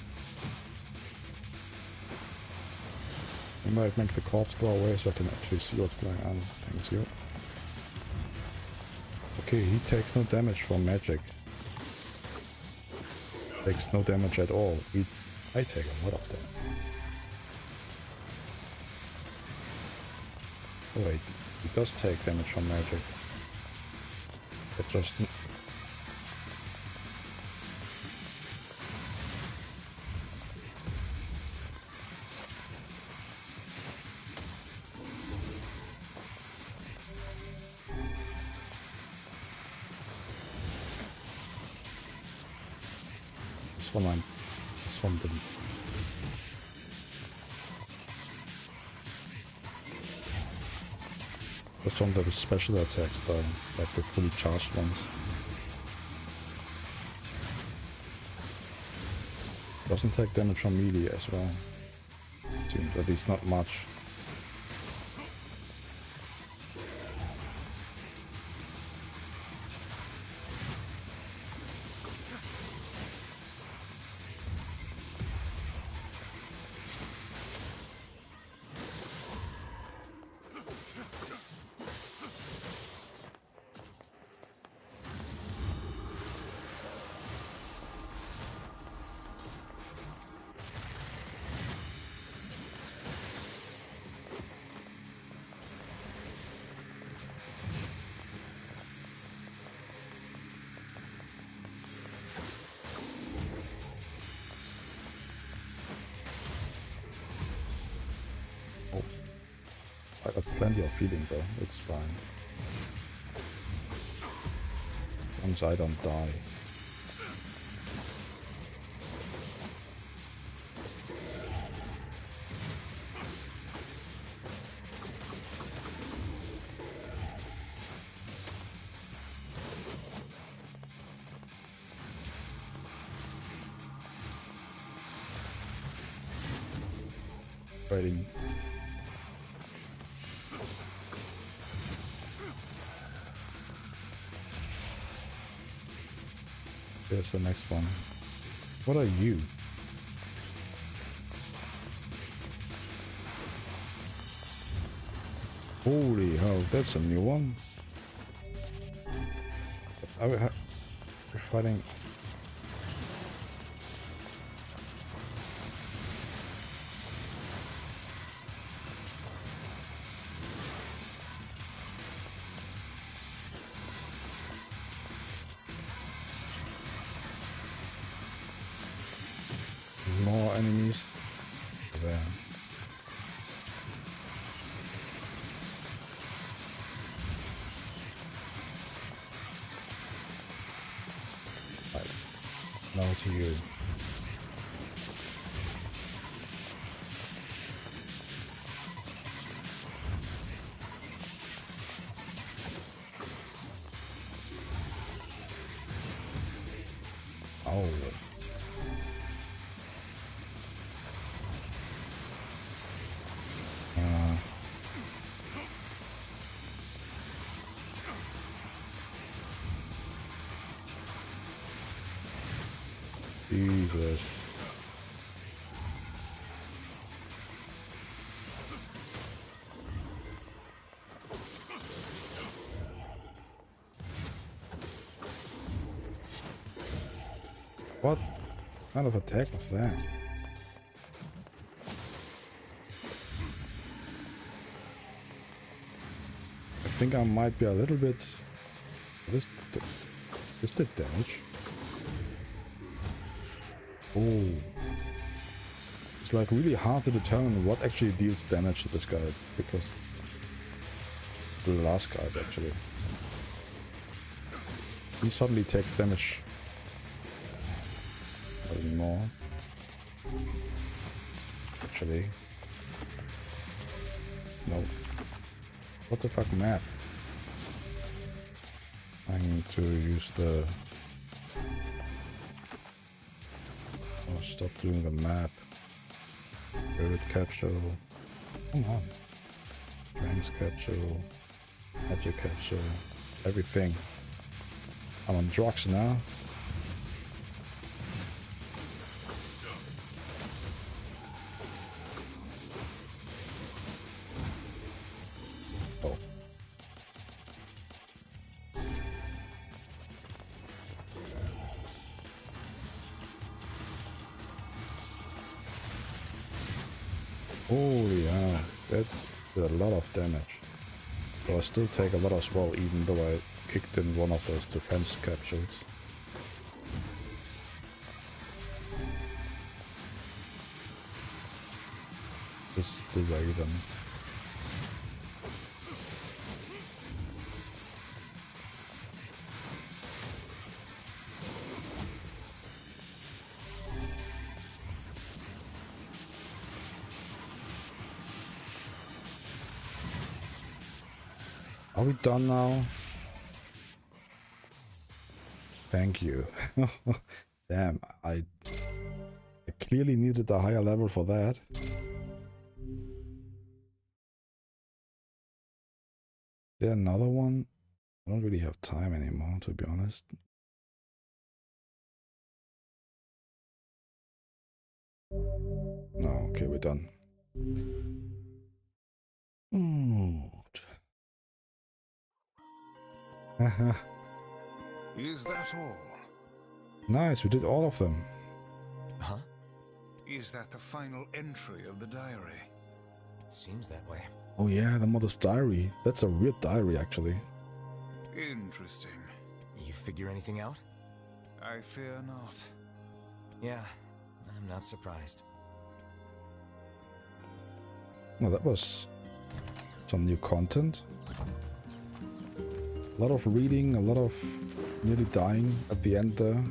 We might make the corpse go away so I can actually see what's going on. Thank you. Okay, he takes no damage from magic. Takes no damage at all. I take a lot of damage. Oh wait, he does take damage from magic. It just... It's from the... Just don't have special attacks though, like the fully charged ones. Doesn't take damage from melee as well. Seems at least not much. I got plenty of healing though, it's fine. As long as I don't die. Waiting. Here's the next one. What are you? Holy hell, that's a new one. We're fighting. More enemies there. Right. Now to you. Oh. Jesus. What kind of attack was that? I think I might be a little bit... This did damage. Oh. It's like really hard to determine what actually deals damage to this guy, because the last guys actually. He suddenly takes damage. Not anymore. Actually. No. What the fuck map? I need to use the... Oh, stop doing the map. Spirit capsule. Come on. Trans capsule. Magic capsule. Everything. I'm on drugs now. Oh. Holy hell, that's a lot of damage. But I still take a lot as well, even though I kicked in one of those defense capsules. This is the Raven. Are we done now? Thank you. Damn, I clearly needed a higher level for that. There another one? I don't really have time anymore, to be honest. No, okay, we're done. Is that all? Nice, we did all of them. Huh? Is that the final entry of the diary? It seems that way. Oh yeah, the mother's diary. That's a weird diary, actually. Interesting. You figure anything out? I fear not. Yeah, I'm not surprised. Well, that was some new content. A lot of reading, a lot of nearly dying at the end there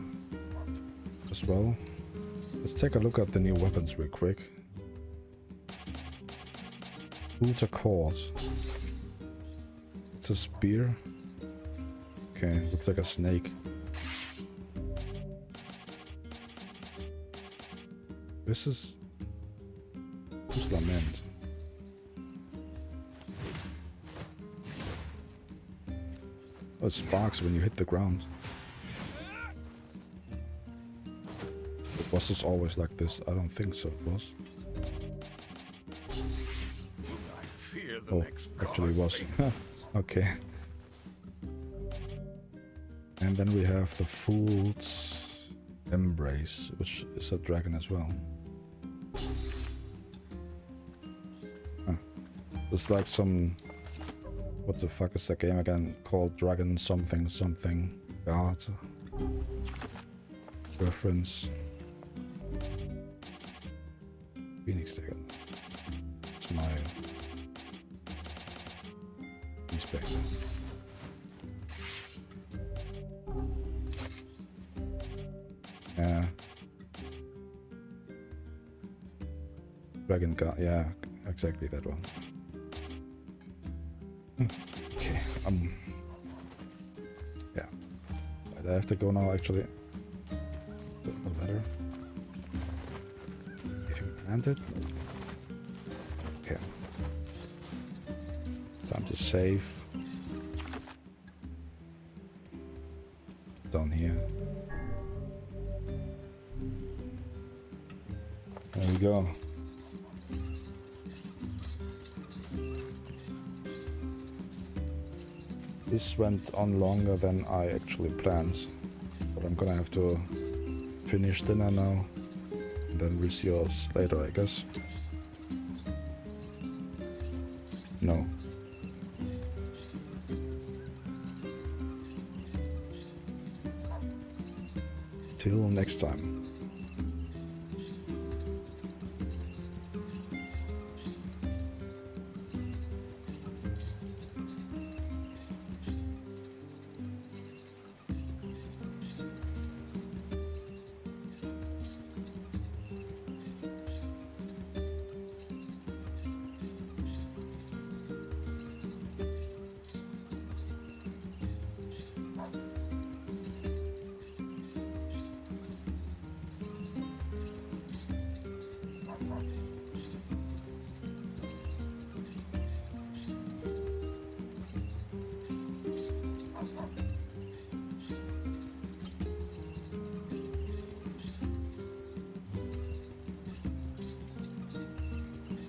as well. Let's take a look at the new weapons real quick. Tools are cord. It's a spear. Okay, looks like a snake. This is... Who's Lament? Oh, it sparks when you hit the ground. Was this always like this? I don't think so, it was. Oh, actually it was. Okay. And then we have the Fool's Embrace, which is a dragon as well. Huh. It's like some... What the fuck is that game again? Called Dragon something something. God. Reference. Phoenix Dagger. It's my... Inspector. Yeah. Dragon God. Yeah, exactly that one. Okay, yeah. I have to go now, actually. A letter. Anything planted? Okay. Time to save. Down here. There we go. This went on longer than I actually planned, but I'm gonna have to finish dinner now, and then we'll see us later, I guess. No. Till next time.